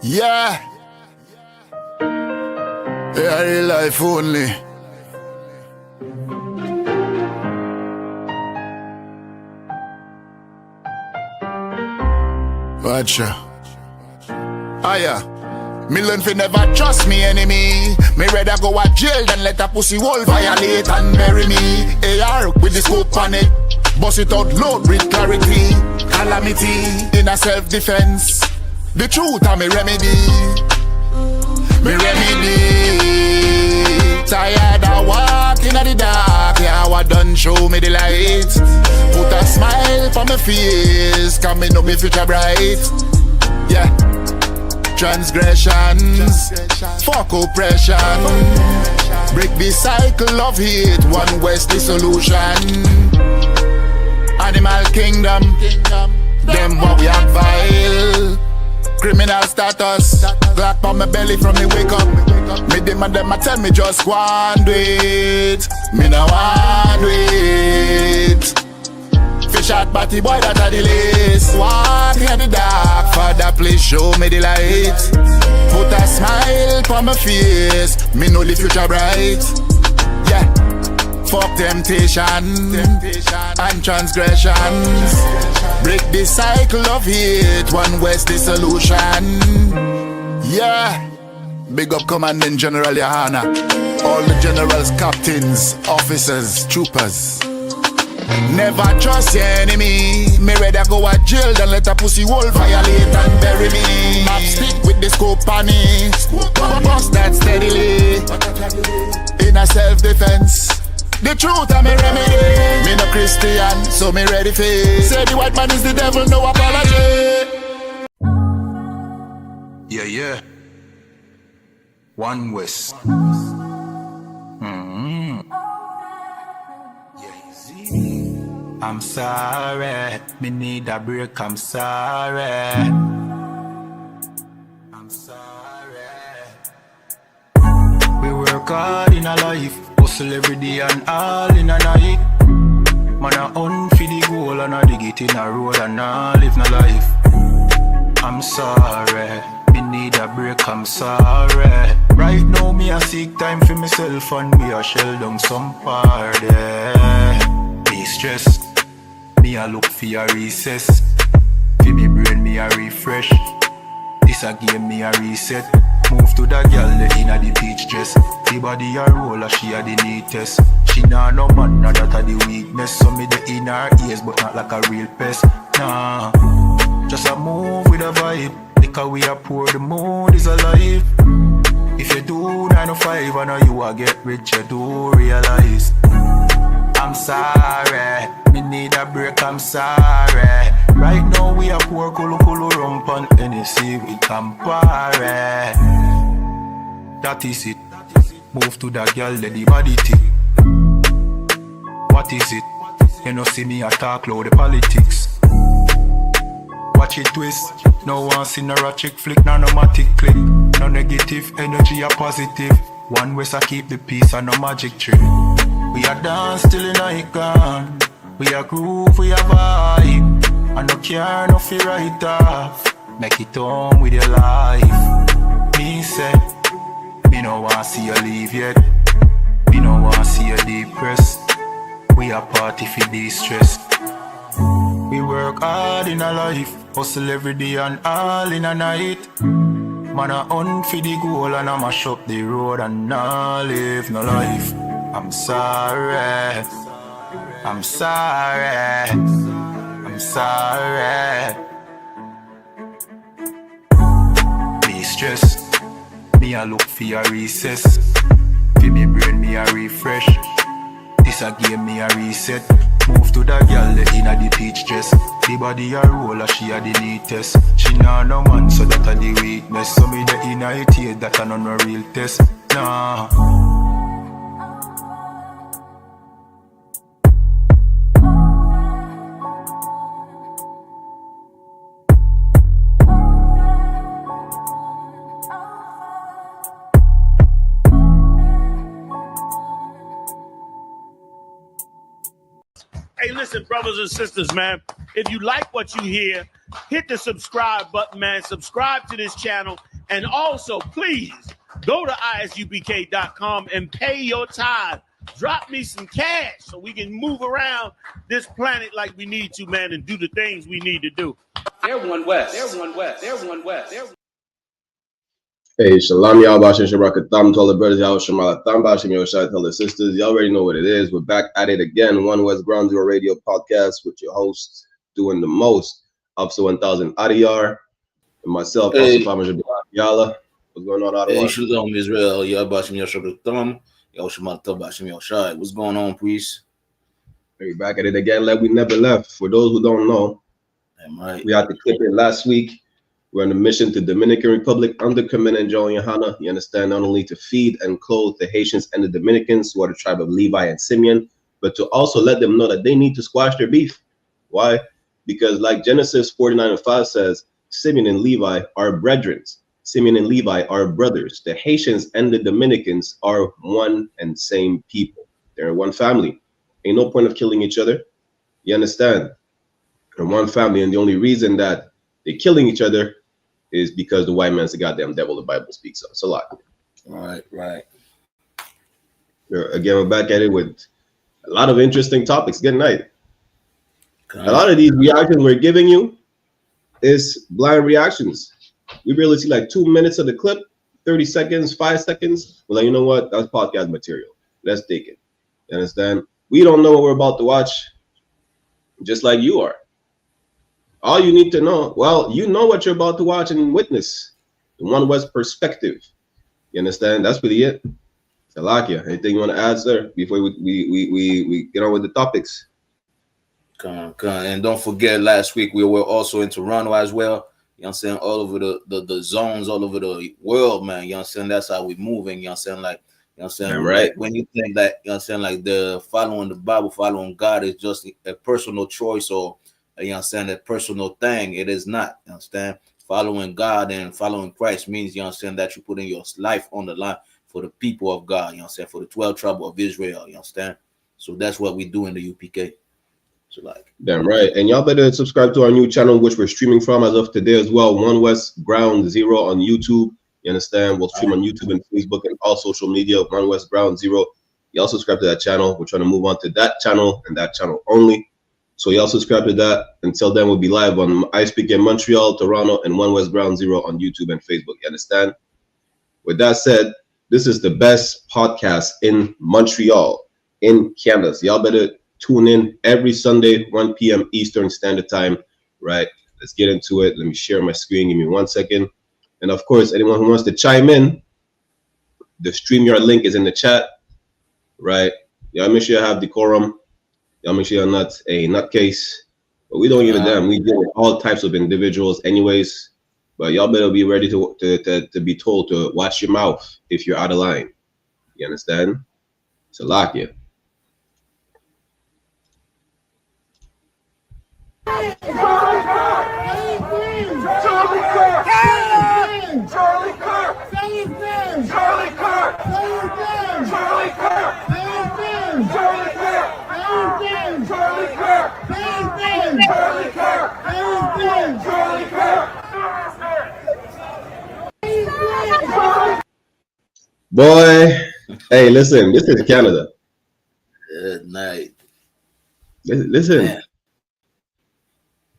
Yeah. Yeah, real life only. Gotcha. Ah, yeah. Me learn fi never trust me enemy. Me rather go a jail than let a pussy wall violate and bury me. AR with the scope on it. Bust it out loud with clarity. Calamity in a self-defense. The truth are me remedy. Me remedy. Tired of walking in the dark. Yeah, what done show me the light. Put a smile for my face, cause me know me future bright. Yeah. Transgressions, fuck oppression. Break the cycle of hate, one West the solution. Animal kingdom, them what we act vile. Criminal status, black on my belly from me wake up. Me them and them a tell me just go and do it. Me no want do it. Fish out party boy that a the lace. Walk in the dark, Father please show me the light. Put a smile on my face, me know the future bright. Yeah, fuck temptation and transgressions. Break the cycle of hate, one West the solution. Yeah, big up Commanding General YAHANNA. All the generals, captains, officers, troopers. Never trust your enemy. Me rather go a jail than let a pussy wall violate and bury me. Map stick with the scope on it. Bust that steadily. In a self-defense. The truth I'm a remedy. Me no Christian, so me ready for it. Say the white man is the devil, no apology. Yeah, yeah. One West. I'm sorry, me need a break, I'm sorry. I'm sorry. We work hard in a life, hustle every day and all in a night. Man a hunt for the goal and a dig it in a road and a live no life. I'm sorry, me need a break, I'm sorry. Right now me a seek time for myself and me a shell down some party. Be stressed. Me a look for a recess. For me brain me a refresh. This a game me a reset. Move to the girl inna the beach dress. The body a roller, she a the neatest. She nah no man, nah that a the weakness. So me the in her ears but not like a real pest. Nah, just a move with a vibe. Because we a pour, the mood is alive. If you do 9 to 5 I know you a get rich, you do realize. I'm sorry, me need a break, I'm sorry. Right now we a pour kulu rump on NC with Campari. That is it. Move to that girl, let the body tick. What is it? You know see me a talk loud the politics. Watch it twist. No one see no ratchet flick, no matic click. No negative energy, a positive. One West I keep the peace and no magic trick. We a dance till the night gone. We a groove, we a vibe. And no care, no fear right off. Make it home with your life. Me say, me no want see you leave yet. Me no want see you depressed. We a party for de-stress. We work hard in a life. Hustle every day and all in a night. Man a hunt for the goal and I mash up the road and I live no life. I'm sorry, I'm sorry, I'm sorry. Me stressed, me a look for a recess. For me brain me a refresh. This a game me a reset. Move to the girl inna the peach dress. The body a roller, she a the neatest. She nah no man, so that a the weakness. So me the inna it here, that a no real test. Nah. Hey, listen, brothers and sisters, man. If you like what you hear, hit the subscribe button, man. Subscribe to this channel And also, please go to isupk.com and pay your tithe. Drop me some cash so we can move around this planet like we need to, man, and do the things we need to do. They're one west. They're one west. They're one west. They're Hey, Shalom, y'all, Bashin Shabrak, tell the brothers, y'all, Shemala, Bashim, Yoshai, tell the sisters. Y'all already know what it is. We're back at it again. One West Ground Zero Radio podcast with your host doing the most. Up to 1000 Adiyar. And myself, Hey. also Farmer Yala. What's going on, Adiyar? Hey, Shalom, Israel. Y'all, Bashim Yoshai, Yoshai, Bashim Yoshai. What's going on, priest? We're back at it again like we never left. For those who don't know, Damn right. we had to clip it last week. We're on a mission to Dominican Republic under Command and Joe YAHANNA. You understand, not only to feed and clothe the Haitians and the Dominicans, who are the tribe of Levi and Simeon, but to also let them know that they need to squash their beef. Why? Because like Genesis 49:5 says, Simeon and Levi are brethren. Simeon and Levi are brothers. The Haitians and the Dominicans are one and same people. They're one family. Ain't no point of killing each other. You understand? They're one family, and the only reason that they're killing each other is because the white man's the goddamn devil the Bible speaks of. It's a lot. Right. Again, we're back at it with a lot of interesting topics. Good night. Okay. A lot of these reactions we're giving you is blind reactions. We barely see like 2 minutes of the clip, 30 seconds, 5 seconds. We're like, you know what? That's podcast material. Let's take it. You understand? We don't know what we're about to watch, just like you are. All you need to know, well, you know what you're about to watch and witness. The One West perspective. You understand? That's really it. Salakia, anything you want to add, sir, before we get on with the topics? Come on. And don't forget, last week we were also in Toronto as well. You know what I'm saying? All over the zones, all over the world, man. You know what I'm saying? That's how we moving. You know what I'm saying? Like, you know what I'm saying? Right. Like, when you think that, you know what I'm saying, like the following the Bible, following God is just a personal choice, or you know what I'm saying, a personal thing. It is not. You understand? Following God and following Christ means, you understand, that you're putting your life on the line for the people of God, you know what I'm saying, for the 12 tribes of Israel, you understand? So that's what we do in the UPK. So like, Damn right. And y'all better subscribe to our new channel, which we're streaming from as of today as well. One West Ground Zero on YouTube. You understand? We'll stream on YouTube and Facebook and all social media. One West Ground Zero. Y'all subscribe to that channel. We're trying to move on to that channel and that channel only. So y'all subscribe to that. Until then, we'll be live on I.S.U.P.K Montreal, Toronto, and One West Ground Zero on YouTube and Facebook. You understand? With that said, this is the best podcast in Montreal, in Canada. So y'all better tune in every Sunday, 1 p.m. Eastern Standard Time. Right? Let's get into it. Let me share my screen. Give me 1 second. And of course, anyone who wants to chime in, the StreamYard link is in the chat. Right? Y'all make sure you have decorum. Y'all make sure you're not a nutcase, but we don't give a damn. We deal with all types of individuals anyways, but y'all better be ready to be told to watch your mouth if you're out of line. You understand? Salakia. Boy, hey, listen, this is Canada. good night. Listen, Man.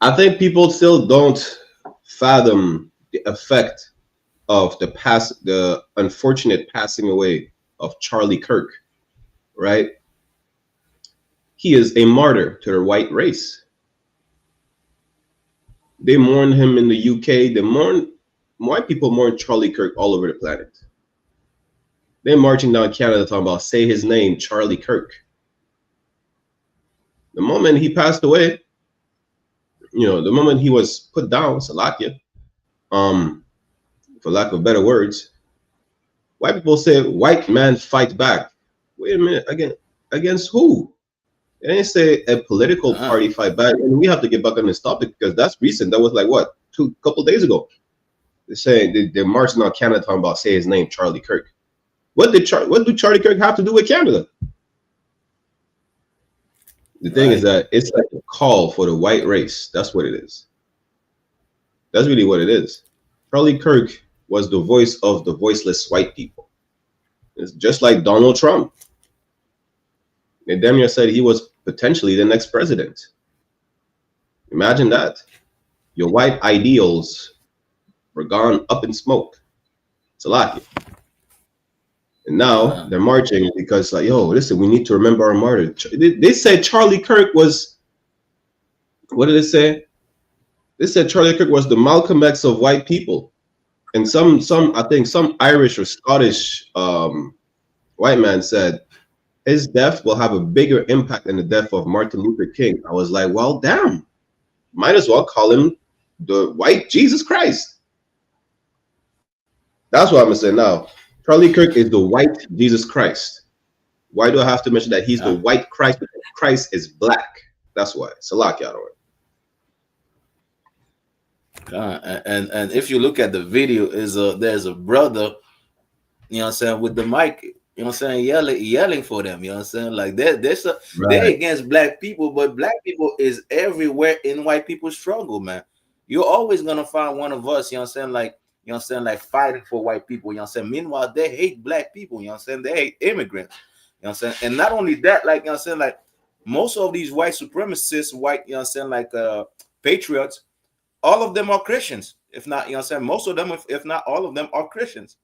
I think people still don't fathom the effect of the unfortunate passing away of Charlie Kirk, right? He is a martyr to the white race. They mourn him in the UK. White people mourn Charlie Kirk all over the planet. They're marching down Canada talking about, say his name, Charlie Kirk. The moment he passed away, you know, the moment he was put down, Salakia, for lack of better words, white people say, white man fight back. Wait a minute, against who? They didn't say a political party fight back. And we have to get back on this topic because that's recent. That was like, what, couple days ago. They're saying they're marching on Canada talking about, say his name, Charlie Kirk. What do Charlie Kirk have to do with Canada? The thing is that it's like a call for the white race. That's what it is. That's really what it is. Charlie Kirk was the voice of the voiceless white people. It's just like Donald Trump. They damn near said he was potentially the next president. Imagine that. Your white ideals were gone up in smoke. It's a lot. And now they're marching because, like, yo, listen, we need to remember our martyr. They said Charlie Kirk was, what did they say? They said Charlie Kirk was the Malcolm X of white people. And I think some Irish or Scottish white man said his death will have a bigger impact than the death of Martin Luther King. I was like, well, damn. Might as well call him the white Jesus Christ. That's what I'm going to say now. Charlie Kirk is the white Jesus Christ. Why do I have to mention that he's the white Christ? Because Christ is black. That's why. Salak, y'all. And if you look at the video, there's a brother, you know what I'm saying, with the mic, you know what I'm saying, yelling for them, you know what I'm saying, like they're against black people, but black people is everywhere in white people's struggle, man. You're always gonna find one of us, you know what I'm saying, like, you know what I'm saying, like fighting for white people, you know what I'm saying. Meanwhile, they hate black people, you know what I'm saying, they hate immigrants, you know what I'm saying. And not only that, like, you know what I'm saying, like most of these white supremacists, white, you know what I'm saying, like patriots, all of them are Christians. If not, you know what I'm saying, most of them, if not all of them, are Christians.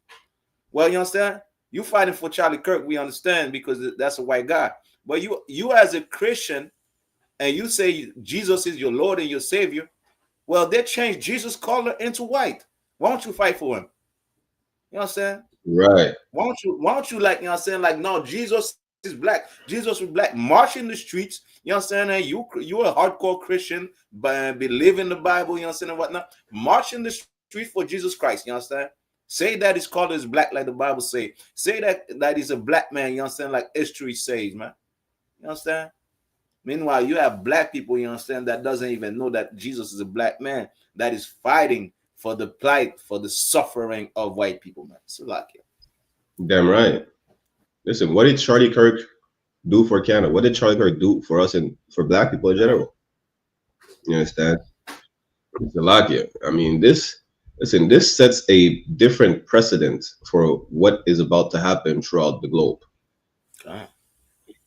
Well, you understand? You fighting for Charlie Kirk, we understand, because that's a white guy. But you as a Christian, and you say Jesus is your Lord and your Savior, well, they changed Jesus' color into white. Why don't you fight for him? You know what I'm saying? Right. Why don't you like, you know what I'm saying, like, no, Jesus is black. Jesus was black. March in the streets, you know what I'm saying? And you're a hardcore Christian, but believe in the Bible, you know what I'm saying, and whatnot. March in the street for Jesus Christ, you understand? Say that his color is black, like the Bible say. Say that he's a black man, you understand, like history says, man. You understand? Meanwhile, you have black people, you understand, that doesn't even know that Jesus is a black man, that is fighting for the plight, for the suffering of white people, man. So like it. Damn right. Listen, what did Charlie Kirk do for Canada? What did Charlie Kirk do for us and for black people in general? You understand? It's a lot here. I mean, this sets a different precedent for what is about to happen throughout the globe. Okay.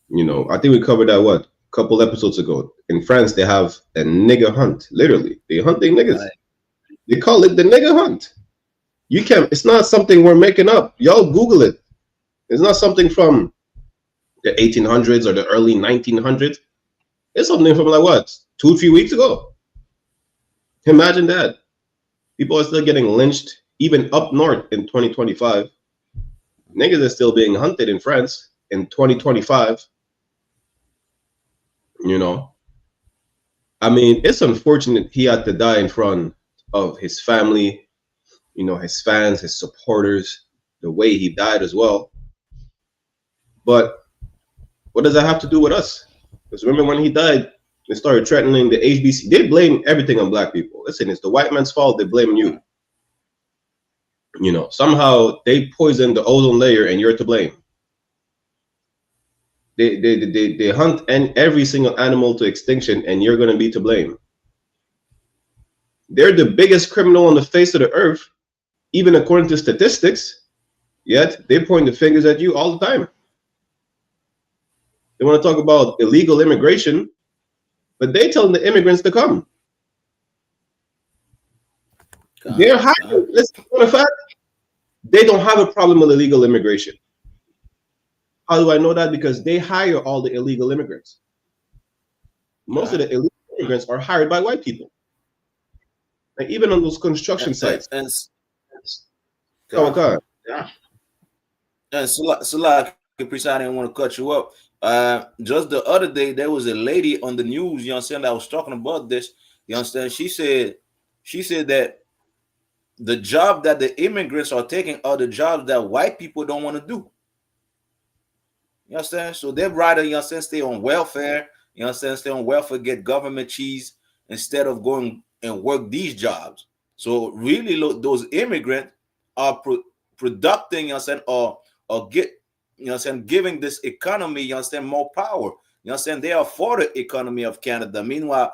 You know, I think we covered that a couple episodes ago. In France, they have a nigger hunt. Literally, they hunt their niggas. Right. They call it the nigger hunt. You can't. It's not something we're making up. Y'all Google it. It's not something from the 1800s or the early 1900s. It's something from like what, 2-3 weeks ago. Imagine that. People are still getting lynched, even up north in 2025. Niggas are still being hunted in France in 2025. You know, I mean, it's unfortunate he had to die in front of his family, you know, his fans, his supporters, the way he died as well. But what does that have to do with us? Because remember when he died, they started threatening the HBC. They blame everything on black people. Listen, it's the white man's fault. They blame you. You know, somehow they poisoned the ozone layer and you're to blame. They hunt every single animal to extinction and you're going to be to blame. They're the biggest criminal on the face of the earth, even according to statistics, yet they point the fingers at you all the time. They want to talk about illegal immigration, but they tell the immigrants to come. They're hiring. Listen, for the fact, they don't have a problem with illegal immigration. How do I know that? Because they hire all the illegal immigrants. Most of the illegal immigrants are hired by white people. Like even on those construction sites. Yeah. And so like, I didn't want to cut you up. Just the other day, there was a lady on the news, you understand, that was talking about this. You understand? She said that the job that the immigrants are taking are the jobs that white people don't want to do. You understand? So they'd rather, you understand, stay on welfare, you understand, stay on welfare, get government cheese instead of going and work these jobs. So really, those immigrants are producing, you understand, or get, you understand, giving this economy, you understand, more power. You understand? They are for the economy of Canada. Meanwhile,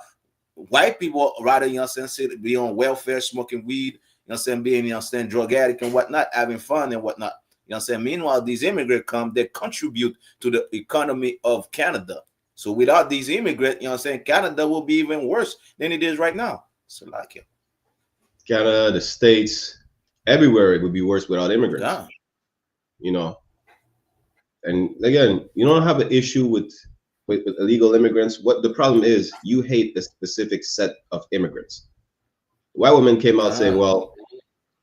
white people rather, you understand, be on welfare, smoking weed, you know what I'm saying, being, you know what I'm saying, drug addict and whatnot, having fun and whatnot. You know what I'm saying? Meanwhile, these immigrants come, they contribute to the economy of Canada. So without these immigrants, you know what I'm saying, Canada will be even worse than it is right now. So like it. Canada, the States, everywhere it would be worse without immigrants. Yeah. You know. And again, you don't have an issue with illegal immigrants. What the problem is, you hate the specific set of immigrants. White woman came out saying, well,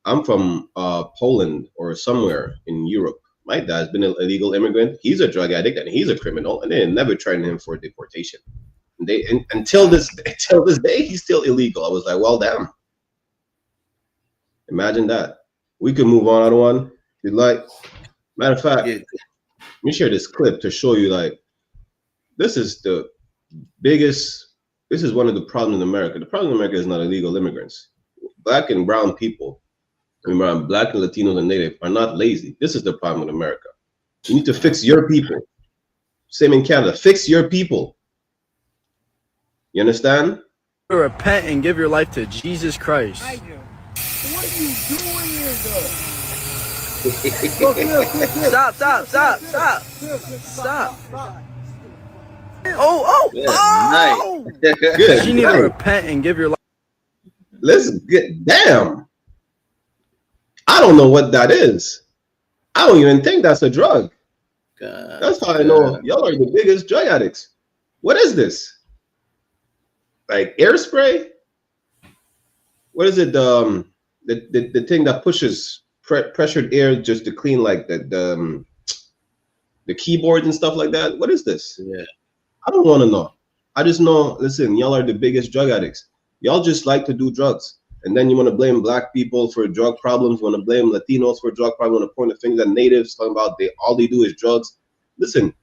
I'm from Poland or somewhere in Europe. My dad's been an illegal immigrant. He's a drug addict and he's a criminal, and they never tried him for deportation. And until this day, he's still illegal. I was like, well, damn. Imagine that. We could move on. I don't want. If you'd like. Matter of fact, let me share this clip to show you, like, this is the biggest. This is one of the problems in America. The problem in America is not illegal immigrants. Black and brown people, remember, Black and Latinos and Native are not lazy. This is the problem in America. You need to fix your people. Same in Canada. Fix your people. You understand? Repent and give your life to Jesus Christ. I do. What are you doing here, though? Stop. Oh. Good. You need to repent and give your life. Let's get damn. I don't know what that is. I don't even think that's a drug. God, that's how I know y'all are the biggest drug addicts. What is this? Like air spray? What is it? The thing that pushes pressured air just to clean like the keyboards and stuff like that. What is this? Yeah, I don't want to know. I just know. Listen, y'all are the biggest drug addicts. Y'all just like to do drugs, and then you want to blame Black people for drug problems. You want to blame Latinos for drug problems. You want to point the finger at natives, talking about all they do is drugs. Listen,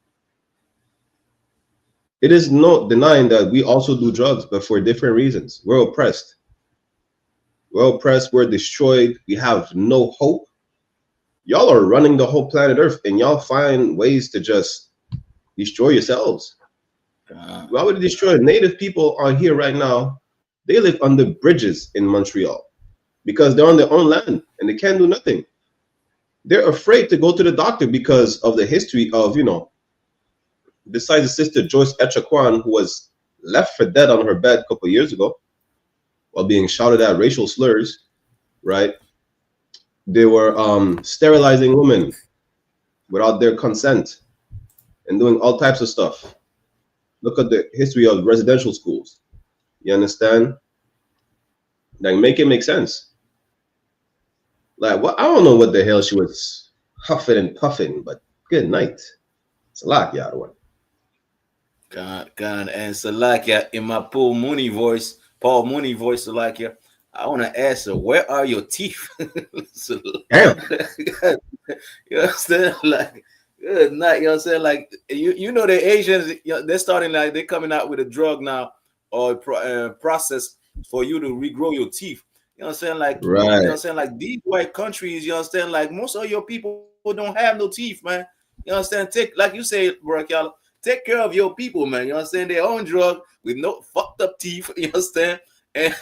it is no denying that we also do drugs, but for different reasons. We're oppressed. We're oppressed. We're destroyed. We have no hope. Y'all are running the whole planet Earth, and y'all find ways to just destroy yourselves. Why would you destroy? Native people are here right now. They live under bridges in Montreal because they're on their own land and they can't do nothing. They're afraid to go to the doctor because of the history of, besides the sister Joyce Echaquan, who was left for dead on her bed a couple of years ago while being shouted at racial slurs, right? They were sterilizing women without their consent and doing all types of stuff. Look at the history of residential schools. You understand? Like, make it make sense. Like, what? I don't know what the hell she was huffing and puffing, but good night. It's a lot, y'all. God, and Salakia, in my Paul Mooney voice, Salakia, I want to ask her, where are your teeth? Damn. You understand? Like, good night. You know what I'm saying? Like, you know, the Asians, they're starting, like, they're coming out with a drug now, or process for you to regrow your teeth. You know what I'm saying? Like, right. You know what I'm saying? Like, these white countries, you understand? Like, most of your people don't have no teeth, man. You understand? Like you say, Barakyala, take care of your people, man. You understand? Their own drug with no fucked up teeth. You understand? And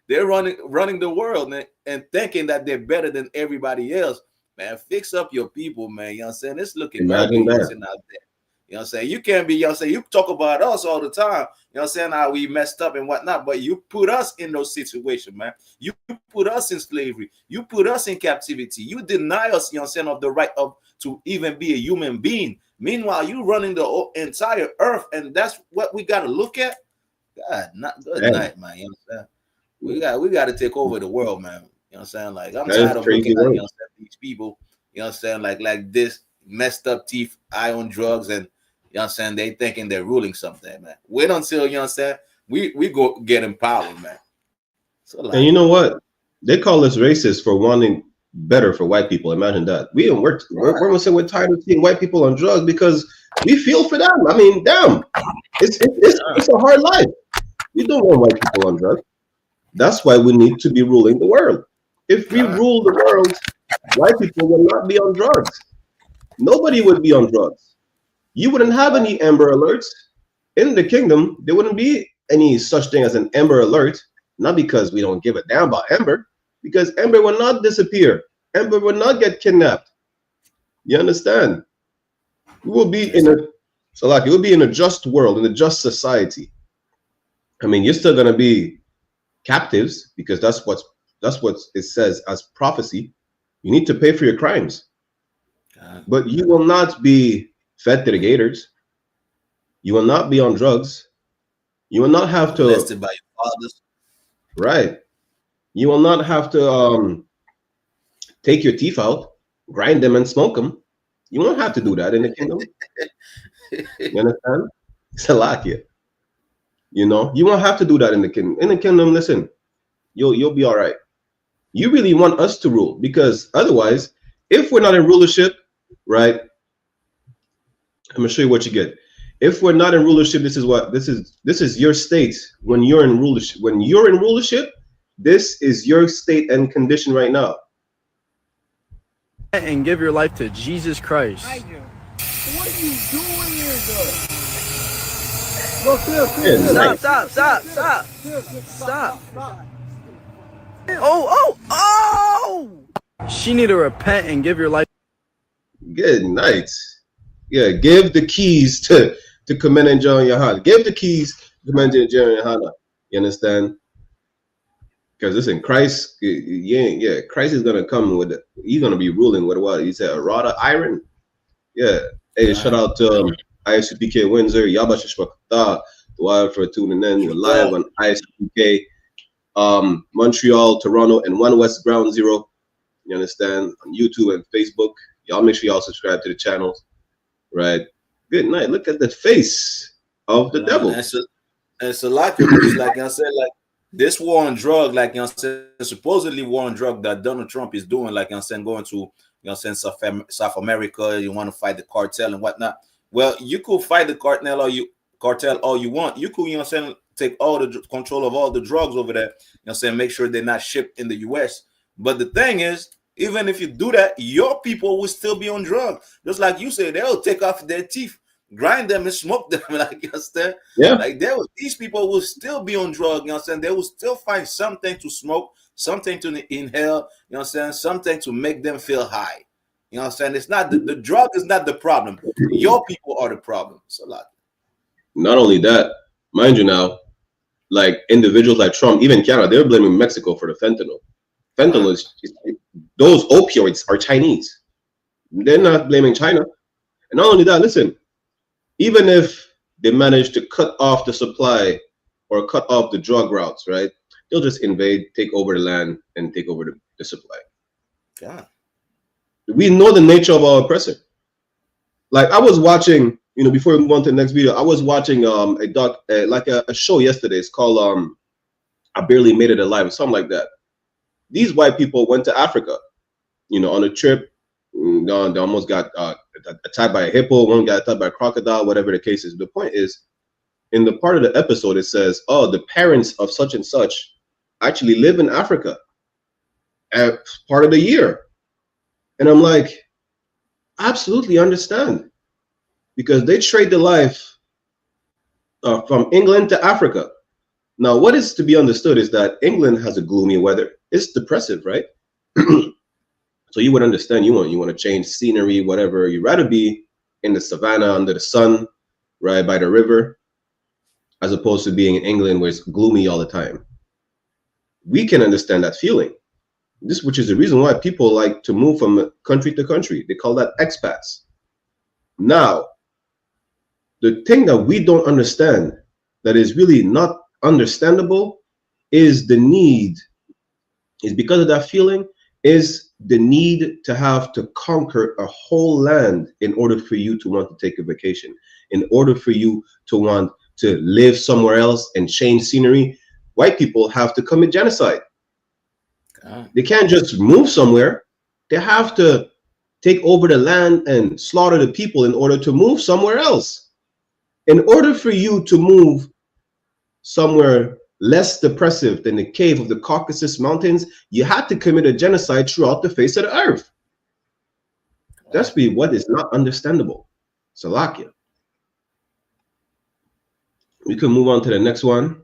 they're running the world, man, and thinking that they're better than everybody else. Man, fix up your people, man. You know what I'm saying? It's looking ugly out there. You know what I'm saying? You can't be, you know what I'm saying? You talk about us all the time. You know what I'm saying? How we messed up and whatnot, but you put us in those situations, man. You put us in slavery. You put us in captivity. You deny us, you know what I'm saying, of the right to even be a human being. Meanwhile, you running the entire earth, and that's what we got to look at. God, not good night, man. You know what I'm saying? We got to take over the world, man. You know what I'm saying? Like, I'm tired of looking at, you know what I'm saying, these people, you know what I'm saying, like this messed up teeth, eye on drugs, and you know what I'm saying, they thinking they're ruling something, man. Wait until, you know what I'm saying, we go get empowered, man. So, like, and you know what? They call us racist for wanting better for white people. Imagine that. We're gonna say we're tired of seeing white people on drugs because we feel for them. I mean, damn, it's a hard life. We don't want white people on drugs. That's why we need to be ruling the world. If we rule the world, white people will not be on drugs. Nobody would be on drugs. You wouldn't have any Amber Alerts in the kingdom. There wouldn't be any such thing as an Amber Alert. Not because we don't give a damn about Amber, because Ember will not disappear. Ember will not get kidnapped. You understand? We will be in a you will be in a just world, in a just society. I mean, you're still gonna be captives because that's what it says as prophecy. You need to pay for your crimes, but you will not be fed to the gators. You will not be on drugs. You will not have to molested by your fathers. right. You will not have to take your teeth out, grind them, and smoke them. You won't have to do that in the kingdom. You understand? It's a lot here. You know, you won't have to do that in the kingdom. In the kingdom, listen, you'll be all right. You really want us to rule, because otherwise, if we're not in rulership, right? I'm gonna show you what you get. If we're not in rulership, this is your state when you're in rulership. When you're in rulership, this is your state and condition right now. And give your life to Jesus Christ. What are you doing here, though? Look, Stop. Oh! She need to repent and give your life. Good night. Yeah, give the keys to Commander and General YAHANNA. Give the keys to Commander and General YAHANNA. You understand? Because listen, Christ, Christ is gonna come with it. He's gonna be ruling with what? He said a rod of iron. Yeah. Hey, shout out to I.S.U.P.K Windsor, Yabashishwakta, Wild for tuning in. We're live on I.S.U.P.K, Montreal, Toronto, and One West Ground Zero. You understand? On YouTube and Facebook. Y'all make sure y'all subscribe to the channels. Right. Good night. Look at the face of the devil. It's a lot of this, like I said, like this war on drug, like you know, supposedly war on drug that Donald Trump is doing, like I'm saying, going to South America. You want to fight the cartel and whatnot. Well, you could fight the cartel all you want. You could, take all the control of all the drugs over there. Make sure they're not shipped in the U.S. But the thing is, even if you do that, your people will still be on drugs. Just like you said, they'll take off their teeth, grind them, and smoke them. Like you understand? Yeah. Like these people will still be on drugs. You understand? They will still find something to smoke, something to inhale. You understand? Something to make them feel high. You understand? It's not the drug is not the problem. Your people are the problem. It's a lot. Not only that, mind you, now, like individuals like Trump, even Canada, they're blaming Mexico for the fentanyl. Fentanyl is those opioids are Chinese. They're not blaming China. And not only that, listen, even if they manage to cut off the supply or cut off the drug routes, right? They'll just invade, take over the land, and take over the supply. Yeah. We know the nature of our oppressor. Like I was watching, before we move on to the next video, I was watching a show yesterday. It's called I Barely Made It Alive, or something like that. These white people went to Africa, on a trip. They almost got attacked by a hippo. One got attacked by a crocodile, whatever the case is. The point is, in the part of the episode, it says, oh, the parents of such and such actually live in Africa at part of the year. And I'm like, absolutely understand. Because they trade their life from England to Africa. Now, what is to be understood is that England has a gloomy weather. It's depressive, right? So you would understand you want to change scenery, whatever. You'd rather be in the savannah under the sun, right, by the river, as opposed to being in England where it's gloomy all the time. We can understand that feeling. Which is the reason why people like to move from country to country. They call that expats. Now, the thing that we don't understand, that is really not understandable, is the need, is because of that feeling, is the need to have to conquer a whole land in order for you to want to take a vacation, in order for you to want to live somewhere else and change scenery. White people have to commit genocide. They can't just move somewhere. They have to take over the land and slaughter the people in order to move somewhere else. In order for you to move somewhere less depressive than the cave of the Caucasus Mountains, you had to commit a genocide throughout the face of the earth. That's what is not understandable. Salakia. We can move on to the next one.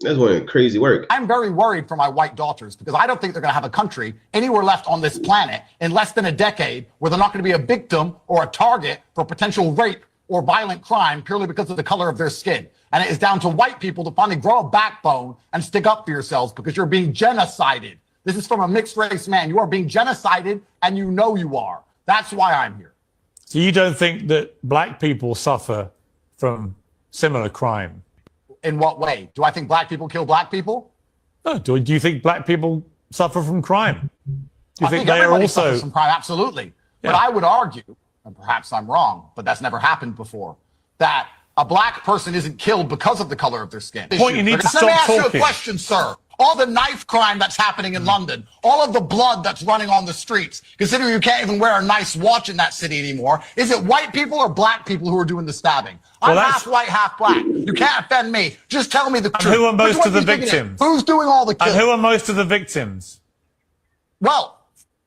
That's one crazy work. I'm very worried for my white daughters because I don't think they're going to have a country anywhere left on this planet in less than a decade where they're not going to be a victim or a target for potential rape or violent crime purely because of the color of their skin. And it is down to white people to finally grow a backbone and stick up for yourselves because you're being genocided. This is from a mixed race man. You are being genocided and you know you are. That's why I'm here. So you don't think that black people suffer from similar crime? In what way? Do I think black people kill black people? No. Do you think black people suffer from crime? Do you I think they are everybody also suffers from crime? Absolutely. Yeah. But I would argue, and perhaps I'm wrong, but that's never happened before, that a black person isn't killed because of the color of their skin. Point, you need to stop Let me ask you talking. a question, sir. All the knife crime that's happening in London, all of the blood that's running on the streets, considering you can't even wear a nice watch in that city anymore, is it white people or black people who are doing the stabbing? Well, I'm half white, half black. You can't offend me. Just tell me the truth. who are most Which one of the do you think it is? victims? Who's doing all the killing? And who are most of the victims? Well,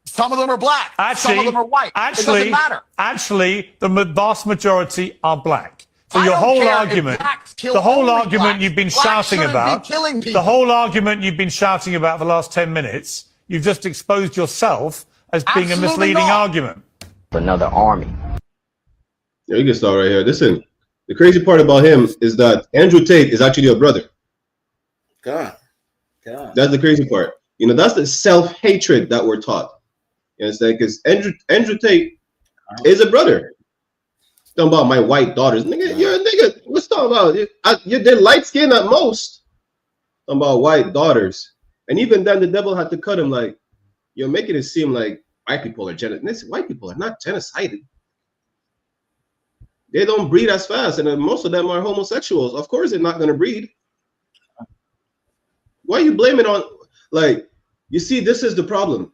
some of them are black. Actually, some of them are white. It doesn't matter. Actually, the vast majority are black. So I your don't whole care if argument, blacks kill the whole only argument blacks. you've been Blacks shouting shouldn't about, be killing people. the whole argument you've been shouting about for the last 10 minutes, you've just exposed yourself as being Absolutely a misleading not. argument. Another army. Yeah, you can start right here. Listen, the crazy part about him is that Andrew Tate is actually a brother. God. That's the crazy part. You know, that's the self-hatred that we're taught. You understand? Because Andrew Tate is a brother. Talking about my white daughters. Nigga, you're a nigga. What's talking about? They're light skinned at most. Talking about white daughters. And even then the devil had to cut him like, you're making it seem like white people are white people are not genocided. They don't breed as fast, and most of them are homosexuals. Of course they're not gonna breed. Why are you blaming on, like, you see, this is the problem.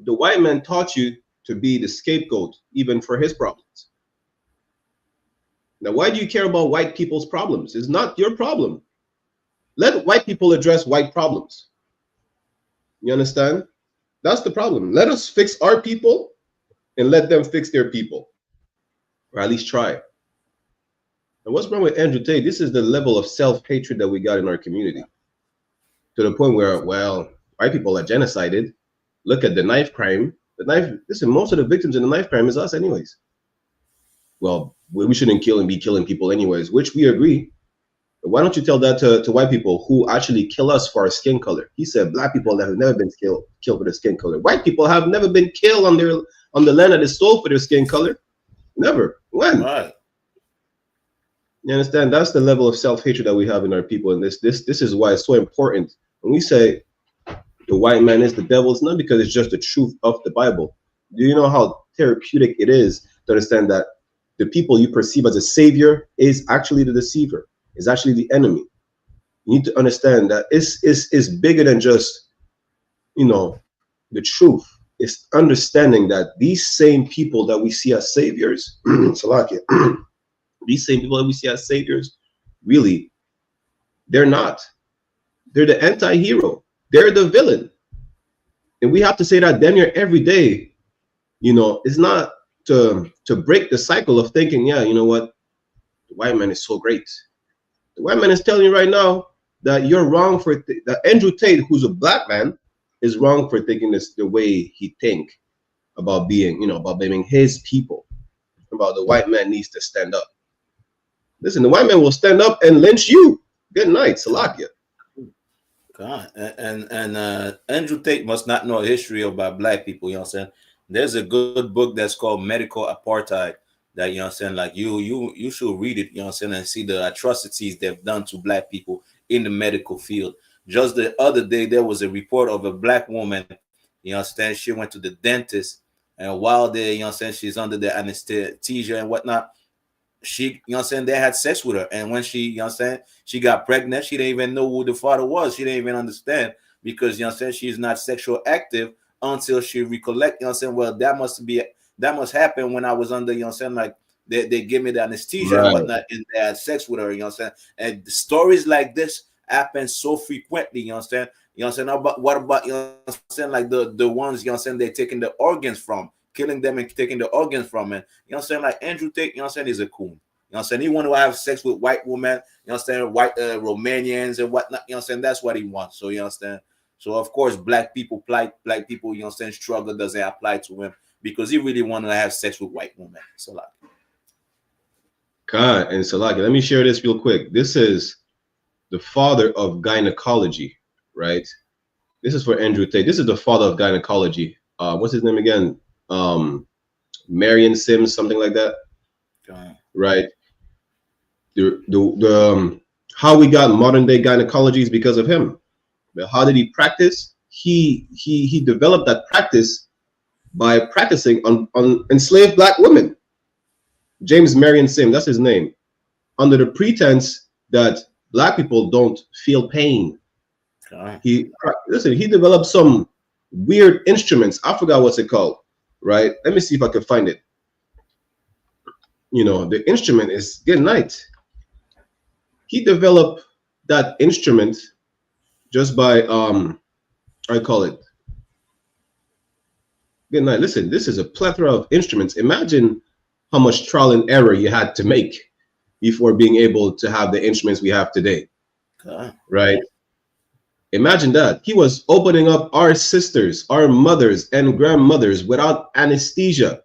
The white man taught you to be the scapegoat, even for his problems. Now, why do you care about white people's problems? It's not your problem. Let white people address white problems. You understand? That's the problem. Let us fix our people and let them fix their people. Or at least try. And what's wrong with Andrew Tate? This is the level of self-hatred that we got in our community. To the point where, well, white people are genocided. Look at the knife crime. Listen, most of the victims in the knife crime is us anyways. Well, we shouldn't kill and be killing people anyways, which we agree. But why don't you tell that to white people who actually kill us for our skin color? He said black people have never been killed for their skin color. White people have never been killed on the land that is sold for their skin color. Never. When? Right. You understand? That's the level of self-hatred that we have in our people. And this is why it's so important. When we say the white man is the devil, it's not because it's just the truth of the Bible. Do you know how therapeutic it is to understand that the people you perceive as a savior is actually the deceiver, is actually the enemy? You need to understand that it's bigger than just, you know, the truth. It's understanding that these same people that we see as saviors, Salakia, these same people that we see as saviors, really, they're not. They're the anti-hero. They're the villain. And we have to say that damn near every day. You know, it's not to break the cycle of thinking, yeah, you know what, the white man is so great. The white man is telling you right now that you're wrong for that Andrew Tate, who's a black man, is wrong for thinking this the way he think about being, you know, about blaming his people, about the white man needs to stand up. Listen, the white man will stand up and lynch you. Good night, Salakia. God. And Andrew Tate must not know a history about black people, you know what I'm saying? There's a good book that's called Medical Apartheid that, you know what I'm saying, like you should read it, you know what I'm saying, and see the atrocities they've done to black people in the medical field. Just the other day, there was a report of a black woman, you know what I'm saying, she went to the dentist, and while there, you know what I'm saying, she's under the anesthesia and whatnot, she, you know what I'm saying, they had sex with her. And when she, you know what I'm saying, she got pregnant, she didn't even know who the father was. She didn't even understand because, you know what I'm saying, she's not sexual active until she recollect, you know what I'm saying, well, that must happen when I was under, you know what I'm saying, like they give me the anesthesia and whatnot, and they had sex with her, you know what I'm saying. And the stories like this happen so frequently, you know what I'm saying. You know what I'm saying? But what about, you know what I'm saying, like the ones, you know what I'm saying, they're taking the organs from, killing them and taking the organs from, and you know what I'm saying, like Andrew Tate, you know what I'm saying, is a coon. know what I'm saying? He want to have sex with white women, you know what I'm saying, white Romanians and whatnot, you know what I'm saying? That's what he wants. So you understand? So of course, black people, you know what I'm saying, struggle doesn't apply to him because he really want to have sex with white women. So like God and Salaki, let me share this real quick. This is the father of gynecology, right? This is for Andrew Tate. This is the father of gynecology. What's his name again? Marion Sims, something like that. Right. How we got modern day gynecology is because of him. But how did he practice? He developed that practice by practicing on enslaved black women. James Marion Sims, that's his name, under the pretense that black people don't feel pain. He developed some weird instruments. I forgot what's it called, right? Let me see if I can find it. You know, the instrument is good night. He developed that instrument just by I call it good night. Listen, this is a plethora of instruments. Imagine how much trial and error you had to make before being able to have the instruments we have today. Right? Imagine that. He was opening up our sisters, our mothers and grandmothers without anesthesia.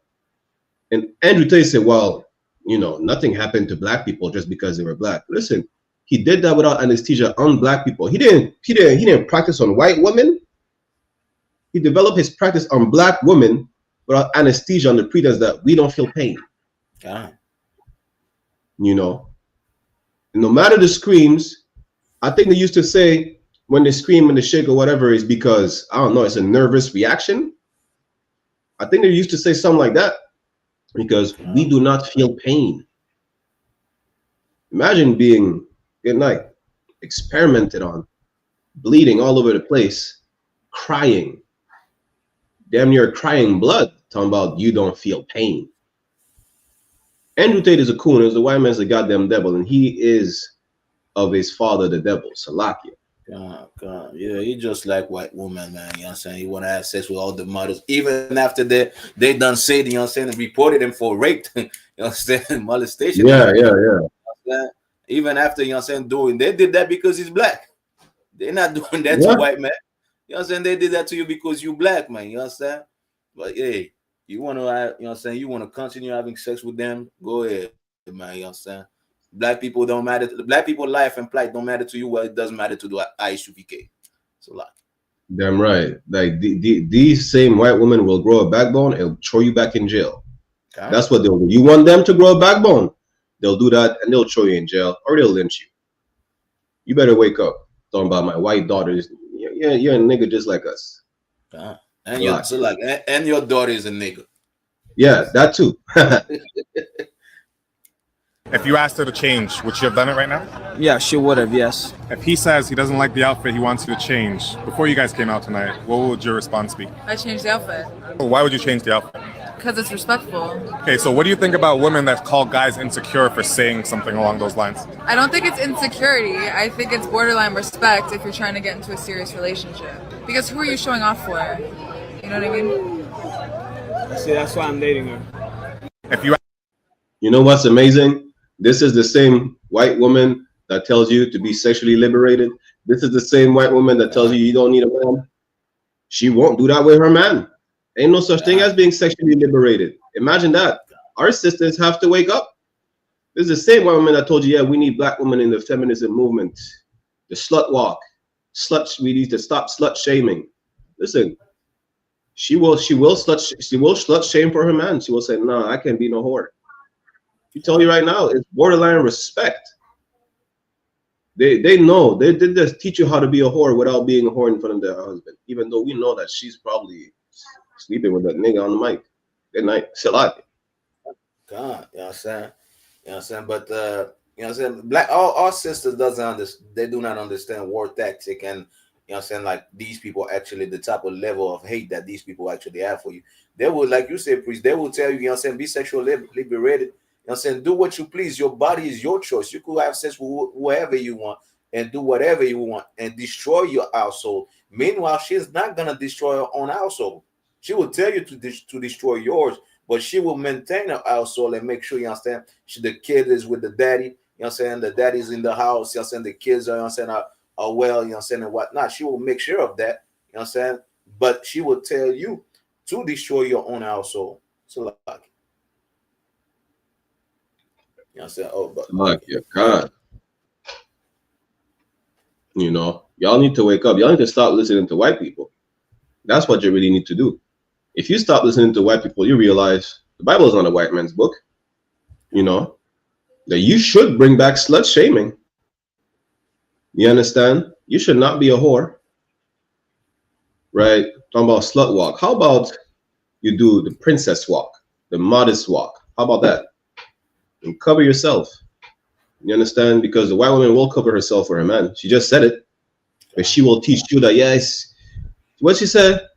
And Andrew Tate said, well, you know, nothing happened to black people just because they were black. Listen, he did that without anesthesia on black people. He didn't practice on white women. He developed his practice on black women without anesthesia on the pretense that we don't feel pain. You know, no matter the screams, I think they used to say when they scream and they shake or whatever is because, I don't know, it's a nervous reaction. I think they used to say something like that because we do not feel pain. Imagine being, good night, experimented on, bleeding all over the place, crying, damn near crying blood, talking about you don't feel pain. Andrew Tate is a coon. The white man's the goddamn devil, and he is of his father, the devil, Salakia. God. Yeah, he just like white woman, man. You know what I'm saying? He want to have sex with all the mothers, even after they done said, you know what I'm saying, and reported him for rape, you know what I'm saying, molestation. Yeah. Even after, you know what I'm saying, they did that because he's black. They're not doing that to white man. You know what I'm saying? They did that to you because you black, man. You know what I'm saying? But hey, you want to, you know what I'm saying, you want to continue having sex with them, go ahead, man. You know what I'm saying? Black people don't matter. Black people life and plight don't matter to you. Well, it doesn't matter to the I.S.U.P.K. So like, damn right. Like these same white women will grow a backbone and throw you back in jail. That's what they'll do. You want them to grow a backbone, they'll do that and they'll throw you in jail or they'll lynch you. You better wake up. Talking about my white daughters. Yeah, you're a nigga just like us. And your and your daughter is a nigga. Yeah, that too. If you asked her to change, would she have done it right now? Yeah, she would have, yes. If he says he doesn't like the outfit, he wants you to change, before you guys came out tonight, what would your response be? I changed the outfit. Why would you change the outfit? Because it's respectful. Okay, so what do you think about women that call guys insecure for saying something along those lines? I don't think it's insecurity. I think it's borderline respect if you're trying to get into a serious relationship. Because who are you showing off for? You know what I mean? See, that's why I'm dating her. You know what's amazing? This is the same white woman that tells you to be sexually liberated. This is the same white woman that tells you don't need a man. She won't do that with her man. Ain't no such thing as being sexually liberated. Imagine that. Our sisters have to wake up. This is the same white woman that told you, yeah, we need black women in the feminism movement. The slut walk. We need to stop slut shaming. Listen, she will slut shame for her man. She will say, no, I can't be no whore. You tell you right now, it's borderline respect. They know. They did this, teach you how to be a whore without being a whore in front of their husband. Even though we know that she's probably sleeping with that nigga on the mic. Good night. Salaki. God, you know what I'm saying? You know what I'm saying? But you know what I'm saying? Black all sisters doesn't understand, they do not understand war tactic, and you know what I'm saying, like these people actually the type of level of hate that these people actually have for you. They will, like you said, priest, they will tell you, you know what I'm saying, be sexually liberated. You know what I'm saying? Do what you please. Your body is your choice. You could have sex with whoever you want and do whatever you want and destroy your household. Meanwhile, she's not going to destroy her own household. She will tell you to destroy yours, but she will maintain her household and make sure, you understand, the kid is with the daddy, you know what I'm saying, the daddy's in the house, you know what I'm saying, the kids are, you know what I'm saying, are well, you know what I'm saying, and whatnot. She will make sure of that, you know what I'm saying, but she will tell you to destroy your own household. So like, you know what I'm saying? Oh, but Like, yeah, God. You know, y'all need to wake up. Y'all need to stop listening to white people. That's what you really need to do. If you stop listening to white people, you realize the Bible is not a white man's book. You know, that you should bring back slut shaming. You understand? You should not be a whore. Right? Talking about slut walk. How about you do the princess walk, the modest walk? How about that? And cover yourself. You understand? Because the white woman will cover herself for her man. She just said it. But she will teach you that, yes, what she said,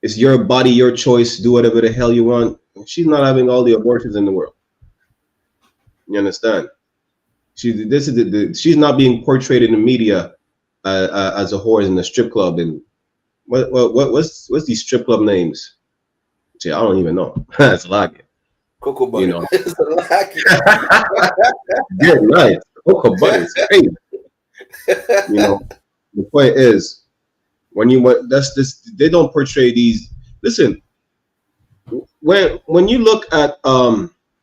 it's your body, your choice, do whatever the hell you want. She's not having all the abortions in the world. You understand? She's not being portrayed in the media as a whore in the strip club. And what's these strip club names? Gee, I don't even know. It's like it. Cocoa butter. You know. Good night. Cocoa butter is crazy. You know, the point is, when you want, they don't portray these. Listen, when you look at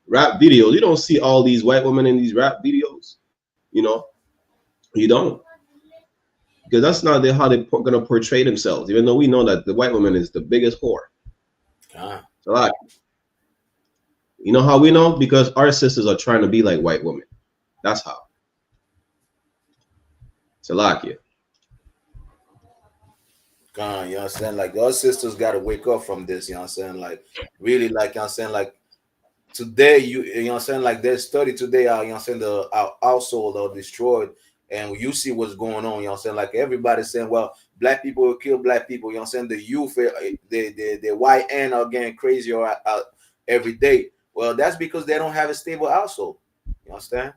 rap videos, you don't see all these white women in these rap videos. You know, you don't, because that's not how they're gonna portray themselves. Even though we know that the white woman is the biggest whore. So like, you know how we know? Because our sisters are trying to be like white women. That's how. Salakia. You know what I'm saying? Like, your sisters got to wake up from this, you know what I'm saying? Like, really, like, you know what I'm saying? Like, today, you know what I'm saying? Like, there's study today, you know what I'm saying? Our household are destroyed, and you see what's going on, you know what I'm saying? Like, everybody's saying, well, black people will kill black people, you know what I'm saying? The youth, the YN are getting crazier every day. Well, that's because they don't have a stable household, you understand?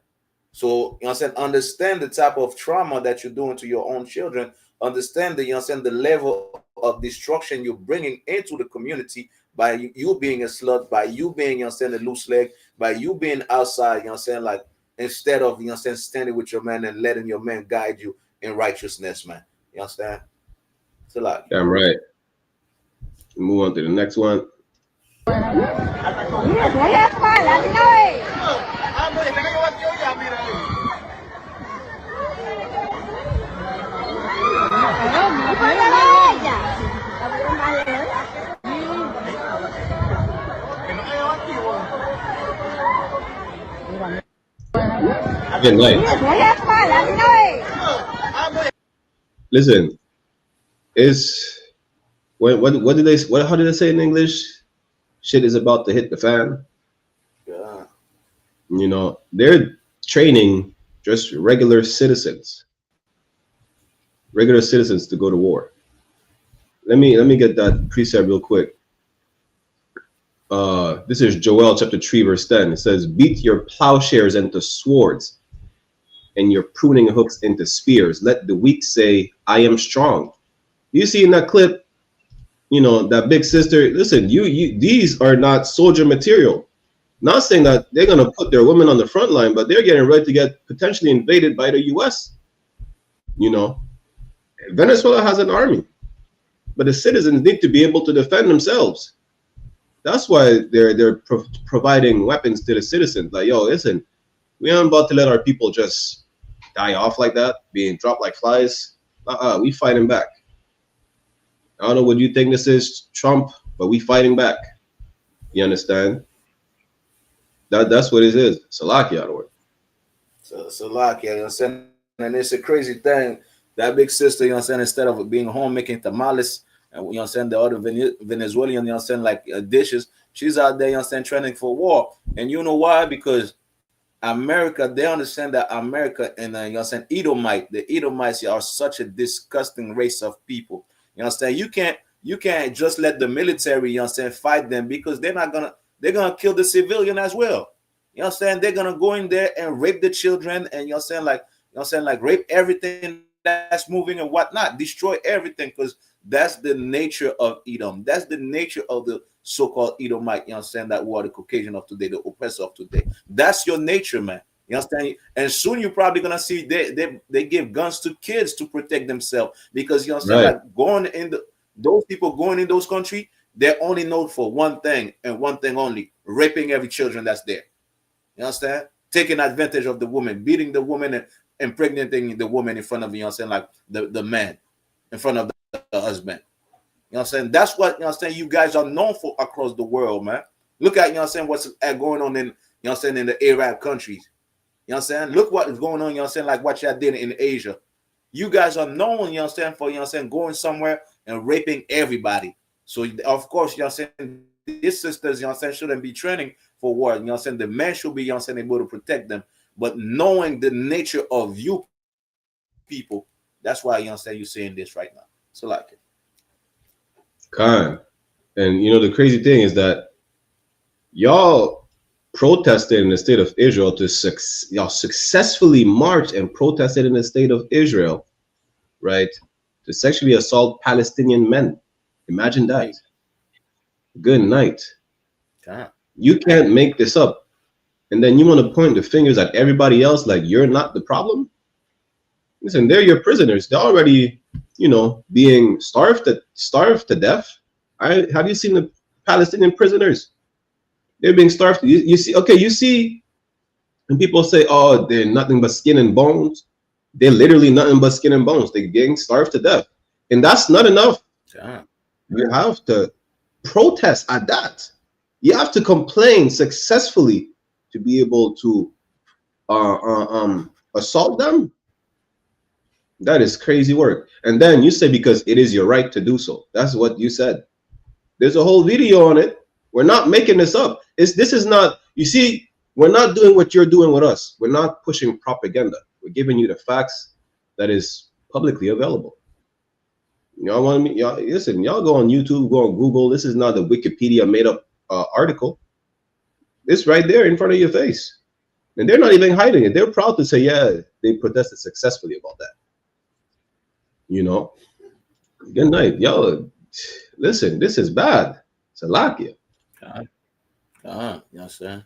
So, you know what I'm saying? Understand the type of trauma that you're doing to your own children. Understand the, you know what I'm saying, the level of destruction you're bringing into the community by you being a slut, by you being, you know what I'm saying, a loose leg, by you being outside, you know what I'm saying, like, instead of, you know what I'm saying, standing with your man and letting your man guide you in righteousness, man. You understand? It's a lot. Damn right. Move on to the next one. Good night. Listen, it's what did they how did they say in English? Shit is about to hit the fan. Yeah. You know, they're training just regular citizens to go to war. Let me get that precept real quick. This is Joel chapter 3 verse 10. It says, beat your plowshares into swords and your pruning hooks into spears. Let the weak say, I am strong. You see in that clip, you know, that big sister, listen, these are not soldier material. Not saying that they're going to put their women on the front line, but they're getting ready to get potentially invaded by the US. You know, Venezuela has an army, but the citizens need to be able to defend themselves. That's why they're providing weapons to the citizens. Like, yo, listen, we aren't about to let our people just die off like that, being dropped like flies. We fighting back. I don't know what you think this is, Trump, but we fighting back. You understand? That's what it is. Salakia out of work. So Salakia, you know what I'm saying? And it's a crazy thing. That big sister, you know what I'm saying, instead of being home making tamales, and you know what I'm saying, the other Venezuelan, you know what I'm saying, like dishes, she's out there, you know what I'm saying, training for war. And you know why? Because America, they understand that America and you know what I'm saying, the Edomites are such a disgusting race of people. You know what I'm saying? You can't just let the military, you know what I'm saying, fight them, because they're gonna kill the civilian as well. You know what I'm saying? They're gonna go in there and rape the children, and you know what I'm saying, like, you know what I'm saying, like rape everything that's moving and whatnot, destroy everything, because That's the nature of Edom. That's the nature of the so-called Edomite, you understand, that who are the Caucasian of today, the oppressor of today. That's your nature, man. You understand? And soon you're probably gonna see they give guns to kids to protect themselves, because you understand, Right. like going in those people going in those countries, they're only known for one thing and one thing only: raping every children that's there. You understand? Taking advantage of the woman, beating the woman, and impregnating the woman in front of, you know what I'm saying, like the man in front of the husband. You know what I'm saying? That's what, you know what I'm saying, you guys are known for across the world, man. Look at, you know what I'm saying, what's going on in, you know what I'm saying, in the Arab countries. You know what I'm saying? Look what is going on, you know what I'm saying, like what y'all did in Asia. You guys are known, you know what I'm saying, for, you know what I'm saying, going somewhere and raping everybody. So of course, you know what I'm saying, these sisters, you know what I'm saying, shouldn't be training for war. You know what I'm saying? The men should be, you know what I'm saying, able to protect them. But knowing the nature of you people, that's why, you know what I'm saying, you're saying this right now. So like it. Khan. And you know, the crazy thing is that y'all protested in the state of Israel y'all successfully marched and protested in the state of Israel, right, to sexually assault Palestinian men. Imagine that. Good night. God. You can't make this up. And then you want to point the fingers at everybody else like you're not the problem? Listen, they're your prisoners. They're already, you know, being starved to death. Have you seen the Palestinian prisoners? They're being starved. You see, okay, you see, and people say, oh, they're nothing but skin and bones. They're literally nothing but skin and bones. They're getting starved to death. And that's not enough. God. You have to protest at that. You have to complain successfully to be able to assault them. That is crazy work. And then you say because it is your right to do so. That's what you said. There's a whole video on it. We're not making this up. This is not, you see, we're not doing what you're doing with us. We're not pushing propaganda. We're giving you the facts that is publicly available. Y'all want me? Y'all listen. Y'all go on YouTube, go on Google. This is not the Wikipedia made up article. It's right there in front of your face, and they're not even hiding it. They're proud to say, yeah, they protested successfully about that. You know. Good night, y'all. Listen, this is bad. Salakia. You know what I'm saying?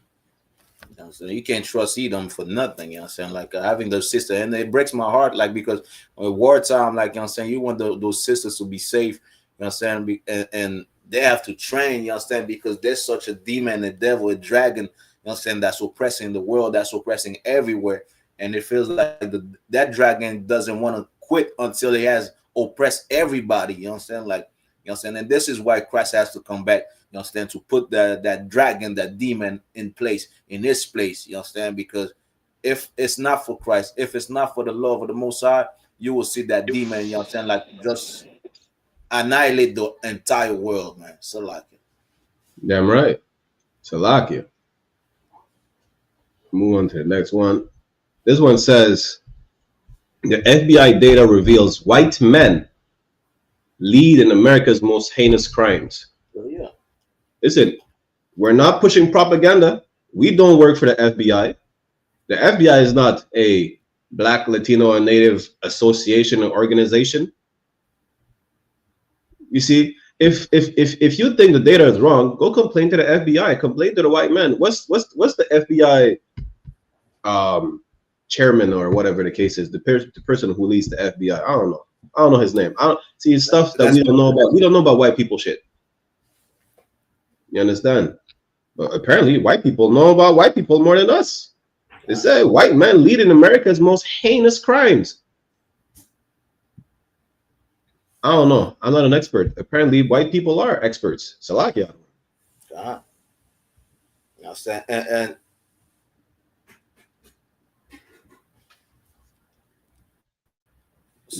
You know what I'm saying? You can't trust Edom for nothing, you know what I'm saying? Like having those sisters, and it breaks my heart, like, because wartime, like, you know what I'm saying, you want those sisters to be safe, you know what I'm saying? And they have to train, you understand, because there's such a demon, a devil, a dragon, you know what I'm saying, that's oppressing the world, that's oppressing everywhere. And it feels like that dragon doesn't want to quit until he has oppressed everybody, you know what I'm saying? Like, you know what I'm saying? And this is why Christ has to come back, you understand, to put that dragon, that demon in place, in his place, you understand? Because if it's not for Christ, if it's not for the love of the Most High, you will see that demon, you understand, like just annihilate the entire world, man. Salakia. Damn right. Salakia. Move on to the next one. This one says, the FBI data reveals white men lead in America's most heinous crimes. Oh, yeah. Listen, we're not pushing propaganda. We don't work for the FBI. The FBI is not a Black, Latino, and Native association or organization. You see, if you think the data is wrong, go complain to the FBI. Complain to the white man. What's the FBI chairman or whatever the case is? The person who leads the FBI. I don't know. I don't know his name. I don't see stuff that we don't know about. We don't know about white people shit. You understand? But apparently, white people know about white people more than us. They say white men lead in America's most heinous crimes. I don't know. I'm not an expert. Apparently, white people are experts. Salakia. You know what I'm saying? And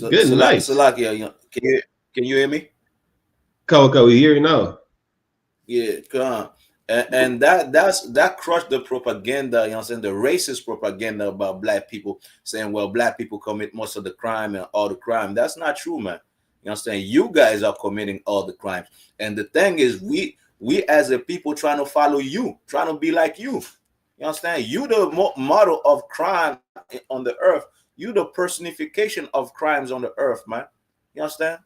good night. Salakia, can you hear me? Kawaka, we hear you now. Yeah, come on. And that crushed the propaganda, you know what I'm saying, the racist propaganda about Black people, saying, well, Black people commit most of the crime and all the crime. That's not true, man. You know what I'm saying? You guys are committing all the crimes. And the thing is, we as a people trying to follow you, trying to be like you. You understand? You the model of crime on the earth. You the personification of crimes on the earth, man. You understand?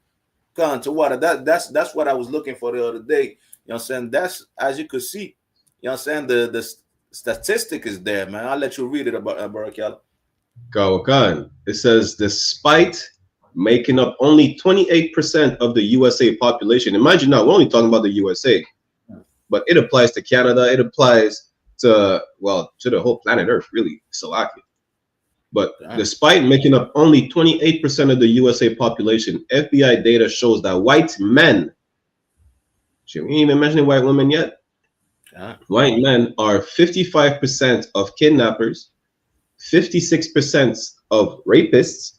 Con to water. That's what I was looking for the other day. You know what I'm saying? That's, as you could see, you know what I'm saying, the statistic is there, man. I'll let you read it about Barakel. Kawakan. It says, despite making up only 28% of the USA population. Imagine now, we're only talking about the USA, but it applies to Canada. It applies to, well, to the whole planet Earth, really, Slovakia. But despite making up only 28% of the USA population, FBI data shows that white men, we ain't even mentioning white women yet, white men are 55% of kidnappers, 56% of rapists,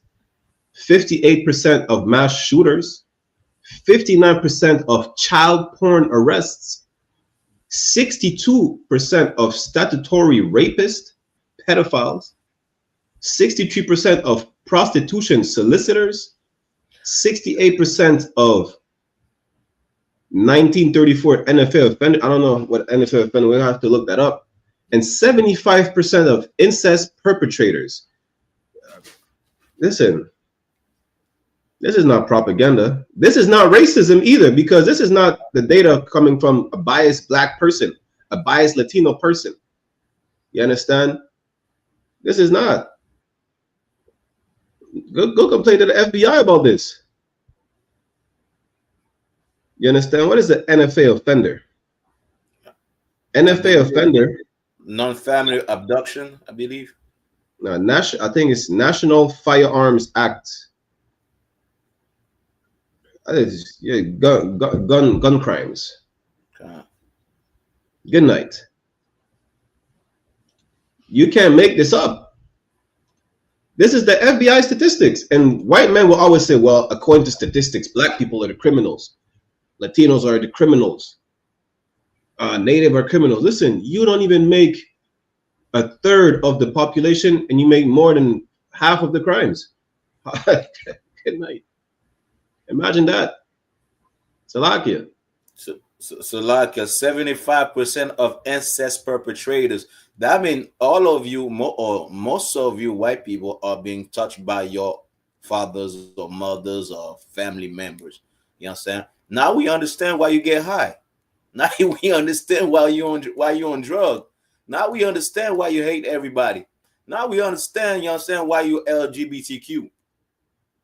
58% of mass shooters, 59% of child porn arrests, 62% of statutory rapists, pedophiles, 63% of prostitution solicitors, 68% of 1934 NFL offender. I don't know what NFL offender, we'll have to look that up. And 75% of incest perpetrators. Listen, this is not propaganda. This is not racism either, because this is not the data coming from a biased black person, a biased Latino person. You understand? This is not. Go complain to the FBI about this. You understand? What is the NFA offender? NFA offender. Non-family abduction, I believe. No, I think it's National Firearms Act. Yeah, gun crimes. Good night. You can't make this up. This is the FBI statistics, and white men will always say, well, according to statistics, black people are the criminals, Latinos are the criminals, Native are criminals. Listen, you don't even make a third of the population, and you make more than half of the crimes. Good night. Imagine that. Slovakia. Slovakia, 75% of incest perpetrators. That means all of you, or most of you white people, are being touched by your fathers or mothers or family members. You know what I'm saying? Now we understand why you get high. Now we understand why you're on drugs. Now we understand why you hate everybody. Now we understand, you know what I'm saying, why you LGBTQ.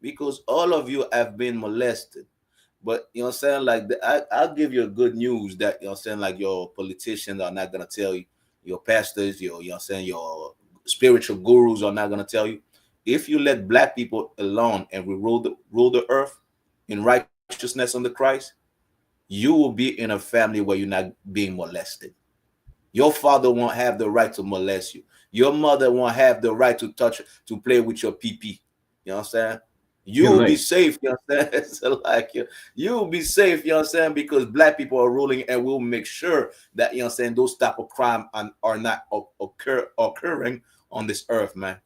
Because all of you have been molested. But you know what I'm saying, like I'll give you a good news that, you know what I'm saying, like your politicians are not gonna tell you, your pastors, you know what I'm saying, your spiritual gurus are not gonna tell you. If you let black people alone and we rule the earth in righteousness under Christ, you will be in a family where you're not being molested. Your father won't have the right to molest you. Your mother won't have the right to play with your PP. You know what I'm saying? You'll be safe, you know what I'm saying? So like you'll be safe, you know what I'm saying, because black people are ruling, and we'll make sure that, you know what I'm saying, those type of crime are not occurring on this earth, man.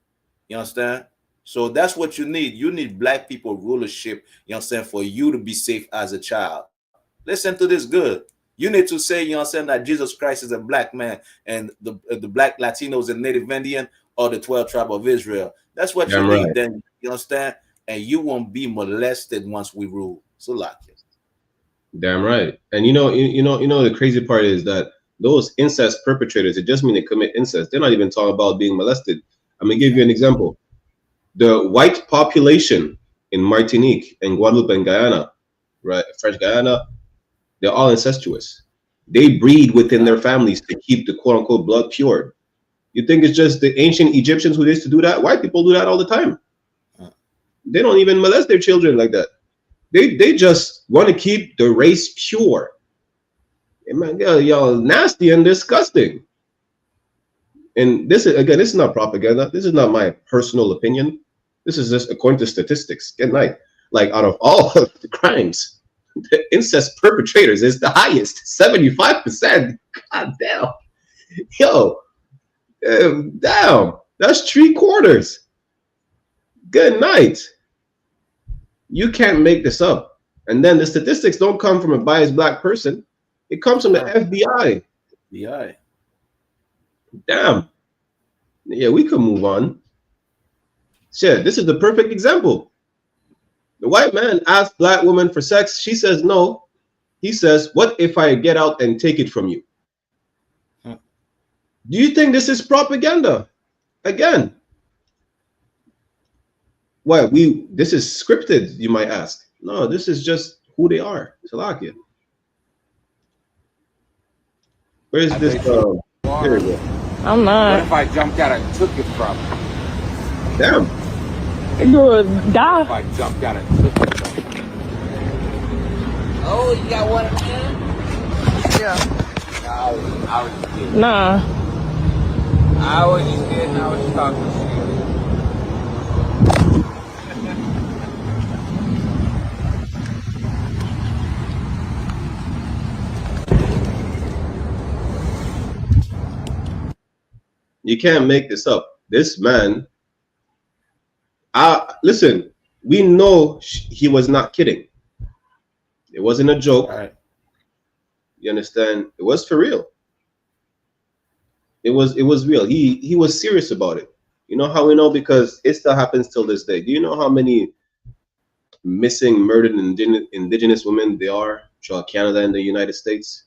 You understand? So that's what you need. You need black people rulership, you know what I'm saying, for you to be safe as a child. Listen to this good. You need to say, you know what I'm saying, that Jesus Christ is a black man, and the black Latinos and Native Indian are the 12 tribe of Israel. That's what you need, then, you understand? And you won't be molested once we rule. So like it. Damn right. And you know the crazy part is that those incest perpetrators, it just mean they commit incest. They're not even talking about being molested. I'm gonna give you an example. The white population in Martinique and Guadeloupe and Guyana, right, French Guyana, they're all incestuous. They breed within their families to keep the quote unquote blood pure. You think it's just the ancient Egyptians who used to do that? White people do that all the time. They don't even molest their children like that. They just want to keep the race pure. And man, y'all nasty and disgusting. And this is not propaganda. This is not my personal opinion. This is just according to statistics. Good night. Like out of all of the crimes, the incest perpetrators is the highest, 75%. God damn. Yo, damn. That's 3/4. Good night. You can't make this up. And then the statistics don't come from a biased black person. It comes from the FBI. FBI. Damn. Yeah, we could move on. Shit, this is the perfect example. The white man asked black woman for sex. She says no. He says, what if I get out and take it from you? Do you think this is propaganda? Again, why this is scripted, you might ask. No, this is just who they are. Salakia. Where is this? Here we go. I'm not. What if I jumped out and took it from you? Damn. You would die. If I jumped out and took it from you. Oh, you got one again? Yeah. I was just kidding. Nah. I was just kidding. I was just talking shit. You can't make this up. This man, listen, we know he was not kidding. It wasn't a joke. All right. You understand? It was for real. It was real. He was serious about it. You know how we know? Because it still happens till this day. Do you know how many missing, murdered indigenous women there are throughout Canada and the United States?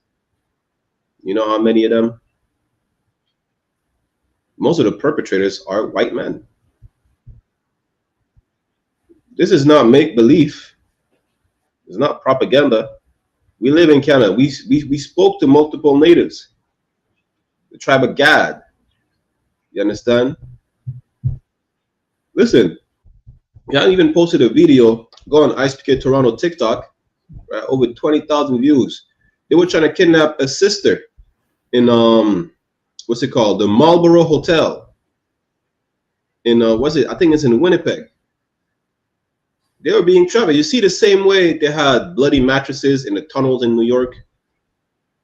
You know how many of them? Most of the perpetrators are white men. This is not make-believe. It's not propaganda. We live in Canada. We spoke to multiple natives. The tribe of Gad. You understand? Listen, I even posted a video. Go on I.S.U.P.K Toronto TikTok. Right, over 20,000 views. They were trying to kidnap a sister in what's it called? The Marlborough Hotel. In I think it's in Winnipeg. They were being trapped. You see the same way they had bloody mattresses in the tunnels in New York,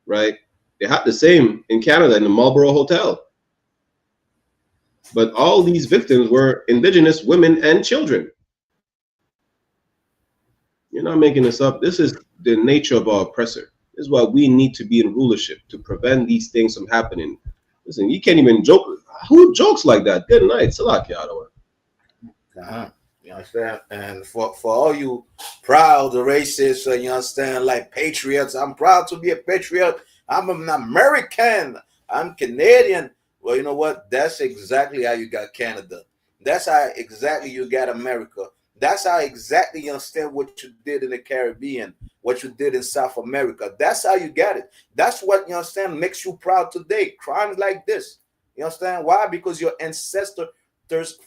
right? They had the same in Canada in the Marlborough Hotel. But all these victims were indigenous women and children. You're not making this up. This is the nature of our oppressor. This is why we need to be in rulership to prevent these things from happening. Listen, you can't even joke. Who jokes like that? Good night. Salaki Adawa. You understand? And for all you proud racists, you understand, like patriots, I'm proud to be a patriot. I'm an American. I'm Canadian. Well, you know what? That's exactly how you got Canada. That's how exactly you got America. That's how exactly you understand what you did in the Caribbean, what you did in South America. That's how you got it. That's what, you understand, makes you proud today. Crimes like this. You understand why? Because your ancestors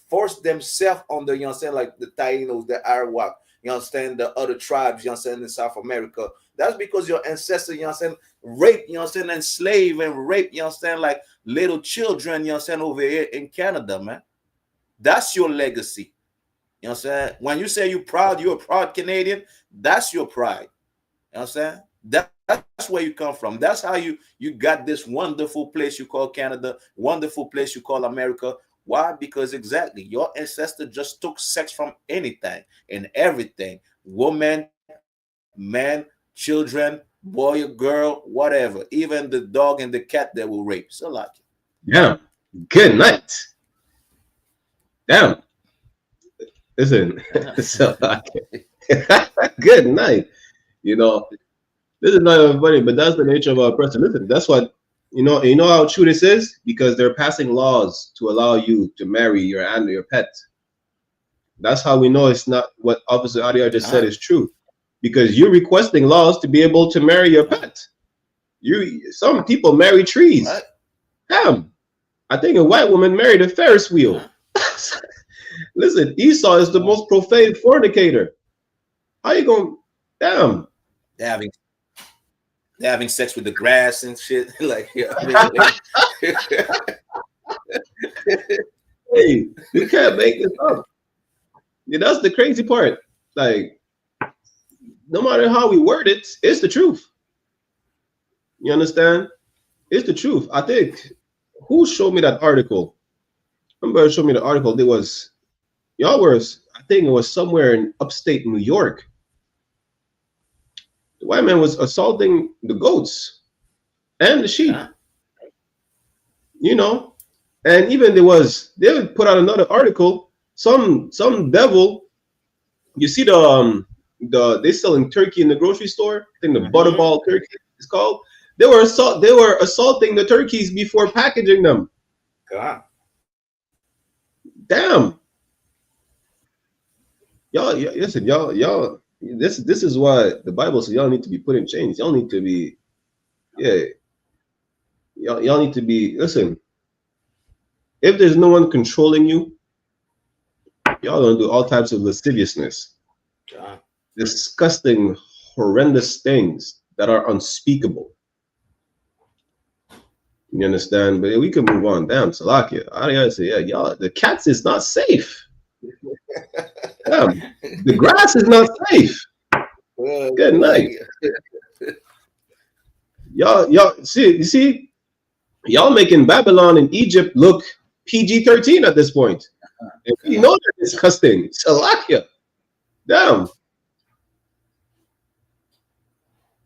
forced themselves on the, you understand, like the Taínos, the Arawak, you understand, the other tribes, you understand, in South America. That's because your ancestors, you understand, rape, you understand, enslave and rape, you understand, like little children, you understand, over here in Canada, man. That's your legacy. You know what I'm saying? When you say you're a proud Canadian, that's your pride. You know what I'm saying? That's where you come from. That's how you got this wonderful place you call Canada, wonderful place you call America. Why? Because exactly, your ancestor just took sex from anything and everything. Woman, man, children, boy or girl, whatever. Even the dog and the cat that will rape. So like it. Yeah. Good night. Damn. Listen. So, good night. You know, this is not even funny, but that's the nature of our person. Listen, that's what, you know how true this is? Because they're passing laws to allow you to marry your animal, your pet. That's how we know it's not what Officer Adia just said is true. Because you're requesting laws to be able to marry your pet. Some people marry trees. Right. Damn. I think a white woman married a Ferris wheel. Listen, Esau is the most profane fornicator. How you going? Damn. They're having sex with the grass and shit. Like, yeah, hey, we can't make this up. Yeah, that's the crazy part. Like, no matter how we word it, it's the truth. You understand? It's the truth. I think, who showed me that article? Somebody showed me the article. There was, I think it was somewhere in upstate New York. The white man was assaulting the goats and the sheep. Yeah. You know, and even they would put out another article. Some devil You see they selling turkey in the grocery store. I think the butterball turkey is called. They were assaulting the turkeys before packaging them. God. Damn. Y'all, listen, y'all. This is why the Bible says y'all need to be put in chains. Y'all need to be, y'all need to be. Listen, if there's no one controlling you, y'all gonna do all types of lasciviousness, disgusting, horrendous things that are unspeakable. You understand? But we can move on. Damn, Salakia. I gotta say, yeah, y'all, the cats is not safe. Damn, the grass is not safe. Good night. Y'all see, y'all making Babylon and Egypt look PG-13 at this point. And we know they're disgusting. Salakia. Damn.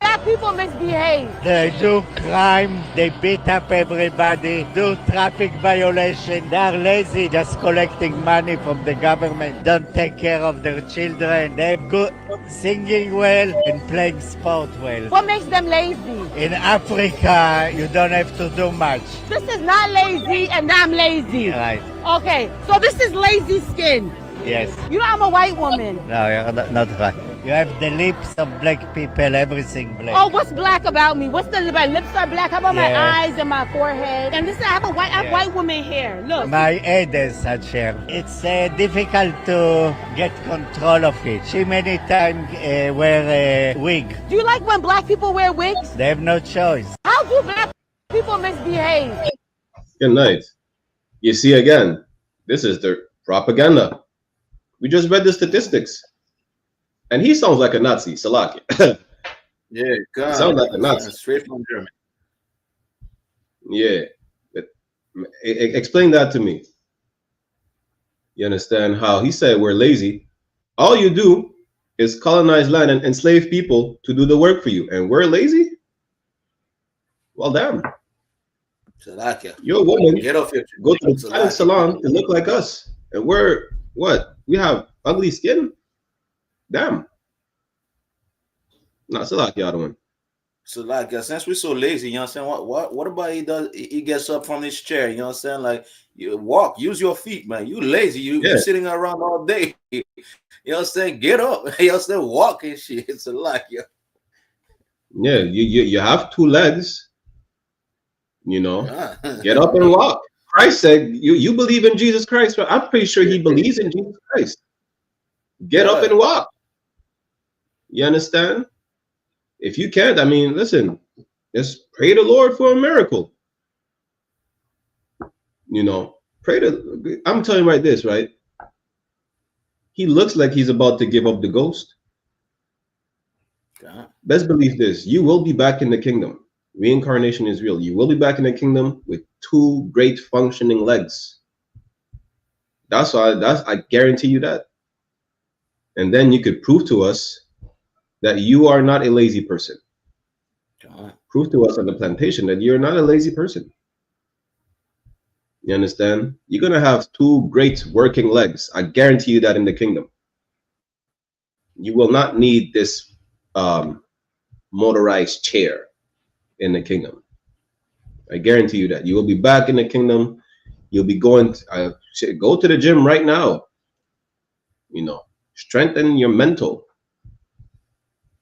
Black people misbehave. They do crime, they beat up everybody, do traffic violation. They are lazy, just collecting money from the government, don't take care of their children. They're good, singing well and playing sport well. What makes them lazy? In Africa, you don't have to do much. This is not lazy and I'm lazy. Right. Okay, so this is lazy skin. Yes. You know I'm a white woman. No, you're not right. You have the lips of black people, everything black. Oh, what's black about me? What's my lips are black? How about my eyes and my forehead? And listen, I have white woman hair. Look. My head has such hair. It's difficult to get control of it. She many times wear a wig. Do you like when black people wear wigs? They have no choice. How do black people misbehave? Good night. You see again, this is the propaganda. We just read the statistics. And he sounds like a Nazi, Salakia. Yeah, God. Sounds like a Nazi. Straight from Germany. Yeah. Explain that to me. You understand how he said we're lazy. All you do is colonize land and enslave people to do the work for you. And we're lazy? Well, damn. Salakia. You're a woman. Get off your Go to the styling salon to look like us. And we're, what? We have ugly skin? Damn. Not Salakia, other one. So like since we're so lazy, you know what I'm saying? What about he does? He gets up from his chair, you know what I'm saying? Like you walk, use your feet, man. You lazy, you sitting around all day. You know what I'm saying? Get up, you know what I'm saying? Walk and shit. It's a lot, yeah. Yeah, you have two legs. You know, get up and walk. Christ said, you believe in Jesus Christ, but I'm pretty sure he believes in Jesus Christ. Get up and walk. You understand? If you can't, I mean, listen, just pray the Lord for a miracle. You know, I'm telling you right this, right? He looks like he's about to give up the ghost. God. Best believe this, you will be back in the kingdom. Reincarnation is real. You will be back in the kingdom with two great functioning legs. I guarantee you that. And then you could prove to us that you are not a lazy person. Prove to us on the plantation that you're not a lazy person. You understand? You're going to have two great working legs. I guarantee you that in the kingdom. You will not need this motorized chair in the kingdom. I guarantee you that. You will be back in the kingdom. You'll be going to, go to the gym right now. You know, strengthen your mental.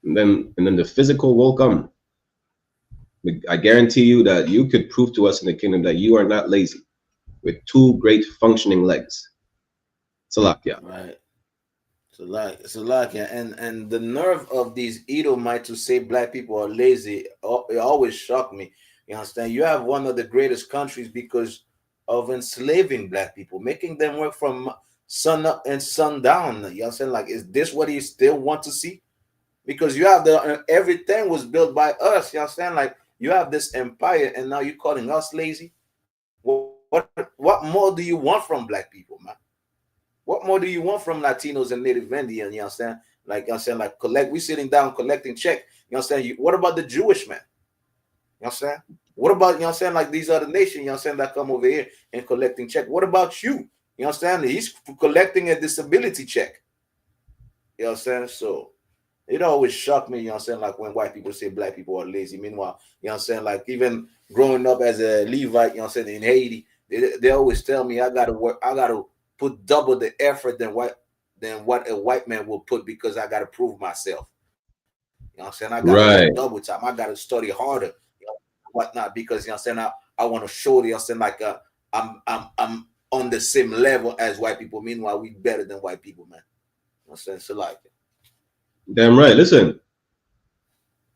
And then the physical will come. I guarantee you that you could prove to us in the kingdom that you are not lazy with two great functioning legs. Salakia. Right. Salakia. And the nerve of these Edomites to say black people are lazy, it always shocked me. You understand? You have one of the greatest countries because of enslaving black people, making them work from sun up and sun down. You understand? Like, is this what he still want to see? Because you have everything was built by us. You understand? Like, you have this empire, and now you're calling us lazy. What more do you want from black people, man? What more do you want from Latinos and Native Indians? You understand? Like, you understand? Like, we sitting down collecting check. You understand? What about the Jewish man? You understand? What about, you understand, like these other nations, you understand, that come over here and collecting check? What about you? You understand? He's collecting a disability check. You know what I'm saying? So it always shocked me, you know what I'm saying, like when white people say black people are lazy. Meanwhile, you know what I'm saying, like even growing up as a Levite, you know what I'm saying, in Haiti, they always tell me I gotta work, I gotta put double the effort than what a white man will put because I gotta prove myself. You know what I'm saying? I gotta Right. work double time, I gotta study harder, you know, whatnot, because you know what I'm saying, I want to show you know what I'm saying, like I'm on the same level as white people. Meanwhile, we better than white people, man. You know what I'm saying? So like Damn right. Listen,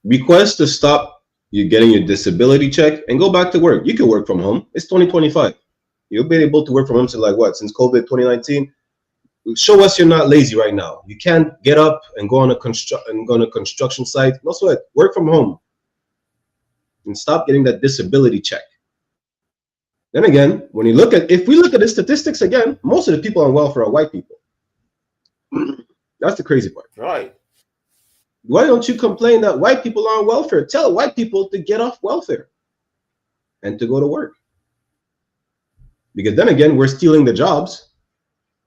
request to stop you getting your disability check and go back to work. You can work from home. It's 2025. You'll be able to work from home since like what? Since COVID 2019. Show us you're not lazy right now. You can't get up and go on a construction site. No sweat. Work from home and stop getting that disability check. Then again, when you look at, if we look at the statistics again, most of the people on welfare are white people. That's the crazy part. right. Why don't you complain that white people are on welfare? Tell white people to get off welfare and to go to work. Because then again, we're stealing the jobs.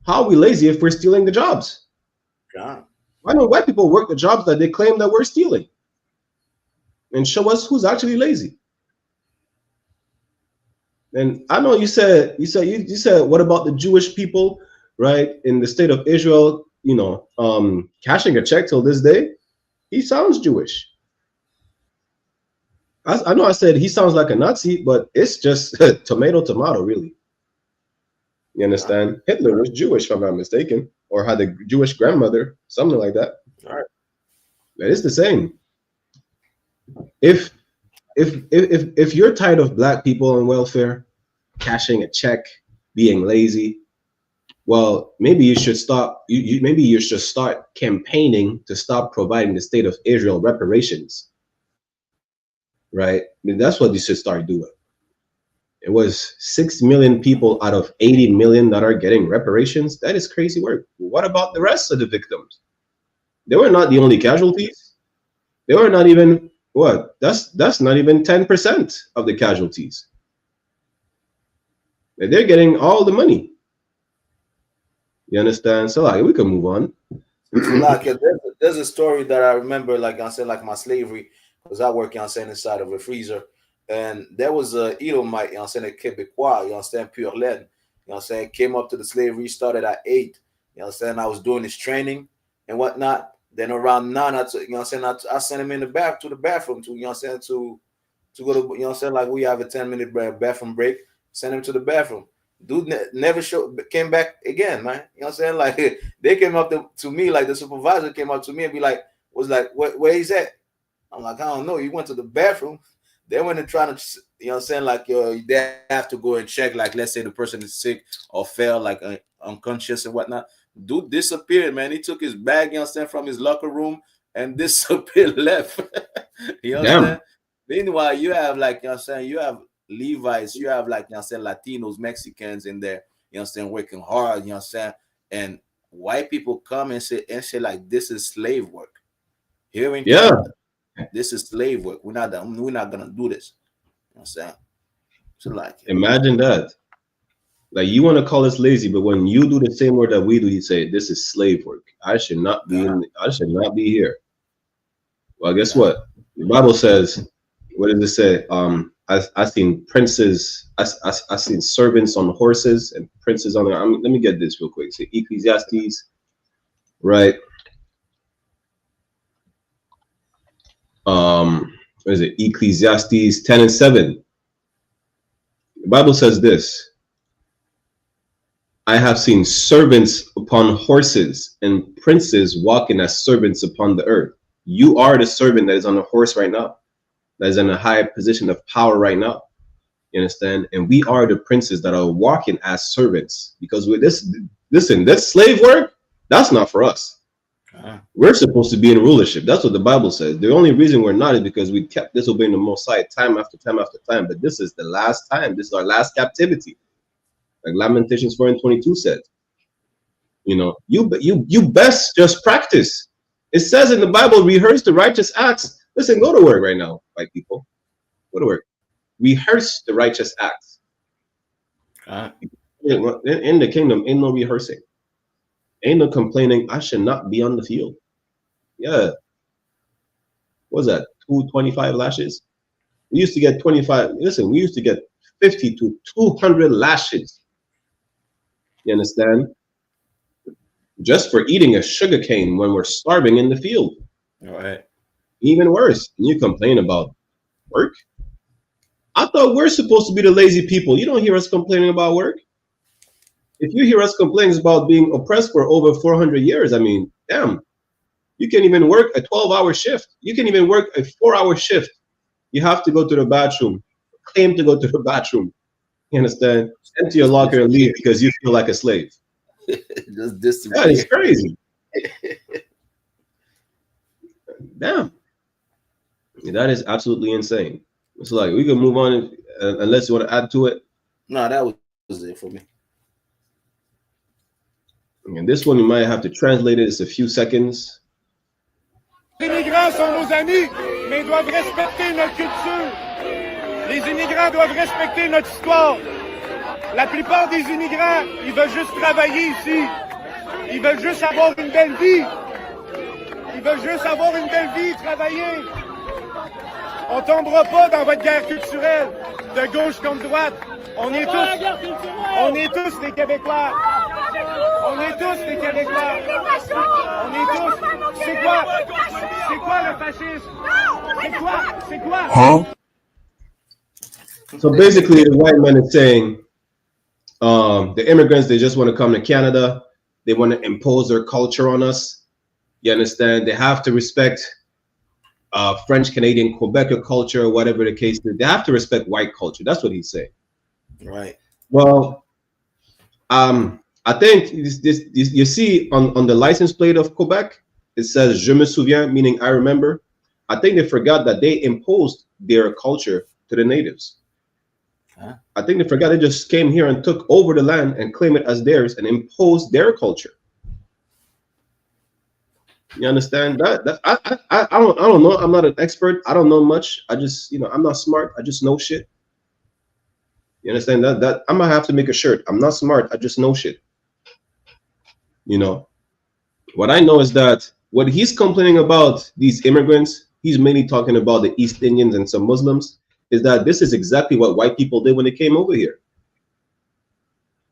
How are we lazy if we're stealing the jobs? God. Why don't white people work the jobs that they claim that we're stealing? And show us who's actually lazy. And I know you said, what about the Jewish people, right, in the state of Israel, you know, cashing a check till this day? He sounds Jewish. I know I said he sounds like a Nazi, but it's just tomato, really. You understand? Hitler was Jewish, if I'm not mistaken, or had a Jewish grandmother, something like that. All right. But it's the same. If you're tired of black people on welfare, cashing a check, being lazy, well, maybe you should stop. Maybe you should start campaigning to stop providing the state of Israel reparations. Right? I mean, that's what you should start doing. It was 6 million people out of 80 million that are getting reparations. That is crazy work. What about the rest of the victims? They were not the only casualties. They were not even what? That's not even 10% of the casualties. And they're getting all the money. You understand? So like we can move on. Like there's a story that I remember, like I said, like my slavery, because I work, you know, I'm saying, inside of a freezer, and there was a Edomite, you know, I'm saying, a Quebecois, you know, I'm saying, pure lead, you know, I'm saying, came up to the slavery, started at 8, you know, I'm saying, I was doing his training and whatnot. Then around 9, you know, I'm saying, I sent him in the bathroom to, you know, I'm saying, to go to, you know, I'm saying, like we have a 10-minute bathroom break. Send him to the bathroom. Dude never came back again, man. You know what I'm saying? Like they came up to me, like the supervisor came up to me and be like, where he's at? I'm like, I don't know. He went to the bathroom. They went and trying to, you know what I'm saying? Like they have to go and check, like let's say the person is sick or fell, like unconscious and whatnot. Dude disappeared, man. He took his bag, you know what I'm saying, from his locker room and disappeared, left. You know what I'm saying? Meanwhile, you have like, you know what I'm saying, you have Levites, you have like, you know what I'm saying, Latinos, Mexicans in there, you know what I'm saying, working hard, you know what I'm saying, and white people come and say like this is slave work. Here in Canada, this is slave work. We're not gonna do this. You know what I'm saying? So like imagine that. Like you want to call us lazy, but when you do the same work that we do, you say this is slave work. I should not be I should not be here. Well, guess what? The Bible says, what does it say? I seen princes, I seen servants on horses and princes on the. Let me get this real quick. So Ecclesiastes, right? What is it? Ecclesiastes 10:7. The Bible says this: I have seen servants upon horses and princes walking as servants upon the earth. You are the servant that is on a horse right now, that is in a high position of power right now. You understand? And we are the princes that are walking as servants, because with this, listen, this slave work, that's not for us. We're supposed to be in rulership. That's what the Bible says. The only reason we're not is because we kept disobeying the Most High time after time after time. But this is the last time. This is our last captivity. Like Lamentations 4:22 said. You know, you best just practice. It says in the Bible, rehearse the righteous acts. Listen, go to work right now, white people. Go to work. Rehearse the righteous acts. In the kingdom, ain't no rehearsing. Ain't no complaining. I should not be on the field. Yeah. What was that? 225 lashes? We used to get 25. Listen, we used to get 50 to 200 lashes. You understand? Just for eating a sugar cane when we're starving in the field. All right. Even worse, you complain about work. I thought we're supposed to be the lazy people. You don't hear us complaining about work. If you hear us complaining about being oppressed for over 400 years, I mean, damn, you can't even work a 12-hour shift. You can even work a 4-hour shift. You have to go to the bathroom, claim to go to the bathroom. You understand? Enter your locker and leave because you feel like a slave. Just this. That is crazy. Damn. That is absolutely insane. It's like we can move on unless you want to add to it. No, that was it for me. And this one you might have to translate it. It's a few seconds. Les immigrants sont nos amis, mais ils doivent respecter notre culture. Les immigrants doivent respecter notre histoire. La plupart des immigrants, ils veulent juste travailler ici. Ils veulent juste avoir une belle vie. Ils veulent juste avoir une belle vie, travailler. On tombera pas dans votre guerre culturelle, de gauche comme droite. On est tous des Québécois. On est tous des Québécois. On est tous. C'est quoi le fascisme? C'est quoi? Huh? So basically, the white man is saying, the immigrants, they just want to come to Canada. They want to impose their culture on us. You understand? They have to respect French, Canadian, Quebecer culture, whatever the case is. They have to respect white culture. That's what he's saying. Right. Well, I think this you see on the license plate of Quebec, it says "Je me souviens," meaning I remember. I think they forgot that they imposed their culture to the natives. Huh? I think they forgot. They just came here and took over the land and claimed it as theirs and imposed their culture. You understand that? I don't know. I'm not an expert. I don't know much. I just, I'm not smart. I just know shit. You understand that I'm gonna have to make a shirt. I'm not smart. I just know shit. What I know is that what he's complaining about these immigrants, he's mainly talking about the East Indians and some Muslims, is that this is exactly what white people did when they came over here.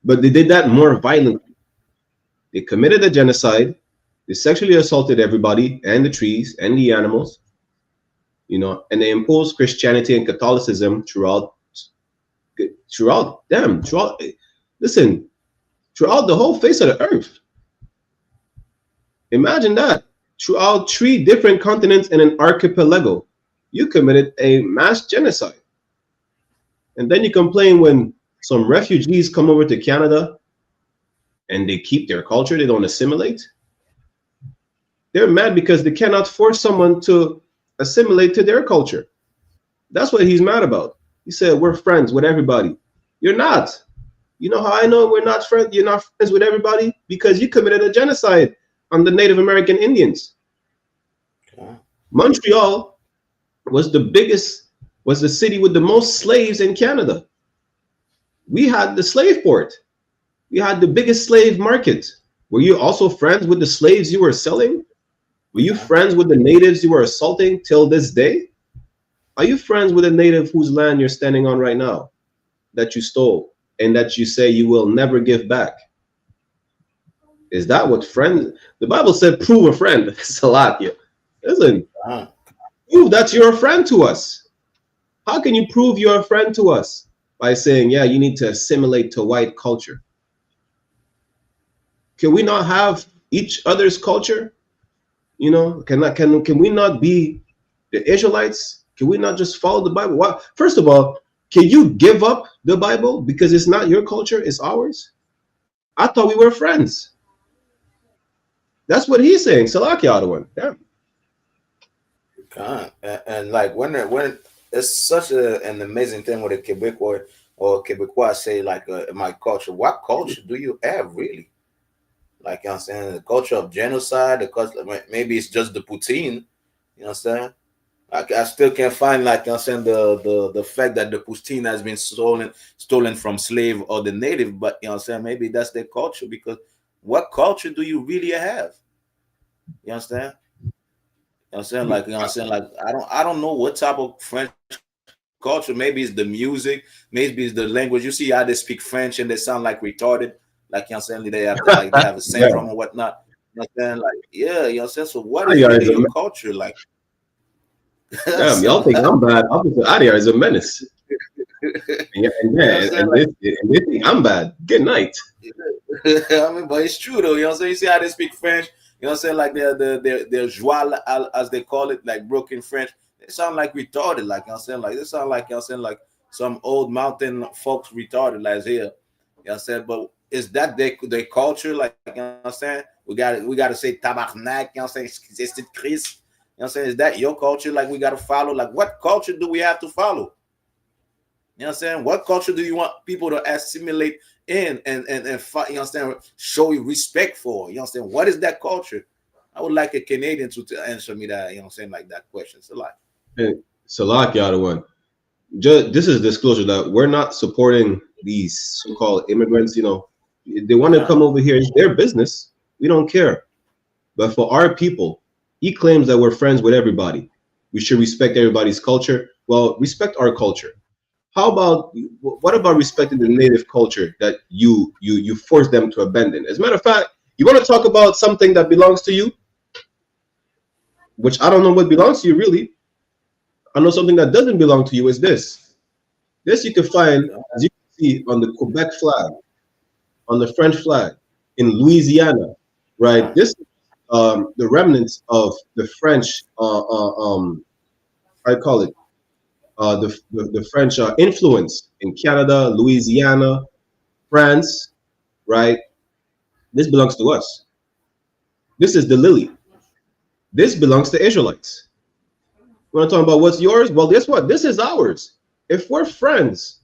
But they did that more violently. They committed a genocide. They sexually assaulted everybody and the trees and the animals, and they imposed Christianity and Catholicism throughout the whole face of the earth. Imagine that. Throughout 3 different continents and an archipelago, you committed a mass genocide. And then you complain when some refugees come over to Canada and they keep their culture, they don't assimilate. They're mad because they cannot force someone to assimilate to their culture. That's what he's mad about. He said, we're friends with everybody. You're not. You know how I know we're not friends? You're not friends with everybody? Because you committed a genocide on the Native American Indians. Okay. Montreal was the city with the most slaves in Canada. We had the slave port. We had the biggest slave market. Were you also friends with the slaves you were selling? Were you friends with the natives you were assaulting till this day? Are you friends with a native whose land you're standing on right now that you stole and that you say you will never give back? Is that what friends? The Bible said, prove a friend. It's a lot here. Listen, prove that you're a friend to us. How can you prove you're a friend to us? By saying, yeah, you need to assimilate to white culture. Can we not have each other's culture? Can we not be the Israelites? Can we not just follow the Bible? Why? First of all, can you give up the Bible because it's not your culture, it's ours? I thought we were friends. That's what he's saying. Salaki Adawan. Damn. God. And like when it's such an amazing thing with a Quebecois or Quebecois say like my culture. What culture do you have really? Like, you know what I'm saying, the culture of genocide, the culture, maybe it's just the poutine, you know what I'm saying? I still can't find, like, you know what I'm saying, the fact that the poutine has been stolen from slave or the native, but, you know what I'm saying, maybe that's their culture because what culture do you really have? You understand? You know what I'm saying? Like, you know what I'm saying? Like, I don't know what type of French culture. Maybe it's the music, maybe it's the language. You see how they speak French and they sound like retarded. Like, you know what I'm saying? They have they have a syndrome or whatnot. You know what I'm saying? Like, yeah, you know what I'm saying? So what is really your culture like? Damn, y'all think I'm bad. Officer Adia is a menace. And they think I'm bad. Good night. I mean, but it's true though. You know what I'm saying? You see how they speak French? You know what I'm saying? Like their joie, as they call it, like broken French. They sound like retarded. Like, you know what I'm saying? Like, they sound like, you know what I'm saying, like some old mountain folks retarded like here. You know what I'm saying? But is that their culture? Like, you know what I'm saying? We got to say tabarnak. You know what I'm saying? C'est Christ. You know what I'm saying? Is that your culture? Like, we got to follow? Like, what culture do we have to follow? You know what I'm saying? What culture do you want people to assimilate in and you know what I'm saying, show you respect for? You know what I'm saying? What is that culture? I would like a Canadian to answer me that, you know what I'm saying, like that question. It's a lot. Hey, Salak, y'all the one. This is disclosure that we're not supporting these so-called immigrants. You know, if they want to come over here, it's their business. We don't care. But for our people, he claims that we're friends with everybody. We should respect everybody's culture. Well, respect our culture. What about respecting the native culture that you force them to abandon? As a matter of fact, you want to talk about something that belongs to you, which I don't know what belongs to you really. I know something that doesn't belong to you is this. This you can find, as you can see, on the Quebec flag, on the French flag, in Louisiana, right? This the remnants of the French I call it the French influence in Canada, Louisiana, France, right? This belongs to us. This is the lily. This belongs to Israelites. You want to talk about what's yours? Well, guess what? This is ours. If we're friends,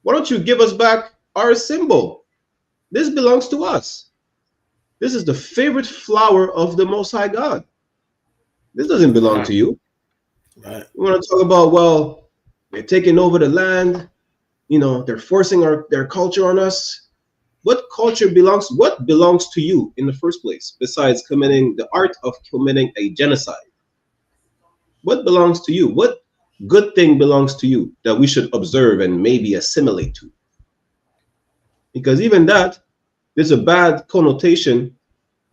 why don't you give us back our symbol? This belongs to us. This is the favorite flower of the Most High God. This doesn't belong to you. Right. We want to talk about, well, they're taking over the land. You know, they're forcing their culture on us. What belongs to you in the first place, besides committing the art of committing a genocide? What belongs to you? What good thing belongs to you that we should observe and maybe assimilate to? Because even that, there's a bad connotation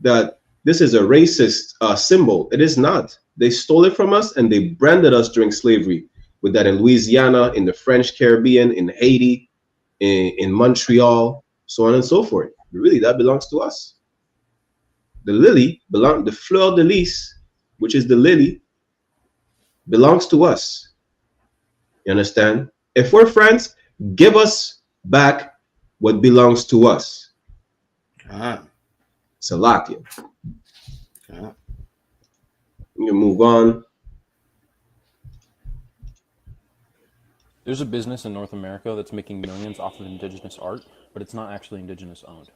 that this is a racist symbol. It is not. They stole it from us and they branded us during slavery with that in Louisiana, in the French Caribbean, in Haiti, in Montreal, so on and so forth. Really, that belongs to us. The lily, the fleur de lis, which is the lily, belongs to us. You understand? If we're friends, give us back what belongs to us. Salakia. You move on. There's a business in North America that's making millions off of indigenous art, but it's not actually indigenous owned.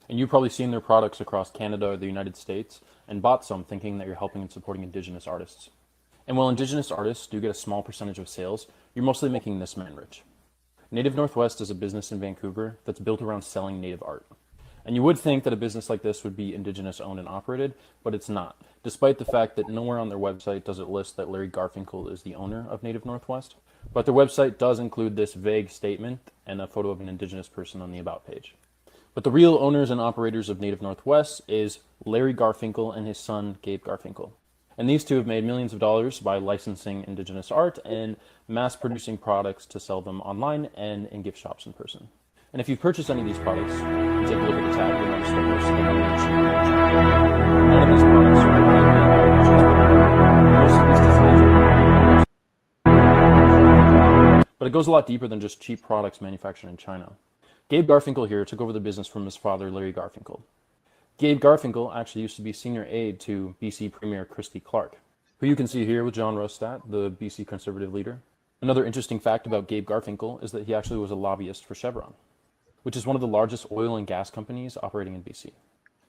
And you've probably seen their products across Canada or the United States and bought some thinking that you're helping and supporting indigenous artists. And while indigenous artists do get a small percentage of sales, you're mostly making this man rich. Native Northwest is a business in Vancouver that's built around selling native art. And you would think that a business like this would be indigenous owned and operated, but it's not, despite the fact that nowhere on their website does it list that Larry Garfinkel is the owner of Native Northwest. But their website does include this vague statement and a photo of an indigenous person on the About page. But the real owners and operators of Native Northwest is Larry Garfinkel and his son, Gabe Garfinkel. And these two have made millions of dollars by licensing indigenous art and mass producing products to sell them online and in gift shops in person. And if you've purchased any of these products, and take a look at the tag, you'll notice that most of them are mentioned. None of these products are most of these designs. But it goes a lot deeper than just cheap products manufactured in China. Gabe Garfinkel here took over the business from his father, Larry Garfinkel. Gabe Garfinkel actually used to be senior aide to BC Premier Christy Clark, who you can see here with John Rostat, the BC Conservative leader. Another interesting fact about Gabe Garfinkel is that he actually was a lobbyist for Chevron, which is one of the largest oil and gas companies operating in BC.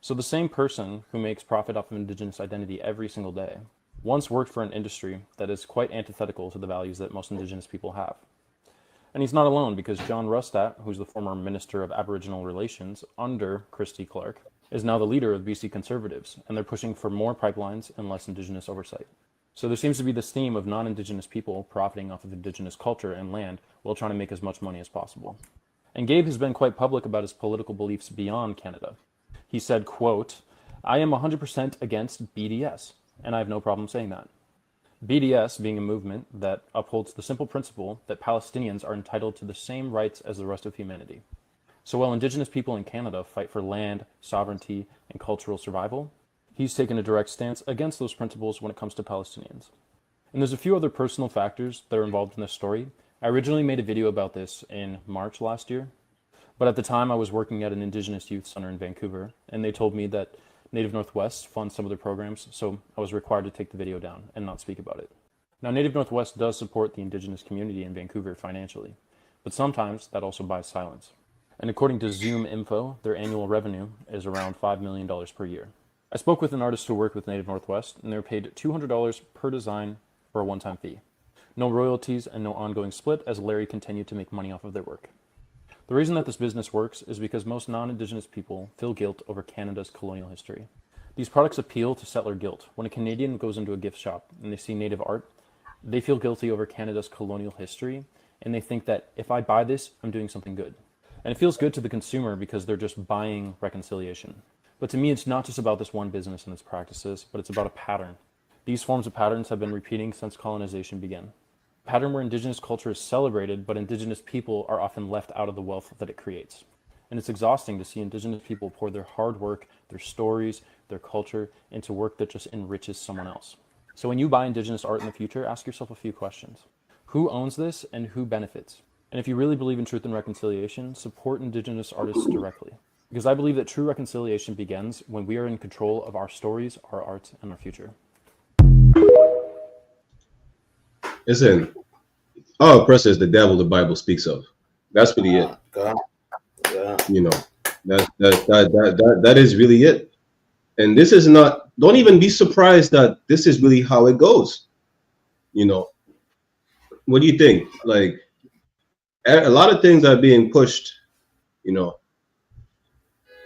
So the same person who makes profit off of indigenous identity every single day once worked for an industry that is quite antithetical to the values that most indigenous people have. And he's not alone, because John Rostat, who's the former Minister of Aboriginal Relations under Christy Clark, is now the leader of BC Conservatives, and they're pushing for more pipelines and less Indigenous oversight. So there seems to be this theme of non-Indigenous people profiting off of Indigenous culture and land while trying to make as much money as possible. And Gabe has been quite public about his political beliefs beyond Canada. He said, quote, "I am 100% against BDS, and I have no problem saying that. BDS being a movement that upholds the simple principle that Palestinians are entitled to the same rights as the rest of humanity. So while Indigenous people in Canada fight for land, sovereignty, and cultural survival, he's taken a direct stance against those principles when it comes to Palestinians. And there's a few other personal factors that are involved in this story. I originally made a video about this in March last year, but at the time I was working at an Indigenous youth center in Vancouver, and they told me that Native Northwest funds some of their programs, so I was required to take the video down and not speak about it. Now, Native Northwest does support the Indigenous community in Vancouver financially, but sometimes that also buys silence. And according to Zoom Info, their annual revenue is around $5 million per year. I spoke with an artist who worked with Native Northwest, and they're paid $200 per design for a one-time fee. No royalties and no ongoing split, as Larry continued to make money off of their work. The reason that this business works is because most non-Indigenous people feel guilt over Canada's colonial history. These products appeal to settler guilt. When a Canadian goes into a gift shop and they see Native art, they feel guilty over Canada's colonial history, and they think that if I buy this, I'm doing something good. And it feels good to the consumer because they're just buying reconciliation. But to me, it's not just about this one business and its practices, but it's about a pattern. These forms of patterns have been repeating since colonization began. A pattern where Indigenous culture is celebrated, but Indigenous people are often left out of the wealth that it creates. And it's exhausting to see Indigenous people pour their hard work, their stories, their culture into work that just enriches someone else. So when you buy Indigenous art in the future, ask yourself a few questions. Who owns this and who benefits? And if you really believe in truth and reconciliation, support Indigenous artists directly. Because I believe that true reconciliation begins when we are in control of our stories, our art, and our future. Listen, our oppressor is the devil the Bible speaks of. That's really it. You know, that is really it. And this is not, don't even be surprised that this is really how it goes. You know, what do you think? Like, a lot of things are being pushed, you know,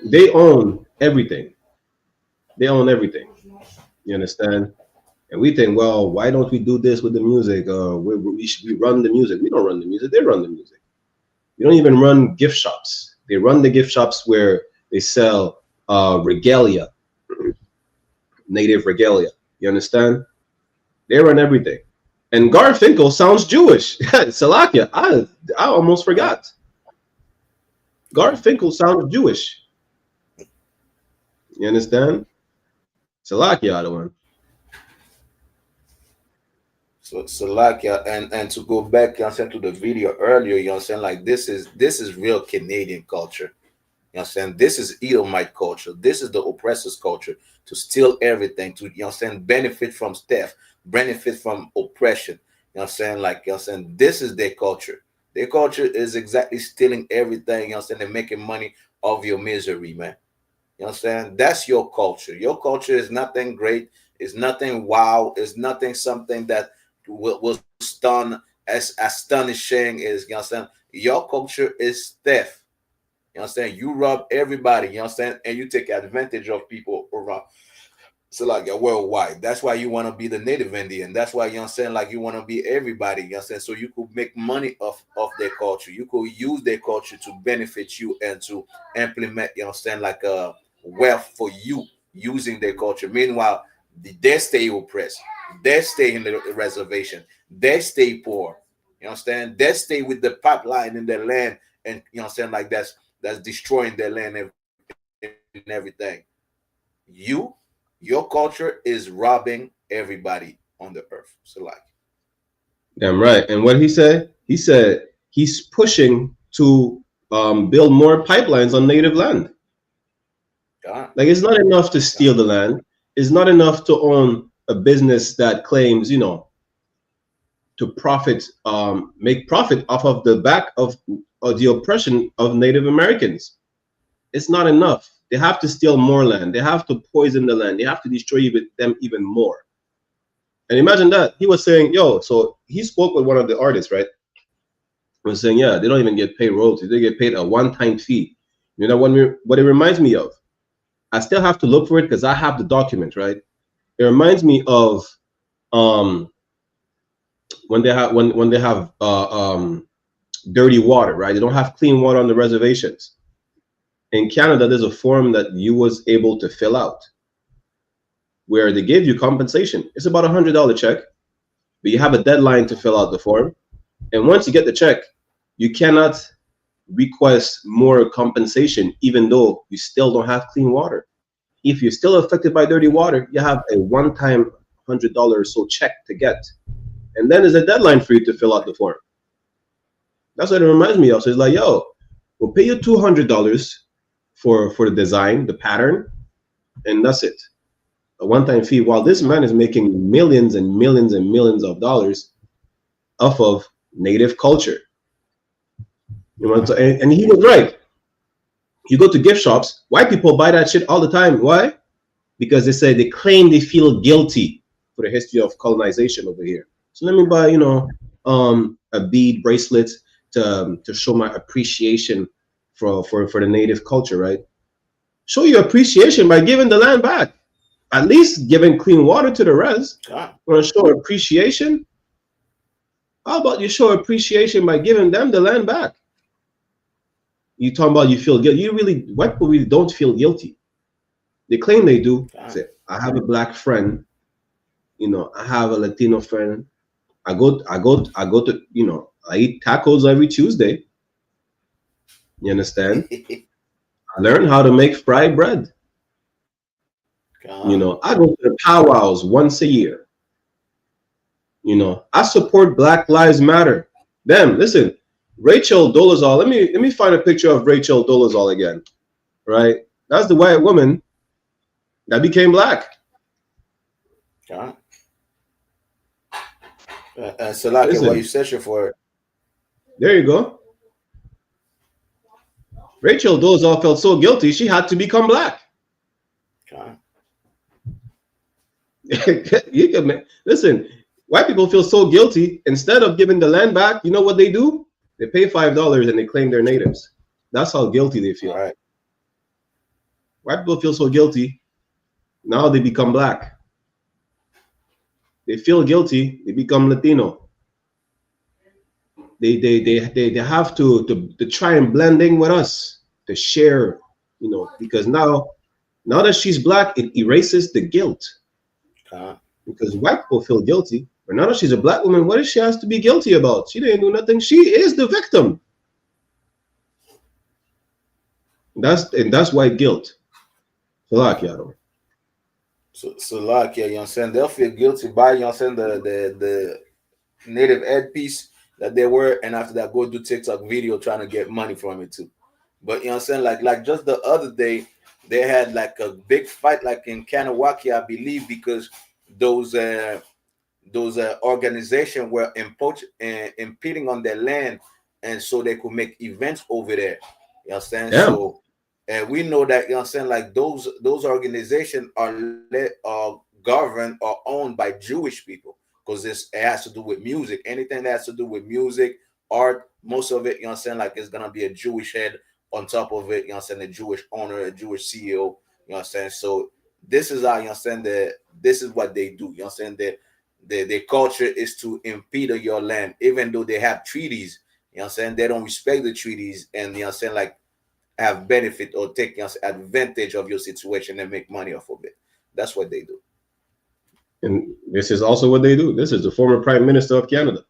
they own everything. They own everything. You understand? And we think, well, why don't we do this with the music? We run the music. We don't run the music. They run the music. We don't even run gift shops. They run the gift shops where they sell regalia, native regalia. You understand? They run everything. And Garfinkel sounds Jewish. Salakia, I almost forgot. Garfinkel sounds Jewish. You understand? Salakia, other one. So Salakia, and to go back, you understand, to the video earlier, you understand, like this is real Canadian culture. You understand? This is Edomite culture. This is the oppressor's culture, to steal everything, to, you understand, benefit from theft, benefit from oppression. You understand? Like, you understand, this is their culture. Their culture is exactly stealing everything, you understand, and making money off your misery, man. You understand? That's your culture. Your culture is nothing great. It's nothing wow. It's nothing something that will stun as astonishing as, you understand? Your culture is theft. You understand? You rob everybody, you understand? And you take advantage of people around. So like worldwide. That's why you want to be the native Indian. That's why, you understand, like you want to be everybody, you understand? So you could make money off their culture. You could use their culture to benefit you and to implement, you understand, like wealth for you using their culture. Meanwhile, they stay oppressed. They stay in the reservation. They stay poor. You understand? They stay with the pipeline in their land, and you understand, like that's destroying their land and everything. Your culture is robbing everybody on the earth. So like, damn right. And what he said he's pushing to build more pipelines on native land. Like, it's not enough to steal the land. It's not enough to own a business that claims, you know, to profit, make profit off of the back of the oppression of Native Americans. It's not enough. They have to steal more land. They have to poison the land. They have to destroy them even more. And imagine that. He was saying, yo, so he spoke with one of the artists, right? He was saying, yeah, they don't even get paid royalties. They get paid a one-time fee. You know what it reminds me of? I still have to look for it because I have the document, right? It reminds me of when they have dirty water, right? They don't have clean water on the reservations. In Canada, there's a form that you was able to fill out where they give you compensation. It's about $100 check, but you have a deadline to fill out the form. And once you get the check, you cannot request more compensation, even though you still don't have clean water. If you're still affected by dirty water, you have a one-time $100 or so check to get. And then there's a deadline for you to fill out the form. That's what it reminds me of. So it's like, yo, we'll pay you $200 for the design, the pattern, and that's it. A one-time fee, while this man is making millions and millions and millions of dollars off of native culture. You know, and he was right. You go to gift shops, white people buy that shit all the time. Why? Because they claim they feel guilty for the history of colonization over here. So let me buy, you know, a bead bracelet to show my appreciation for the native culture, right? Show your appreciation by giving the land back. At least giving clean water to the res. Want to show appreciation? How about you show appreciation by giving them the land back? You talking about you feel guilty. White people really don't feel guilty. They claim they do. Say, I have a black friend, you know, I have a Latino friend. I go to, you know, I eat tacos every Tuesday. You understand? I learned how to make fried bread. You know, I go to the powwows once a year. You know, I support Black Lives Matter. Them, listen, Rachel Dolezal. Let me find a picture of Rachel Dolezal again. Right? That's the white woman that became black. So like what you searching for? There you go. Rachel Dolezal felt so guilty she had to become black. You can listen. White people feel so guilty. Instead of giving the land back, you know what they do? They pay $5 and they claim they're natives. That's how guilty they feel. Right. White people feel so guilty. Now they become black. They feel guilty. They become Latino. They have to try and blend in with us, to share, you know, because now that she's black, it erases the guilt. Because white people feel guilty, but now that she's a black woman, what does she has to be guilty about? She didn't do nothing. She is the victim. That's white guilt. Salakia. So like, yeah, you know what I'm saying? They'll feel guilty by, you know what I'm saying, the native ed piece that they were, and after that go do TikTok video trying to get money from it too. But you know what I'm saying, like just the other day they had like a big fight like in Kanawaki, I believe, because those organizations were impeding on their land, and so they could make events over there. You know what I'm saying? Yeah. So and we know that, you know what I'm saying, like those organizations are governed or owned by Jewish people, because it has to do with music. Anything that has to do with music, art, most of it, you know what I'm saying, like it's gonna be a Jewish head on top of it, you know what I'm saying, a Jewish owner, a Jewish CEO, you know what I'm saying. So this is how, you know what I'm saying, that this is what they do, you know what I'm saying, that their culture is to impede your land, even though they have treaties, you know what I'm saying, they don't respect the treaties, and you know what I'm saying, like have benefit or take, you know, advantage of your situation and make money off of it. That's what they do. And this is also what they do. This is the former Prime Minister of Canada.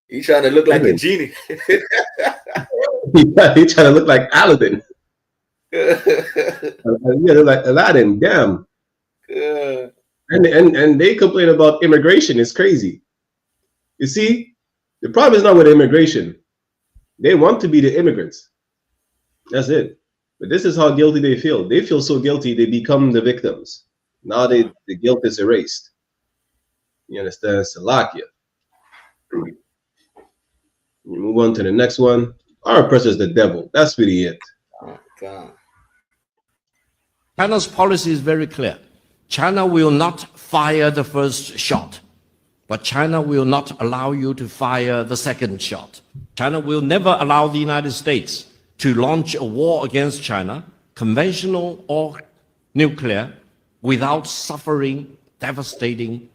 He's trying to look like a genie. He's trying to look like Aladdin. Yeah, they're like Aladdin. Damn. And they complain about immigration. It's crazy. You see, the problem is not with immigration. They want to be the immigrants. That's it. But this is how guilty they feel. They feel so guilty, they become the victims. Now the guilt is erased. You understand? Salakia. We move on to the next one. Our oppressor is the devil. That's really it. Oh, God. China's policy is very clear. China will not fire the first shot, but China will not allow you to fire the second shot. China will never allow the United States to launch a war against China, conventional or nuclear, without suffering devastating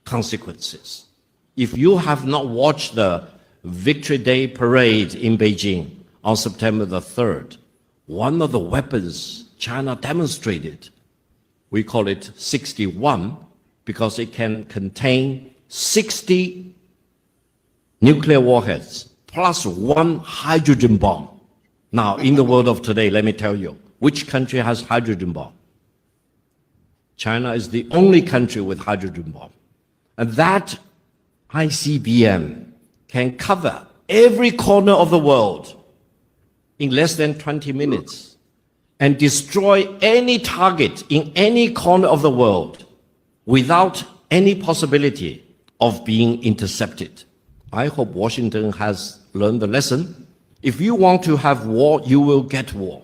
consequences. If you have not watched the Victory Day parade in Beijing on September the 3rd, one of the weapons China demonstrated, we call it 61, because it can contain 60 nuclear warheads plus 1 hydrogen bomb. Now, in the world of today, let me tell you, which country has hydrogen bomb? China is the only country with hydrogen bomb. And that ICBM can cover every corner of the world in less than 20 minutes and destroy any target in any corner of the world without any possibility of being intercepted. I hope Washington has learned the lesson. If you want to have war, you will get war.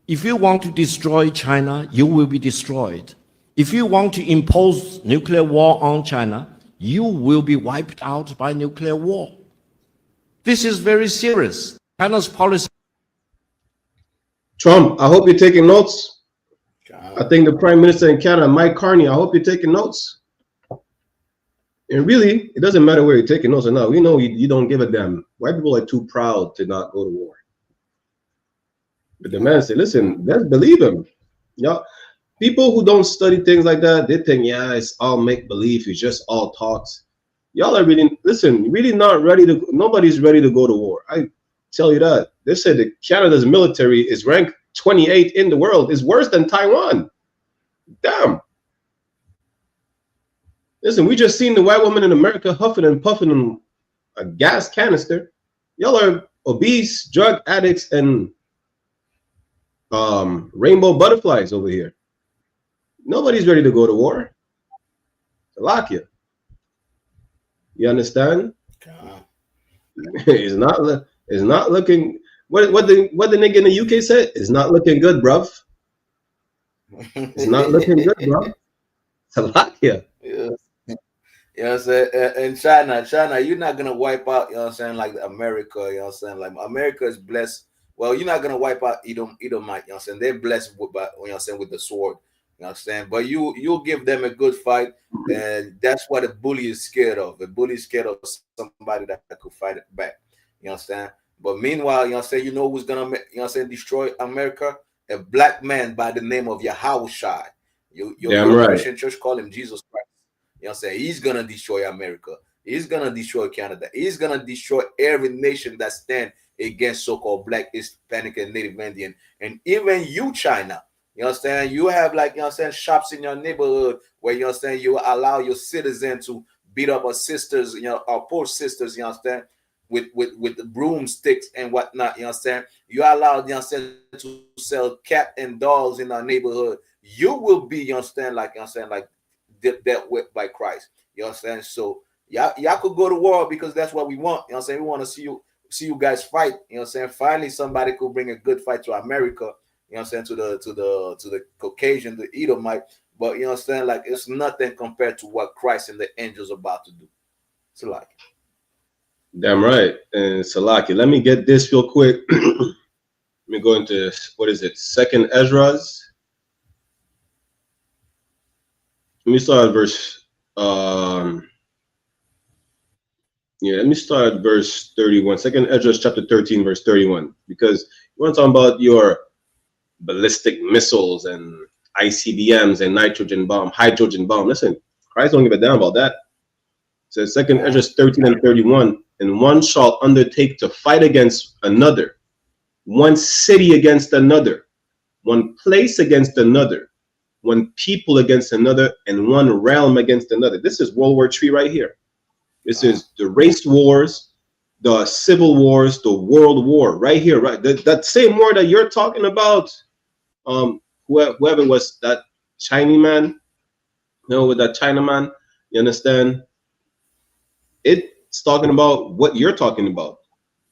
If you want to destroy China, you will be destroyed. If you want to impose nuclear war on China, you will be wiped out by nuclear war. This is very serious. China's policy. Trump, I hope you're taking notes. I think the Prime Minister in Canada, Mike Carney, I hope you're taking notes. And really, it doesn't matter where you're taking notes or not. We know you don't give a damn. White people are too proud to not go to war. But the man said, listen, let's believe him. Yeah. People who don't study things like that, they think, yeah, it's all make-believe. It's just all talks. Y'all are really, listen, really not ready to, nobody's ready to go to war. I tell you that. They said that Canada's military is ranked 28 in the world. It's worse than Taiwan. Damn. Listen, we just seen the white woman in America huffing and puffing on a gas canister. Y'all are obese, drug addicts, and rainbow butterflies over here. Nobody's ready to go to war. Salakia. You understand? It's not looking. What the nigga in the UK said? It's not looking good, bruv. It's not looking good, bruv. Salakia. Yeah. You know what I'm saying? And China, you're not gonna wipe out, you know what I'm saying, like America, you know what I'm saying? Like America is blessed. Well, you're not gonna wipe out Edomite, you know what I'm saying? They're blessed with, you know what I'm saying, with the sword, you know what I'm saying? But you'll give them a good fight, and that's what a bully is scared of. A bully is scared of somebody that could fight it back. You know what I'm saying? But meanwhile, you know what I'm saying, you know who's gonna, you know what I'm saying, destroy America? A black man by the name of Yahawashi. Your Christian church call him Jesus Christ. You know what I'm saying? He's going to destroy America. He's going to destroy Canada. He's going to destroy every nation that stand against so-called black, Hispanic, and Native Indian. And even you, China, you know what I'm saying? You have, like, you know what I'm saying, shops in your neighborhood where, you know what I'm saying, you allow your citizens to beat up our sisters, you know, our poor sisters, you know what I'm saying, with the broomsticks and whatnot, you know what I'm saying? You allow, you know what I'm saying, to sell cat and dogs in our neighborhood. You will be, you understand, like, you know what I'm saying, like, that whipped by Christ. You know what I'm saying? So y'all could go to war because that's what we want. You know what I'm saying? We want to see you guys fight. You know what I'm saying? Finally, somebody could bring a good fight to America. You know what I'm saying? To the Caucasian, the Edomite. But you know what I'm saying? Like, it's nothing compared to what Christ and the angels are about to do. Salaki. Damn right. And Salaki, let me get this real quick. Let me go into, what is it? 2nd Ezra's. Let me start at verse, let me start at verse 31. 2nd Ezra chapter 13, verse 31. Because you want to talk about your ballistic missiles and ICBMs and hydrogen bomb. Listen, Christ don't give a damn about that. It says 2nd Ezra 13 and 31. And one shall undertake to fight against another, one city against another, one place against another, one people against another, and one realm against another. This is World War III right here. This is the race wars, the civil wars, the world war right here, right? That same war that you're talking about, whoever was that Chinese man, with that China man, you understand? It's talking about what you're talking about.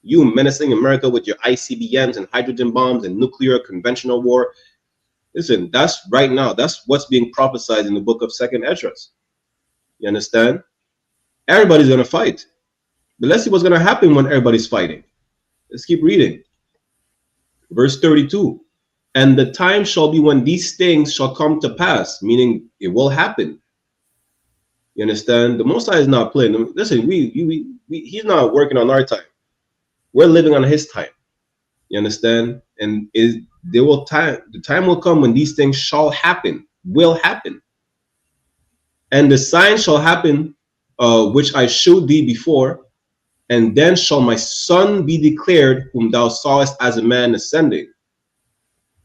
You menacing America with your ICBMs and hydrogen bombs and nuclear conventional war. Listen, that's right now. That's what's being prophesied in the book of 2nd Ezra. You understand? Everybody's going to fight. But let's see what's going to happen when everybody's fighting. Let's keep reading. Verse 32. And the time shall be when these things shall come to pass, meaning it will happen. You understand? The Most High is not playing. Listen, he's not working on our time. We're living on his time. You understand? And the time will come when these things shall happen, will happen. And the sign shall happen, which I showed thee before, and then shall my son be declared, whom thou sawest as a man ascending.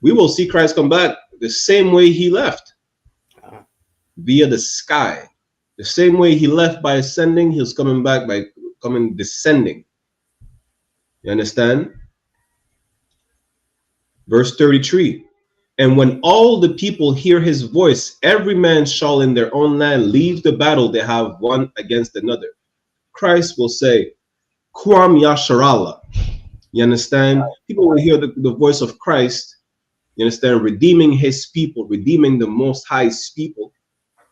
We will see Christ come back the same way he left, via the sky. The same way he left by ascending, he's coming back by descending. You understand? Verse 33. And when all the people hear his voice, every man shall in their own land leave the battle they have one against another. Christ will say, Kwam Yasharallah. You understand? People will hear the voice of Christ, you understand, redeeming his people, redeeming the Most High's people,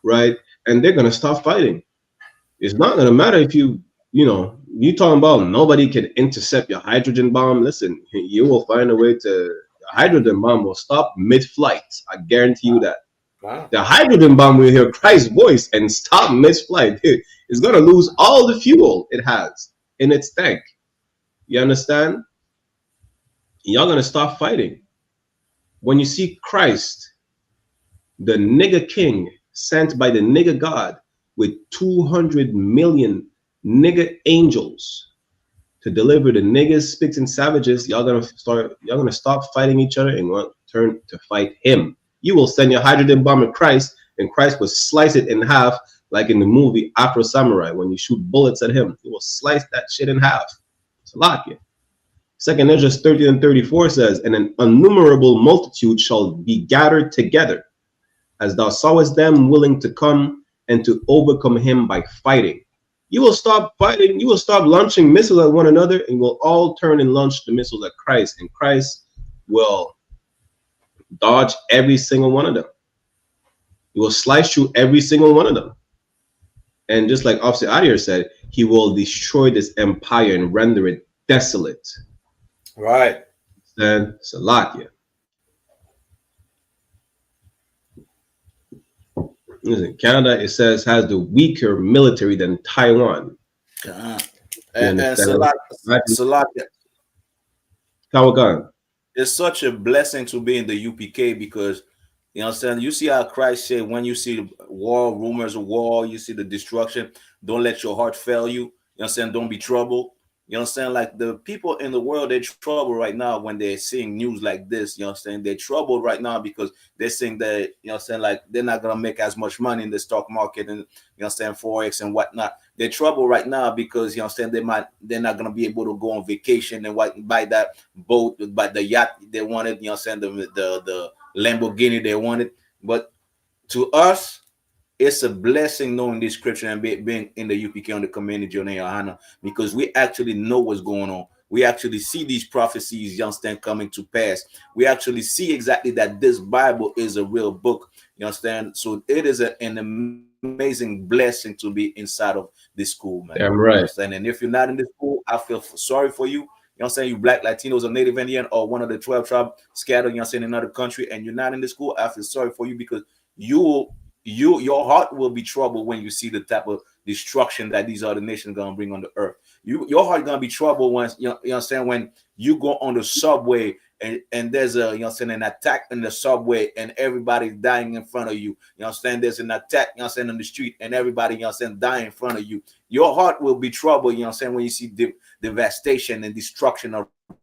right? And they're going to stop fighting. It's not going to matter if you talking about nobody can intercept your hydrogen bomb. Listen, you will find a way to, the hydrogen bomb will stop mid-flight. I guarantee you that. Wow. The hydrogen bomb will hear Christ's voice and stop mid-flight. It's going to lose all the fuel it has in its tank. You understand? Y'all going to stop fighting. When you see Christ, the nigger king, sent by the nigger God with 200 million nigger angels to deliver the niggers, spics, and savages, y'all gonna stop fighting each other and want to turn to fight him. You will send your hydrogen bomb at Christ, and Christ will slice it in half, like in the movie Afro Samurai. When you shoot bullets at him, he will slice that shit in half. It's a lot, yeah. 2nd Ezra 30 and 34 says, and an innumerable multitude shall be gathered together, as thou sawest them willing to come and to overcome him by fighting. You will stop fighting. You will stop launching missiles at one another, and will all turn and launch the missiles at Christ. And Christ will dodge every single one of them. He will slice through every single one of them. And just like Officer Adier said, he will destroy this empire and render it desolate. Right. And Salakia. Listen, Canada, it says, has the weaker military than Taiwan. And Salakia. Tawagan. It's such a blessing to be in the UPK because, you understand, you see how Christ said, when you see war, rumors of war, you see the destruction, don't let your heart fail you. You understand? Don't be troubled. You understand? Like the people in the world, they're troubled right now when they're seeing news like this. You understand? They're troubled right now because they're saying that, you understand, like they're not going to make as much money in the stock market and, you understand, Forex and whatnot. They're troubled right now because, you understand, they're not going to be able to go on vacation and buy that boat, buy the yacht they wanted, you understand, the Lamborghini they wanted. But to us, it's a blessing knowing this scripture and being in the UPK on the community on YAHANNA, because we actually know what's going on. We actually see these prophecies, you understand, coming to pass. We actually see exactly that this Bible is a real book, you understand. So it is an amazing blessing to be inside of this school, man. Damn right. You understand? And if you're not in this school, I feel sorry for you. You know what I'm saying? You Black, Latinos, or Native Indian, or one of the 12 tribes scattered, you know what I'm saying, in another country, and you're not in the school, I feel sorry for you, because your heart will be troubled when you see the type of destruction that these other nations are gonna bring on the earth. Your heart gonna be troubled when you know what I'm saying, when you go on the subway and there's a, you know what I'm saying, an attack in the subway and everybody's dying in front of you. You know what I'm saying? There's an attack, you know what I'm saying, on the street and everybody, you know what I'm saying, dying in front of you. Your heart will be troubled, you know what I'm saying, when you see devastation and destruction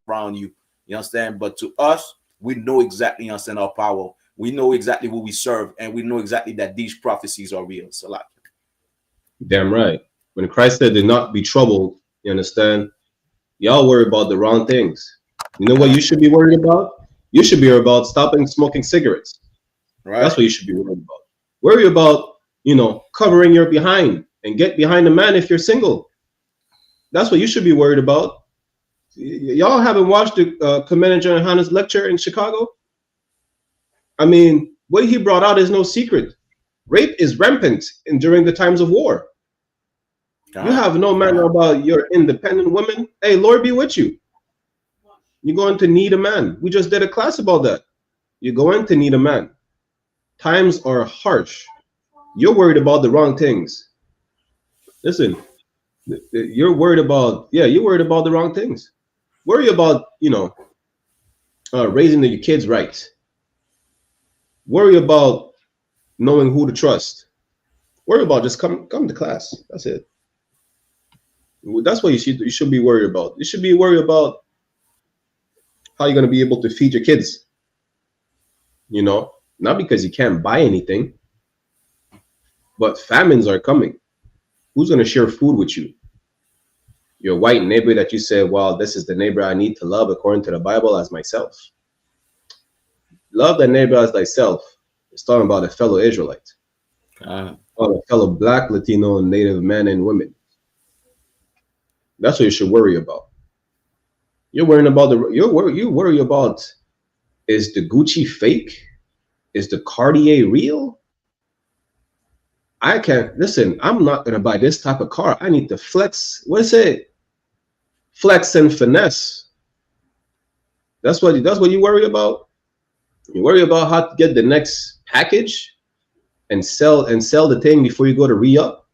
around you. You understand? But to us, we know exactly, you know what I'm saying, our power. We know exactly who we serve, and we know exactly that these prophecies are real. Salah. Damn right. When Christ said, "Do not be troubled," you understand? Y'all worry about the wrong things. You know what you should be worried about? You should be worried about stopping smoking cigarettes. Right. That's what you should be worried about. Worry about, you know, covering your behind and get behind a man if you're single. That's what you should be worried about. Y'all haven't watched the Commander YAHANNA's lecture in Chicago? I mean, what he brought out is no secret. Rape is rampant during the times of war. You have no manner about your independent women. Hey, Lord be with you. You're going to need a man. We just did a class about that. You're going to need a man. Times are harsh. You're worried about the wrong things. Listen, you're worried about, you're worried about the wrong things. Worry about, raising your kids right. Worry about knowing who to trust. Worry about just come to class. That's it. That's what you should be worried about. You should be worried about how you're going to be able to feed your kids. Not because you can't buy anything, but famines are coming. Who's going to share food with you? Your white neighbor that you say, well, this is the neighbor I need to love according to the Bible as myself. Love the neighbor as thyself. It's talking about a fellow Israelite. A fellow Black, Latino, and Native men and women. That's what you should worry about. You're worrying about you worry about, is the Gucci fake? Is the Cartier real? I can't listen. I'm not gonna buy this type of car. I need to flex. What is it? Flex and finesse. That's what you worry about. You worry about how to get the next package and sell the thing before you go to re-up.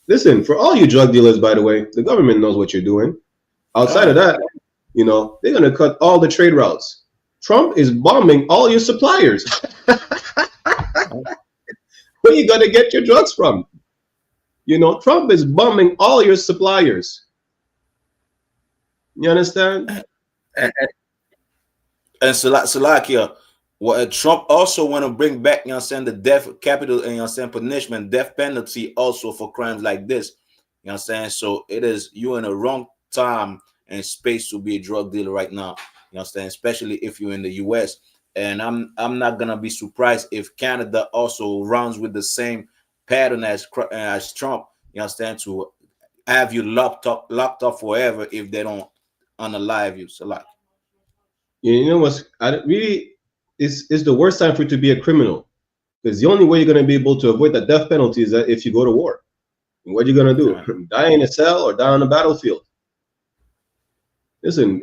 Listen, for all you drug dealers, by the way, the government knows what you're doing. Outside of that, they're gonna cut all the trade routes. Trump is bombing all your suppliers. Where you gonna get your drugs from? Trump is bombing all your suppliers. You understand? And Salakia, Trump also want to bring back, the death capital and, punishment, death penalty also for crimes like this. So it is, you're in a wrong time and space to be a drug dealer right now. Especially if you're in the US. And I'm not gonna be surprised if Canada also runs with the same pattern as Trump. To have you locked up forever if they don't unalive you. So like, what's it's the worst time for you to be a criminal, because the only way you're gonna be able to avoid the death penalty is that if you go to war. And what are you gonna do? Die in a cell or die on the battlefield? Listen,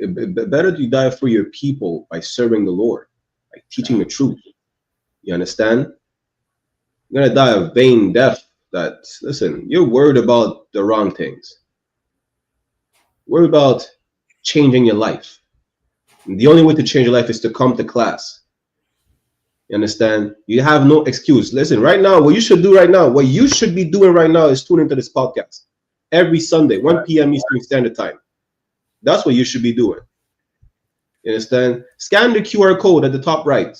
better to die for your people by serving the Lord, by teaching the truth. You understand? You're gonna die a vain death. Listen, you're worried about the wrong things. Worry about changing your life. And the only way to change your life is to come to class. You understand? You have no excuse. Listen, right now, what you should be doing right now is tune into this podcast every Sunday, 1 p.m. Eastern Standard Time. That's what you should be doing. You understand? Scan the QR code at the top right.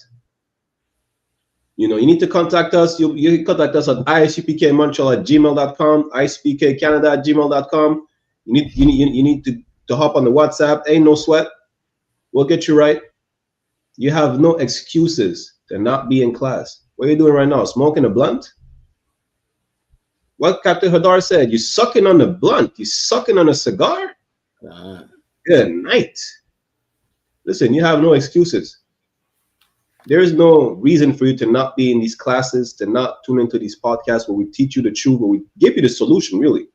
You need to contact us. You can contact us at isupkmontreal@gmail.com, isupkcanada@gmail.com. You need to hop on the WhatsApp. Ain't no sweat. We'll get you right. You have no excuses to not be in class. What are you doing right now? Smoking a blunt? What Captain Hadar said, you sucking on the blunt. You sucking on a cigar? Good night. Listen, you have no excuses. There is no reason for you to not be in these classes, to not tune into these podcasts where we teach you the truth, where we give you the solution, really.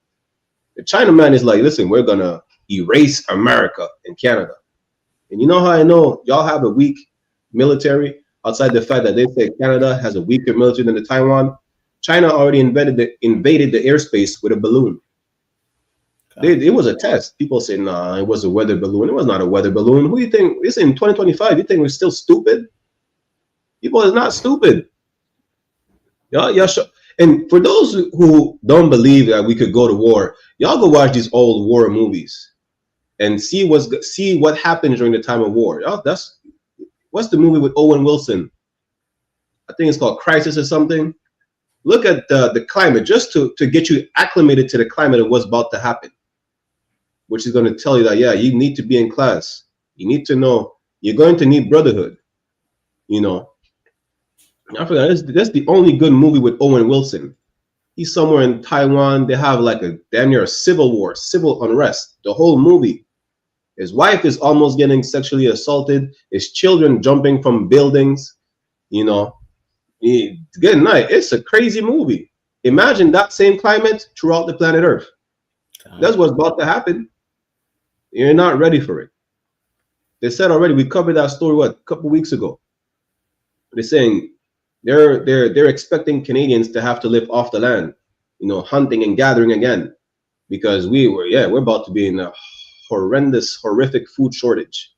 The China man is like, listen, we're going to erase America in Canada. And you know how I know y'all have a weak military, outside the fact that they say Canada has a weaker military than the Taiwan? China already invaded the airspace with a balloon. It was a test. People say, nah, it was a weather balloon. It was not a weather balloon. Who do you think? It's in 2025. You think we're still stupid? People is not stupid. Yeah. And for those who don't believe that we could go to war, y'all go watch these old war movies and see what happened during the time of war. What's the movie with Owen Wilson? I think it's called Crisis or something. Look at the climate, just to get you acclimated to the climate of what's about to happen, which is going to tell you that, yeah, you need to be in class. You need to know you're going to need brotherhood. I forgot, that's the only good movie with Owen Wilson. He's somewhere in Taiwan. They have like a damn near a civil war, civil unrest. The whole movie. His wife is almost getting sexually assaulted. His children jumping from buildings. Good night. It's a crazy movie. Imagine that same climate throughout the planet Earth. That's what's about to happen. You're not ready for it. They said already, we covered that story, what, a couple weeks ago. They're saying they're expecting Canadians to have to live off the land, you know, hunting and gathering again, because we're about to be in a horrific food shortage.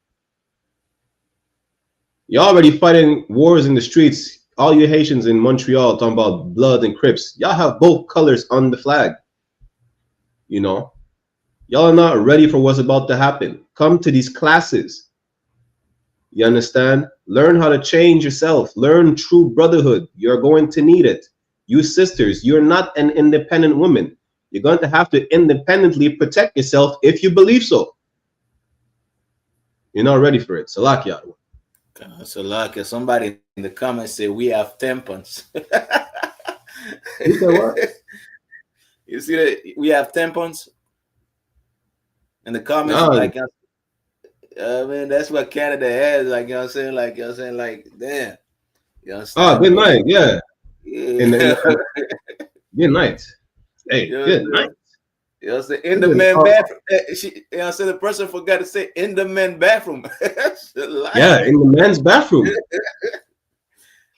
You're already fighting wars in the streets. All you Haitians in Montreal talking about blood and Crips. Y'all have both colors on the flag. You know, y'all are not ready for what's about to happen. Come to these classes. You understand? Learn how to change yourself. Learn true brotherhood. You're going to need it. You sisters, you're not an independent woman. You're going to have to independently protect yourself if you believe so. You're not ready for it. Salakia. Salakia. Somebody in the comments say we have tampons. You said what? You see that we have tampons in the comments? No. Like, I mean, that's what Canada has. Like, you know what I'm saying? Like, you know what I'm saying? Like, damn. You know Oh, good night. Yeah. Yeah. Good night. Hey, good night. You know what I'm saying? In the men's bathroom. You know what I'm saying? The person forgot to say in the men's bathroom. Yeah, in the men's bathroom.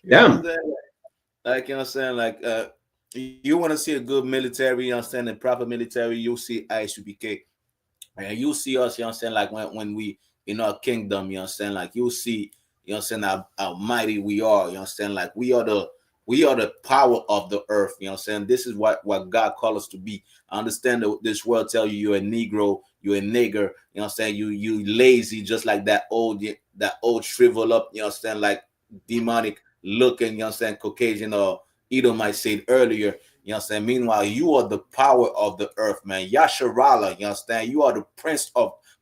Damn. Like, you know what I'm saying? Like, you want to see a good military, you know what I'm saying? A proper military, you'll see ISUPK. And you'll see us, you know what I'm saying? Like, when we in our kingdom, you know what I'm saying? Like, you'll see, you know what I'm saying, how mighty we are, you know what I'm saying? Like, we are the power of the earth, you know what I'm saying? This is what God called us to be. I understand that this world tell you you're a Negro, you're a nigger, you know what I'm saying? You lazy, just like that old shrivel up, you know what I'm saying? Like demonic looking, you know what I'm saying? Caucasian or Edomite said earlier, you know what I'm saying? Meanwhile, you are the power of the earth, man. Yasharala, you understand? You are the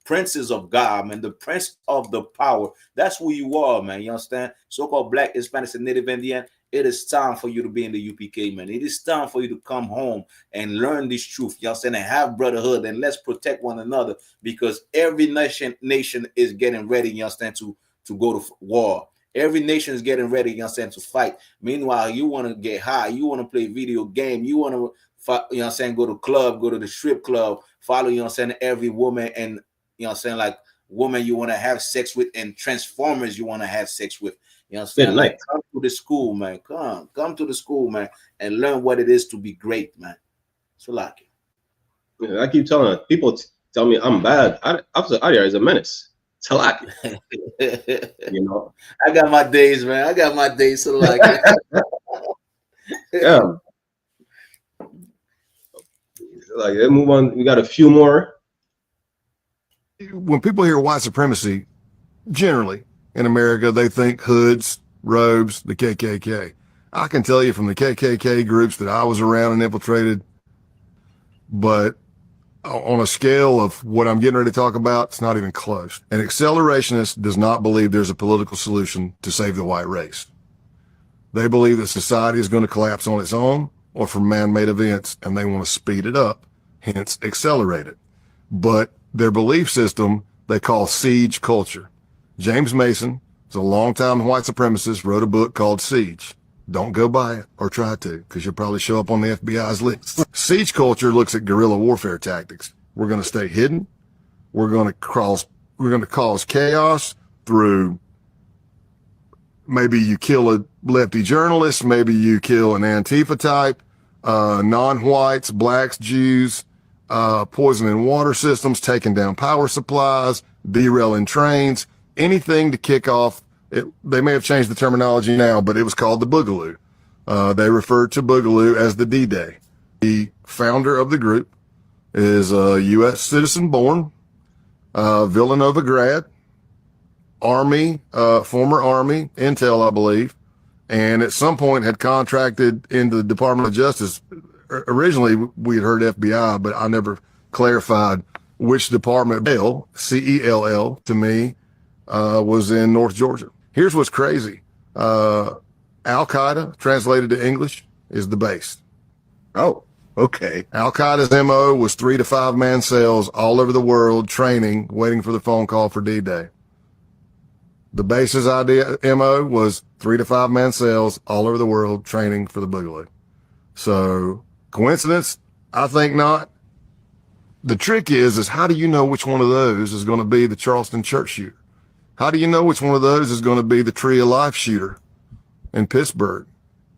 princes of God, man, the prince of the power. That's who you are, man. You understand? So-called Black, Hispanic, and Native Indian. It is time for you to be in the UPK, man. It is time for you to come home and learn this truth, you know what I'm saying, and have brotherhood, and let's protect one another, because every nation is getting ready, you understand, to go to war. Every nation is getting ready, you know what I'm saying, to fight. Meanwhile, you want to get high, you want to play video game, you want to, you know what I'm saying, go to club, go to the strip club, follow, you know what I'm saying, every woman, and, you know what I'm saying, like woman you want to have sex with, and transformers you want to have sex with. You know what I'm saying? Like, come to the school, man. Come to the school, man, and learn what it is to be great, man. So like, yeah, I keep telling people tell me I'm bad. Officer Adia is a menace. Salaki. You know, I got my days, man. I got my days. So like, yeah. Like, let's move on. We got a few more. When people hear white supremacy, generally in America, they think hoods, robes, the KKK. I can tell you from the KKK groups that I was around and infiltrated, but on a scale of what I'm getting ready to talk about, it's not even close. An accelerationist does not believe there's a political solution to save the white race. They believe that society is going to collapse on its own or from man-made events, and they want to speed it up, hence accelerate it. But their belief system, they call siege culture. James Mason is a longtime white supremacist, wrote a book called Siege. Don't go buy it or try to, because you'll probably show up on the FBI's list. Siege culture looks at guerrilla warfare tactics. We're going to stay hidden. We're going to cause chaos through, maybe you kill a lefty journalist, maybe you kill an Antifa type, non-whites, blacks, Jews, poisoning water systems, taking down power supplies, derailing trains, anything to kick off. They may have changed the terminology now, but it was called the Boogaloo. They referred to Boogaloo as the D-Day. The founder of the group is a U.S. citizen born, Villanova grad, Army, former Army, Intel, I believe, and at some point had contracted into the Department of Justice. Originally, we had heard FBI, but I never clarified which department. C-E-L-L, to me, was in North Georgia. Here's what's crazy. Al-Qaeda, translated to English, is the base. Oh, okay. Al-Qaeda's MO was 3 to 5 man cells all over the world, training, waiting for the phone call for D-Day. The base's MO was 3 to 5 man cells all over the world, training for the Boogaloo. So, coincidence? I think not. The trick is how do you know which one of those is going to be the Charleston church shooter? How do you know which one of those is going to be the Tree of Life shooter in Pittsburgh,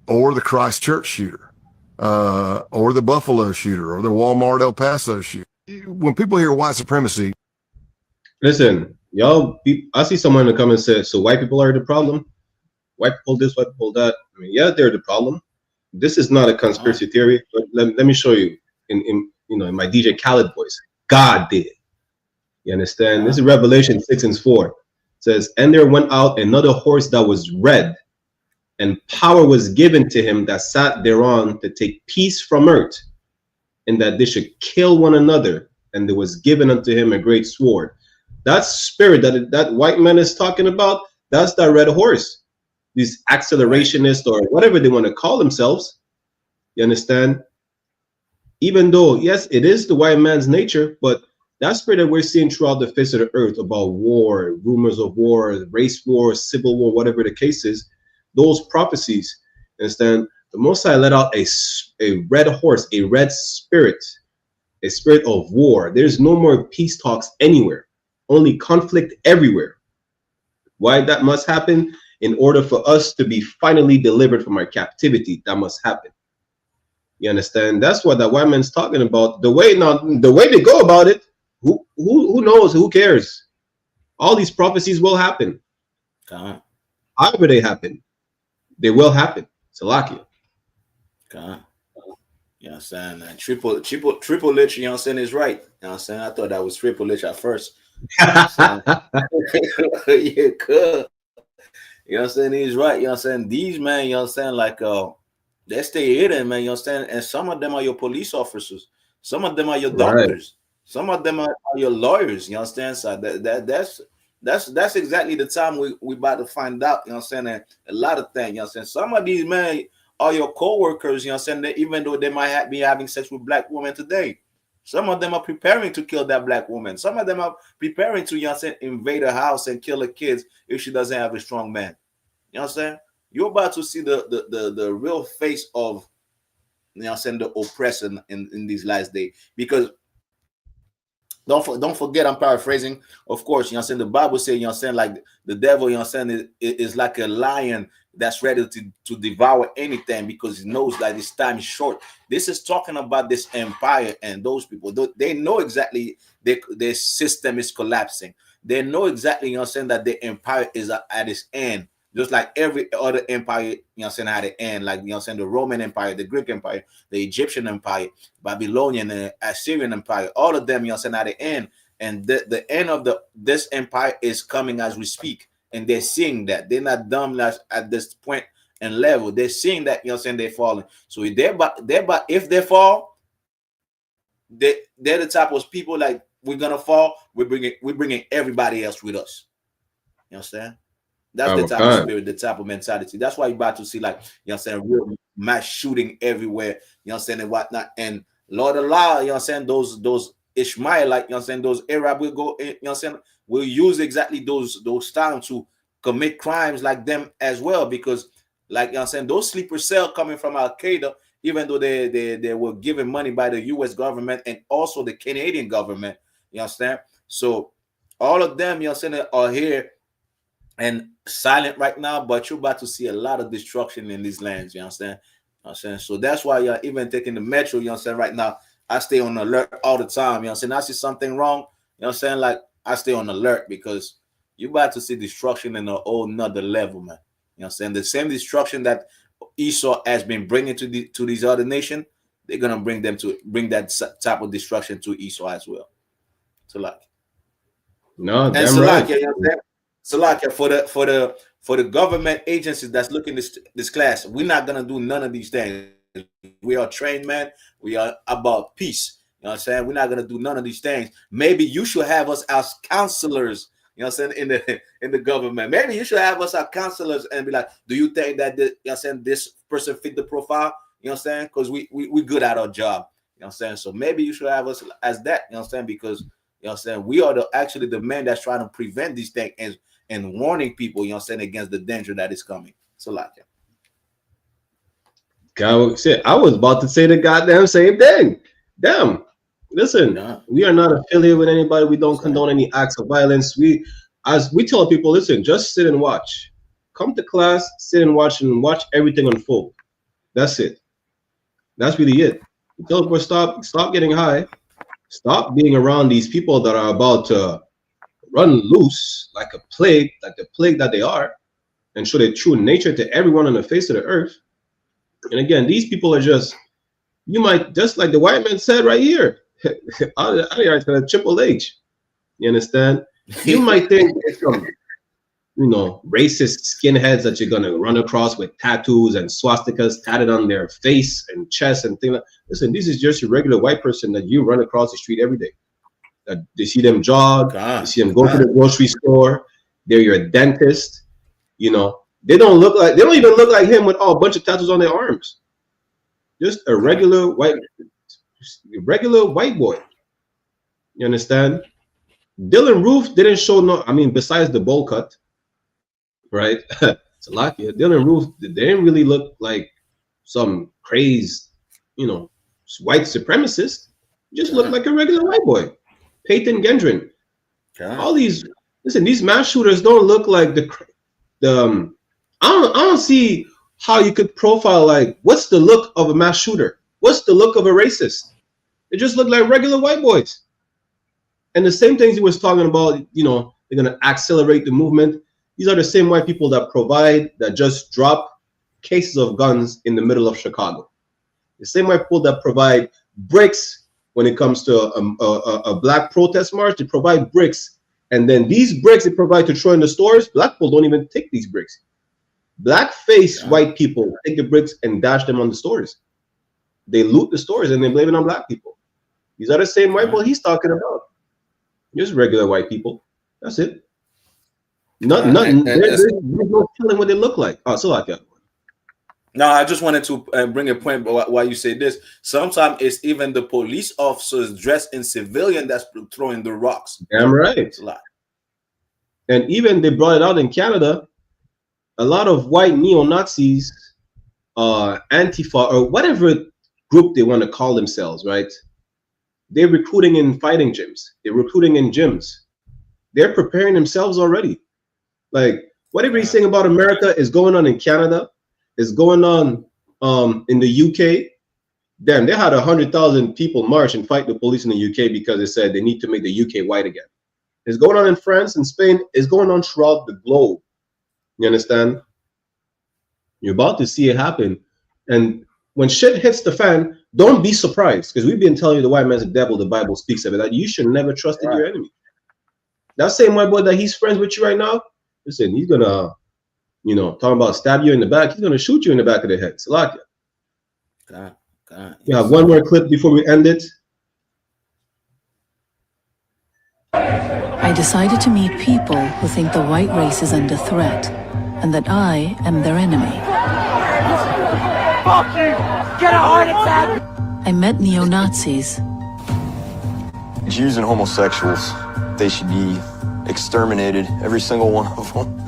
or the Christchurch shooter, or the Buffalo shooter, or the Walmart El Paso shooter? When people hear white supremacy, listen, y'all. I see someone in the comments say, "So white people are the problem? White people this, white people that." I mean, yeah, they're the problem. This is not a conspiracy theory, but let me show you in my DJ Khaled voice. God did. You understand? This is Revelation 6:4. It says, "And there went out another horse that was red, and power was given to him that sat thereon to take peace from earth, and that they should kill one another. And there was given unto him a great sword." That spirit that white man is talking about, that's that red horse. These accelerationists or whatever they want to call themselves. You understand? Even though, yes, it is the white man's nature, but that spirit that we're seeing throughout the face of the earth about war, rumors of war, race war, civil war, whatever the case is, those prophecies, understand? The Most High let out a red horse, a red spirit, a spirit of war. There's no more peace talks anywhere, only conflict everywhere. Why that must happen? In order for us to be finally delivered from our captivity, that must happen. You understand? That's what the white man's talking about. The way they go about it, who knows? Who cares? All these prophecies will happen. However they happen, they will happen. Salakia. You know what I'm saying? And Triple H, you know what I'm saying, is right. You know what I'm saying? I thought that was Triple H at first. Yeah, good. You know what I'm saying? He's right. You know what I'm saying? These men, you know what I'm saying, like they stay hidden, man. You understand? And some of them are your police officers. Some of them are your doctors. Right. Some of them are your lawyers. You understand? So that's exactly the time we about to find out. You know what I'm saying? And a lot of things. You know what I'm saying? Some of these men are your co-workers. You know what I'm saying? Even though they might be having sex with black women today, some of them are preparing to kill that black woman. Some of them are preparing to, you know what I'm saying, invade her house and kill her kids if she doesn't have a strong man. You know what I'm saying? You're about to see the real face of, you know what I'm saying, the oppressor in these last days. Because don't forget, I'm paraphrasing, of course, you know what I'm saying, the Bible says, you know what I'm saying, like the devil, you know what I'm saying, is like a lion that's ready to devour anything because he knows that his time is short. This is talking about this empire and those people. They know exactly their system is collapsing. They know exactly, you know what I'm saying, that the empire is at its end. Just like every other empire, you know what I'm saying, at the end, like, you know what I'm saying, the Roman Empire, the Greek Empire, the Egyptian Empire, Babylonian, the Assyrian Empire, all of them, you know what I'm saying, at the end. And the end of this empire is coming as we speak. And they're seeing that. They're not dumb at this point and level. They're seeing that, you know what I'm saying, they're falling. So if they fall, they're the type of people like, we're gonna fall, we're bringing everybody else with us. You know what I'm saying? That's the type of spirit, the type of mentality. That's why you're about to see, like, you know what I'm saying, real mass shooting everywhere, you know what I'm saying, and whatnot. And Lord Allah, you know what I'm saying, those Ishmaelite, you know what I'm saying, those Arab will go, you know what I'm saying, will use exactly those times to commit crimes like them as well. Because, like, you know what I'm saying, those sleeper cells coming from Al-Qaeda, even though they were given money by the US government and also the Canadian government, you understand? So all of them, you know what I'm saying, are here and silent right now, but you're about to see a lot of destruction in these lands. You understand? You know what I'm saying? So that's why you're even taking the metro. You know what I'm saying? Right now, I stay on alert all the time. You know what I'm saying? I see something wrong. You know what I'm saying? Like, I stay on alert because you're about to see destruction in a whole nother level, man. You know what I'm saying? The same destruction that Esau has been bringing to these other nations, they're gonna bring that type of destruction to Esau as well. So, like, no, and damn so, right. like, you know what I'm saying? So, like, for the government agencies that's looking this class, we're not gonna do none of these things. We are trained men. We are about peace. You know what I'm saying? We're not gonna do none of these things. Maybe you should have us as counselors. You know what I'm saying, in the government. Maybe you should have us as counselors and be like, do you think that you know what I'm saying, this person fit the profile? You know what I'm saying? Because we good at our job. You know what I'm saying? So maybe you should have us as that. You know what I'm saying? Because, you know what I'm saying, we are actually the men that's trying to prevent these things and warning people, you know what I'm saying, against the danger that is coming. So, like, God, shit, I was about to say the goddamn same thing. Damn. Listen, we are not affiliated with anybody. We don't condone any acts of violence. as we tell people, listen, just sit and watch. Come to class, sit and watch everything unfold. That's it. That's really it. We tell people stop getting high. Stop being around these people that are about to run loose like a plague, like the plague that they are, and show their true nature to everyone on the face of the earth. And again, these people are just, you might, just like the white man said right here, Triple H. You understand? You might think it's some, racist skinheads that you're gonna run across with tattoos and swastikas tatted on their face and chest and things like. Listen, this is just a regular white person that you run across the street every day. That you see them jog, you see them go to the grocery store. They're your dentist. They don't even look like him with a bunch of tattoos on their arms. Just a regular white boy. You understand? Dylan Roof didn't show besides the bowl cut, right? It's a lot. Yeah. Dylan Roof, they didn't really look like some crazed, white supremacist. Just looked like a regular white boy. Peyton Gendron. All these, listen, these mass shooters don't look like I don't see how you could profile, like, what's the look of a mass shooter? What's the look of a racist? They just look like regular white boys. And the same things he was talking about, they're going to accelerate the movement. These are the same white people that just drop cases of guns in the middle of Chicago. The same white people that provide bricks when it comes to a black protest march. They provide bricks. And then these bricks they provide to throw in the stores, black people don't even take these bricks. Black-faced white people take the bricks and dash them on the stores. They loot the stores and they blame it on black people. These are the same white people he's talking about. Just regular white people. That's it. Nothing. There's no telling what they look like. Oh, so like that. No, I just wanted to bring a point why you say this. Sometimes it's even the police officers dressed in civilian that's throwing the rocks. Damn right. It's a lot. And even they brought it out in Canada. A lot of white neo-Nazis, Antifa, or whatever group they want to call themselves, right? They're recruiting in fighting gyms. They're recruiting in gyms. They're preparing themselves already. Like, whatever he's saying about America is going on in Canada, is going on in the UK. Damn, they had 100,000 people march and fight the police in the UK because they said they need to make the UK white again. It's going on in France and Spain. It's going on throughout the globe. You understand? You're about to see it happen. And when shit hits the fan, don't be surprised, because we've been telling you the white man's the devil, the Bible speaks of it, that you should never trust in your enemy. That same white boy that he's friends with you right now, listen, he's gonna, talking about stab you in the back, he's gonna shoot you in the back of the head. Salakia. Yeah, one more clip before we end it. I decided to meet people who think the white race is under threat and that I am their enemy. Fuck you! Get a heart attack! I met neo-Nazis. Jews and homosexuals, they should be exterminated, every single one of them.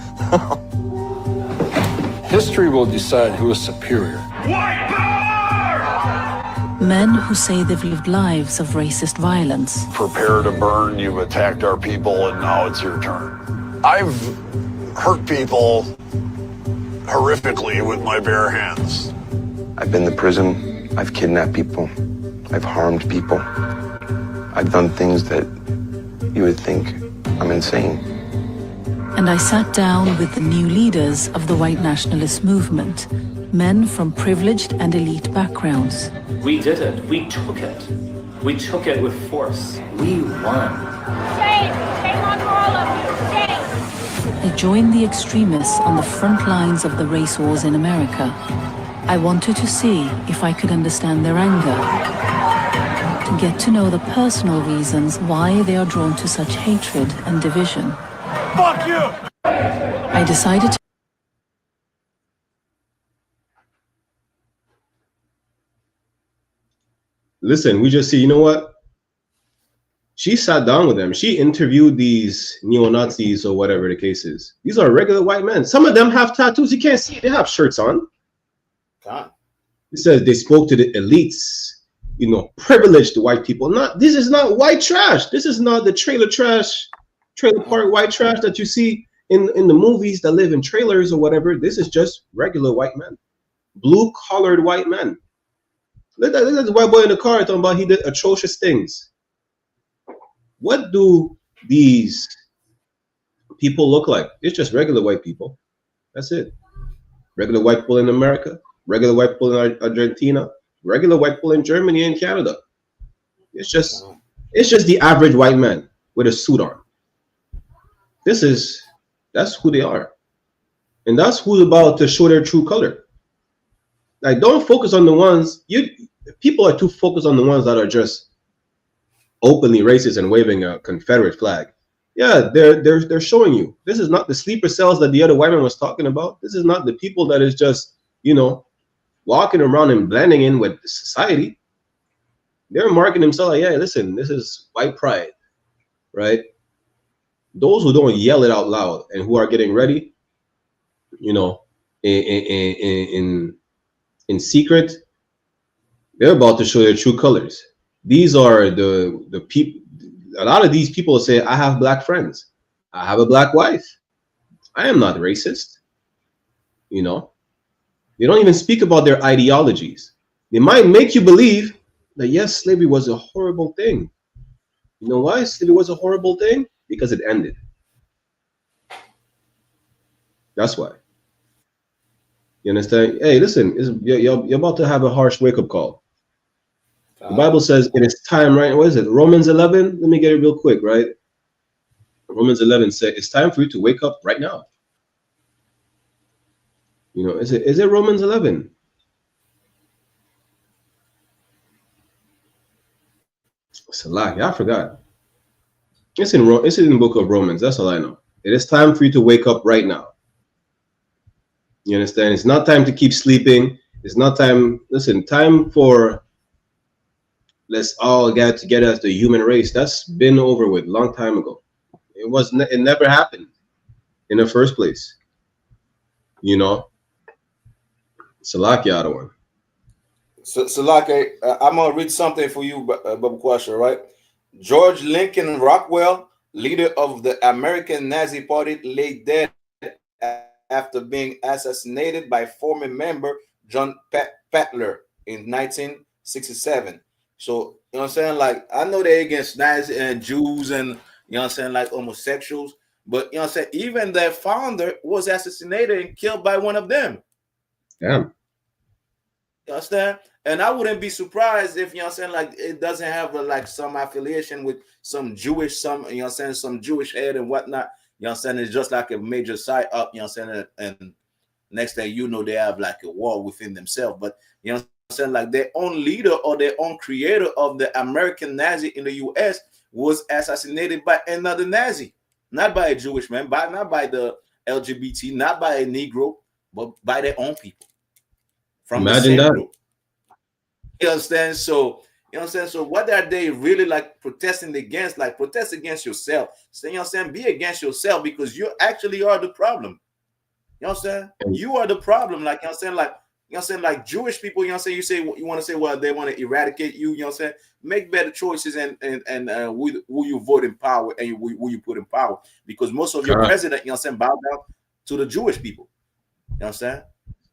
History will decide who is superior. White power! Men who say they've lived lives of racist violence. Prepare to burn, you've attacked our people, and now it's your turn. I've hurt people horrifically with my bare hands. I've been to prison, I've kidnapped people, I've harmed people. I've done things that you would think I'm insane. And I sat down with the new leaders of the white nationalist movement, men from privileged and elite backgrounds. We did it. We took it. We took it with force. We won. Shame! Shame on all of you! Shame! I joined the extremists on the front lines of the race wars in America. I wanted to see if I could understand their anger, to get to know the personal reasons why they are drawn to such hatred and division. Fuck you! I decided to listen, we just see, you know what? She sat down with them. She interviewed these neo-Nazis or whatever the case is. These are regular white men. Some of them have tattoos. You can't see it. They have shirts on. God. It says they spoke to the elites, privileged white people. This is not white trash. This is not the trailer trash, trailer park white trash that you see in the movies that live in trailers or whatever. This is just regular white men, blue-collared white men. Look at the white boy in the car talking about he did atrocious things. What do these people look like? It's just regular white people. That's it. Regular white people in America, regular white people in Argentina, regular white people in Germany and Canada. It's just the average white man with a suit on. That's who they are. And that's who's about to show their true color. Like, don't focus on the ones people are too focused on the ones that are just openly racist and waving a Confederate flag. Yeah, they're showing you. This is not the sleeper cells that the other white man was talking about. This is not the people that is just, walking around and blending in with society. They're marking themselves like, yeah, listen, this is white pride, right? Those who don't yell it out loud and who are getting ready, in secret, they're about to show their true colors. These are the people. A lot of these people say, I have black friends. I have a black wife. I am not racist. They don't even speak about their ideologies. They might make you believe that, yes, slavery was a horrible thing. You know why slavery was a horrible thing? Because it ended. That's why. You understand? Hey, listen, you're about to have a harsh wake-up call. The Bible says it is time, right? What is it? Romans 11? Let me get it real quick, right? Romans 11 says it's time for you to wake up right now. Is it Romans 11? Salah, I forgot. It's in the book of Romans. That's all I know. It is time for you to wake up right now. You understand? It's not time to keep sleeping. It's not time. Listen, time for let's all get together as the human race. That's been over with long time ago. It never happened in the first place. Salaki, other one. Salaki, I'm gonna read something for you, Babu Kwasha, right? George Lincoln Rockwell, leader of the American Nazi Party, lay dead after being assassinated by former member John Patler in 1967. So, you know what I'm saying? Like, I know they're against Nazis and Jews and, you know what I'm saying, like homosexuals, but, you know what I'm saying, even their founder was assassinated and killed by one of them. Damn. You understand? And I wouldn't be surprised if, you know what I'm saying, like, it doesn't have like some affiliation with some Jewish, you know what I'm saying, some Jewish head and whatnot. You know what I'm saying? It's just like a major side up, you know what I'm saying? And next thing they have like a war within themselves. But, you know what I'm saying, like their own leader or their own creator of the American Nazi in the US was assassinated by another Nazi, not by a Jewish man, not by the LGBT, not by a Negro, but by their own people. Imagine that. Group. You understand? So, you know what I'm saying? So what are they really like protesting against? Like protest against yourself. So, you know what I'm saying? Be against yourself because you actually are the problem. You know what I'm saying? You are the problem. Like, you know what I'm saying? Like, you know what I'm saying? Like Jewish people, you know what I'm saying? You want to say, well, they want to eradicate you, you know what I'm saying? Make better choices and who you vote in power and who you put in power. Because most of your president, you know what I'm saying, bow down to the Jewish people. You know what I'm saying?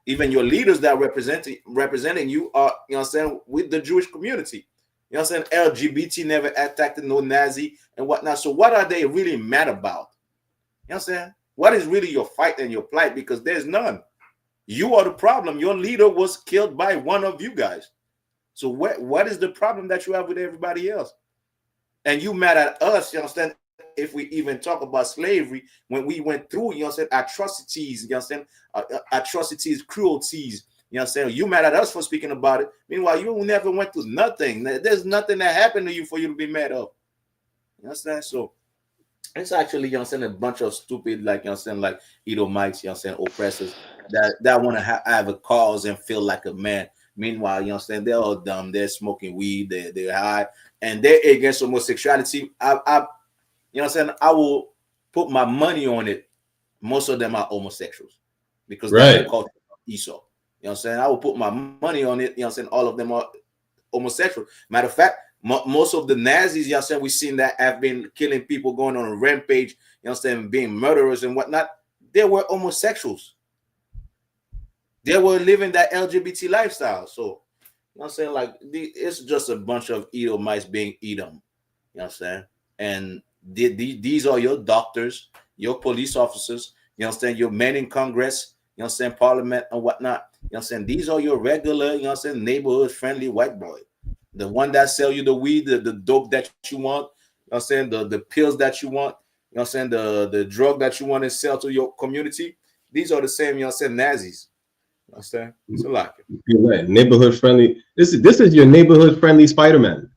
Even your leaders that representing you are, you know what I'm saying, with the Jewish community. You know what I'm saying? LGBT never attacked no Nazi and whatnot. So what are they really mad about? You know what I'm saying? What is really your fight and your plight? Because there's none. You are the problem. Your leader was killed by one of you guys. So what is the problem that you have with everybody else? And you mad at us, you understand? If we even talk about slavery, when we went through, you know what I'm saying, atrocities, you know what I'm saying, atrocities, cruelties, you know what I'm saying, you mad at us for speaking about it. Meanwhile, you never went through nothing. There's nothing that happened to you for you to be mad of. You understand? So it's actually, you know what I'm saying, a bunch of stupid, like, you know what I'm saying, like Edomites, you know what I'm saying, oppressors that want to have a cause and feel like a man. Meanwhile, you know what I'm saying, they're all dumb. They're smoking weed. They're high. And they're against homosexuality. You know what I'm saying, I will put my money on it. Most of them are homosexuals because that's the culture of Esau. You know what I'm saying? I will put my money on it. You know what I'm saying? All of them are homosexual. Matter of fact, Most of the Nazis, you understand, we've seen that have been killing people, going on a rampage, you understand, being murderers and whatnot. They were homosexuals. They were living that LGBT lifestyle. So, you know what I'm saying? Like, it's just a bunch of Edomites being Edom. You know what I'm saying? And these are your doctors, your police officers, you understand, your men in Congress, you understand, Parliament and whatnot. You know what I'm saying? These are your regular, you know what I'm saying, neighborhood friendly white boy. The one that sell you the weed, the dope that you want, you know what I'm saying, the pills that you want, you know what I'm saying, the drug that you want to sell to your community. These are the same, you know what I'm saying, Nazis. You know what I'm saying? It's a lot. You're right. Neighborhood friendly. This is your neighborhood friendly Spider-Man.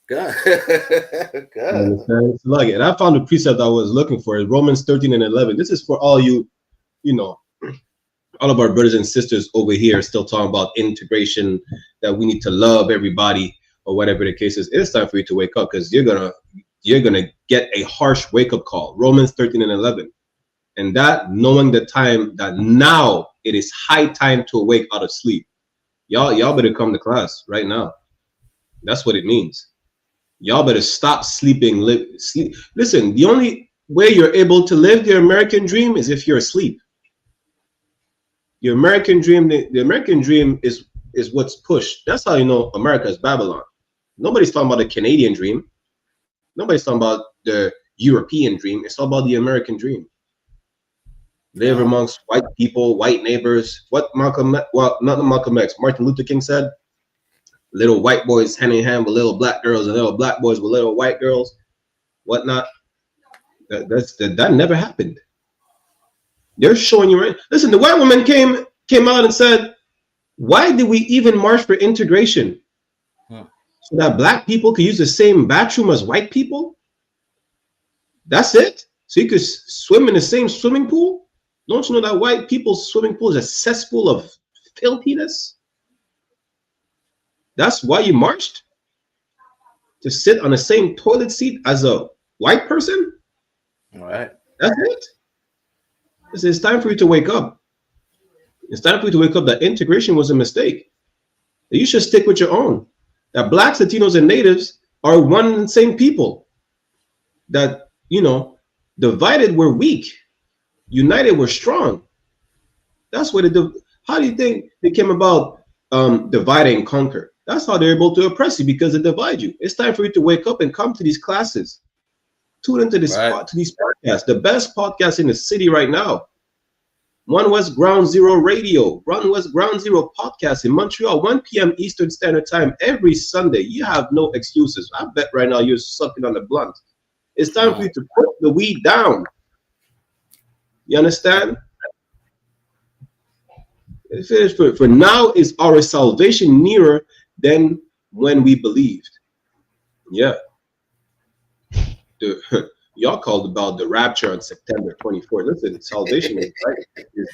God. It's like it. And I found the precept I was looking for. It's Romans 13 and 11. This is for all you, you know, all of our brothers and sisters over here still talking about integration, that we need to love everybody or whatever the case is. It's time for you to wake up, because you're gonna get a harsh wake-up call. Romans 13 and 11. And that, knowing the time that now it is high time to awake out of sleep. Y'all better come to class right now. That's what it means. Y'all better stop sleeping. Sleep. Listen, the only way you're able to live the American dream is if you're asleep. Your American dream, the American dream is what's pushed. That's how you know America is Babylon. Nobody's talking about the Canadian dream. Nobody's talking about the European dream. It's all about the American dream. Live amongst white people, white neighbors. What Malcolm, well, not Malcolm X, Martin Luther King said, little white boys hand in hand with little black girls, and little black boys with little white girls, whatnot. That never happened. They're showing you right. Listen, the white woman came out and said, why did we even march for integration? So that black people could use the same bathroom as white people? That's it? So you could swim in the same swimming pool? Don't you know that white people's swimming pool is a cesspool of filthiness? That's why you marched? To sit on the same toilet seat as a white person? All right. That's it. It's time for you to wake up. It's time for you to wake up that integration was a mistake. That you should stick with your own. That blacks, Latinos, and natives are one and the same people. That, you know, divided we're weak. United we're strong. That's what it do. How do you think they came about divide and conquer? That's how they're able to oppress you, because they divide you. It's time for you to wake up and come to these classes. Tune into this to these podcasts. The best podcast in the city right now. One West Ground Zero Radio, One West Ground Zero podcast in Montreal, 1 p.m. Eastern Standard Time every Sunday. You have no excuses. I bet right now you're sucking on the blunt. It's time for you to put the weed down. You understand? For now is our salvation nearer than when we believed. Yeah. Y'all called about the rapture on September 24th. Listen, salvation is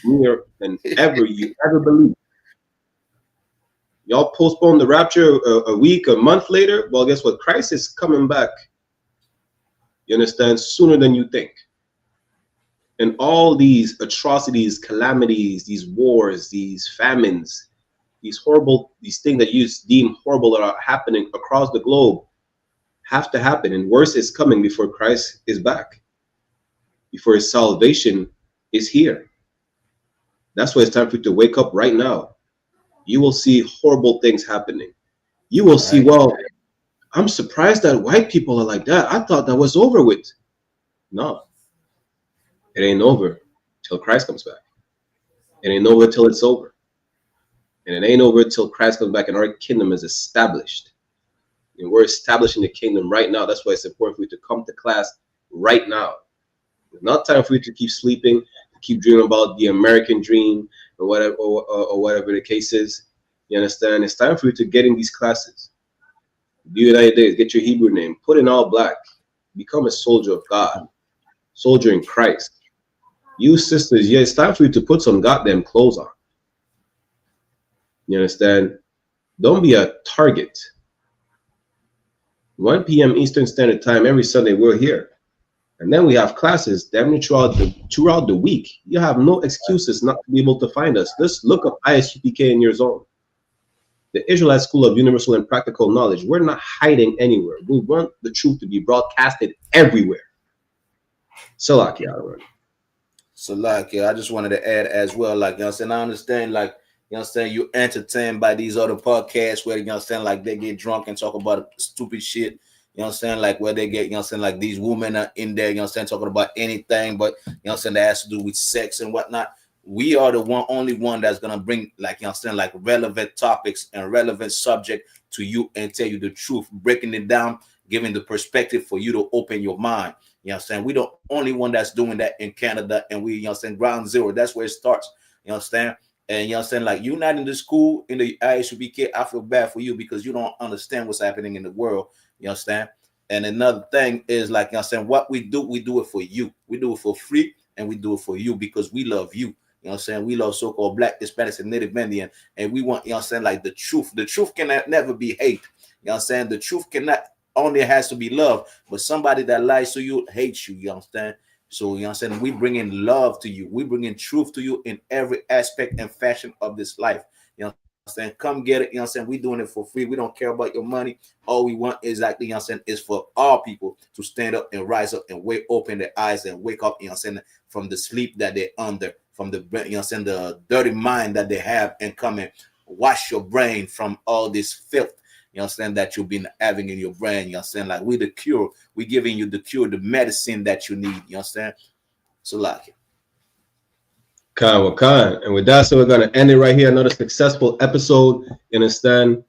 nearer than ever you ever believed. Y'all postponed the rapture a week, a month later. Well, guess what? Christ is coming back. You understand? Sooner than you think. And all these atrocities, calamities, these wars, these famines, these things that you deem horrible that are happening across the globe have to happen. And worse is coming before Christ is back, before his salvation is here. That's why it's time for you to wake up right now. You will see horrible things happening. You will see, well, I'm surprised that white people are like that. I thought that was over with. No. It ain't over till Christ comes back. It ain't over till it's over. And it ain't over till Christ comes back and our kingdom is established. And we're establishing the kingdom right now. That's why it's important for you to come to class right now. It's not time for you to keep sleeping, to keep dreaming about the American dream or whatever, or whatever the case is. You understand? It's time for you to get in these classes. Do United Days, get your Hebrew name, put in all black, become a soldier of God, soldier in Christ. You sisters, yeah, it's time for you to put some goddamn clothes on. You understand? Don't be a target. 1 p.m. Eastern Standard Time every Sunday, we're here. And then we have classes throughout the week. You have no excuses not to be able to find us. Just look up ISUPK in your zone. the Israelite School of Universal and Practical Knowledge. We're not hiding anywhere. We want the truth to be broadcasted everywhere. Salakia. I just wanted to add as well, like, you know what I'm saying, I understand, like, you know what I'm saying, you entertained by these other podcasts where, you know what I'm saying, like, they get drunk and talk about stupid shit, you know what I'm saying, like, where they get, you know what I'm saying, like, these women are in there, you know what I'm saying, talking about anything but, you know what I'm saying, that has to do with sex and whatnot. We are the only one that's gonna bring, like, you know what I'm saying, like, relevant topics and relevant subject to you and tell you the truth, breaking it down, giving the perspective for you to open your mind. You know what I'm saying? We're the only one that's doing that in Canada, and we, you know what I'm saying, ground zero. That's where it starts. You know what I'm saying? And you know what I'm saying? Like, you're not in the school in the I.S.U.P.K. I feel bad for you because you don't understand what's happening in the world. You understand? And another thing is, like, you know what I'm saying, what we do it for you. We do it for free, and we do it for you because we love you. You know what I'm saying? We love so-called Black, Hispanics, and Native Indian, and we want, you know what I'm saying, like, the truth. The truth cannot never be hate. You know what I'm saying? The truth cannot only has to be love, but somebody that lies to you hates you. You understand? So, you know what I'm saying, we bring in love to you. We bring in truth to you in every aspect and fashion of this life. You know what I'm saying? Come get it. You know what I'm saying? We're doing it for free. We don't care about your money. All we want is, like, you know what I'm saying, is for all people to stand up and rise up and open their eyes and wake up, you know what I'm saying, from the sleep that they're under, from the, you know what I'm saying, the dirty mind that they have, and come and wash your brain from all this filth. You understand, that you've been having in your brain. You understand, like, we the cure. We giving you the cure, the medicine that you need. You understand? So, like, Khan. And with that, so we're gonna end it right here. Another successful episode. You understand?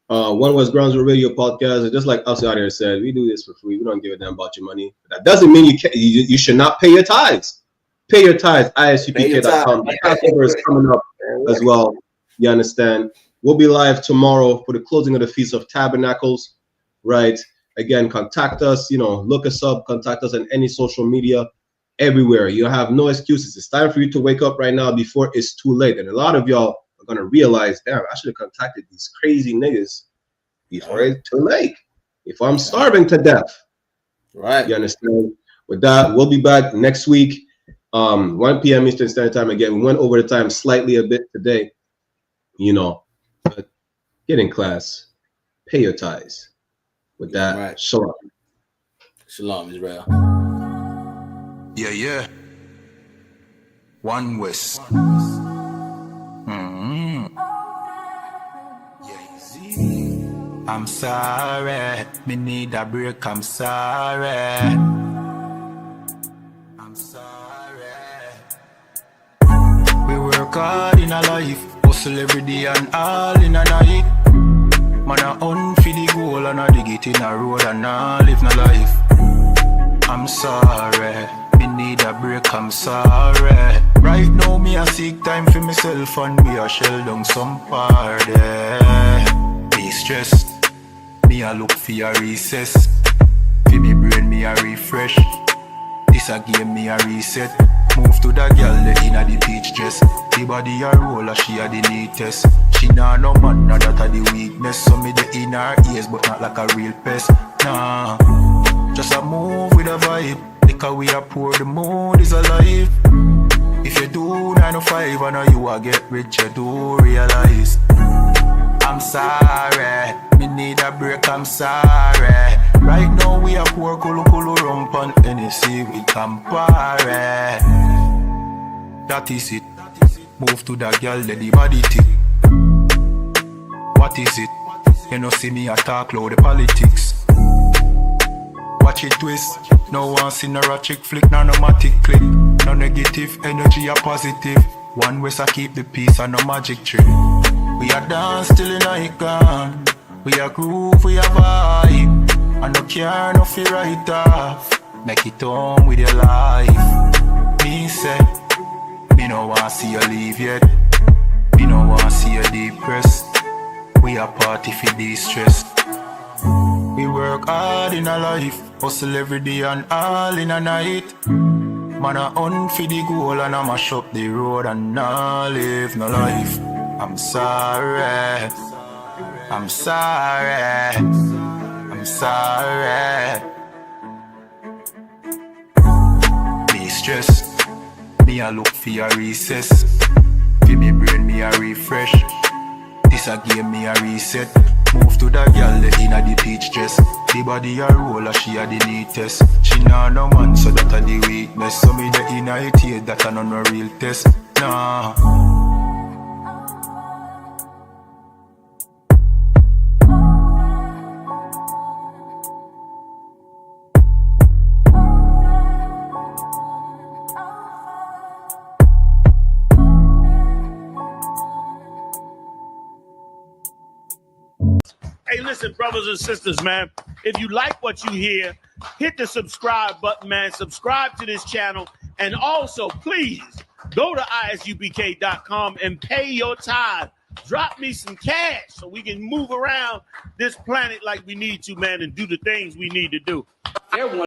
One West Grounds Radio podcast. Just like us out here said, we do this for free. We don't give a damn about your money. That doesn't mean you should not pay your tithes. Pay your tithes. ISUPK.com. The Passover is coming up as well. You understand? We'll be live tomorrow for the closing of the Feast of Tabernacles, right? Again, contact us, you know, look us up, contact us on any social media, everywhere. You have no excuses. It's time for you to wake up right now before it's too late. And a lot of y'all are going to realize, damn, I should have contacted these crazy niggas before it's too late. If I'm starving to death. Right. You understand? With that, we'll be back next week, 1 p.m. Eastern Standard Time. Again, we went over the time slightly a bit today, you know. But get in class, pay your tithes. With that, right. Shalom. Shalom, Israel. Yeah. One West. I'm sorry, me need a break, I'm sorry. We work hard in a life, hustle every day and all in a night. Man a hunt for the goal and a dig it in a road and a live no life. I'm sorry, me need a break, I'm sorry. Right now me a seek time for myself and me a shell down some party. Be stressed, me a look for a recess. For me brain me a refresh. This a game me a reset. Move to the girl in a the peach dress. The body a roll she a the neatest. She nah no man, nah that a the weakness. So me the in her ears but not like a real pest. Nah, just a move with a vibe. Because we a pour, the mood is alive. If you do 9 to 5 I know you a get rich, you do realize. I'm sorry, me need a break, I'm sorry. Right now we a pour kulu rump on NSC with Campari. That is it. Move to that girl, let the body tick. What is it? You know see me attack low the politics. Watch it twist. No one see no ratchet flick, no matic click. No negative energy, a positive. One West I keep the peace and no magic trick. We a dance till in icon. We a groove, we a vibe. I no care, no fear right off. Make it home with your life. Me say, me no want see you leave yet. Me no want see you depressed. We a party for de-stress. We work hard in a life, hustle every day and all in a night. Man a hunt for the goal and I mash up the road and I live no life. I'm sorry, I'm sorry, I'm sorry. Be stressed, me a look for a recess. For me brain me a refresh. This This a game me a reset. Move to the girl inna the peach dress. The body a roll, she a the neatest. She nah no man, so that a the weakness. So me the inna it here, that a no real test. Nah. Hey, listen, brothers and sisters, man. If you like what you hear, hit the subscribe button, man. Subscribe to this channel. And also, please, go to isupk.com and pay your tithe. Drop me some cash so we can move around this planet like we need to, man, and do the things we need to do.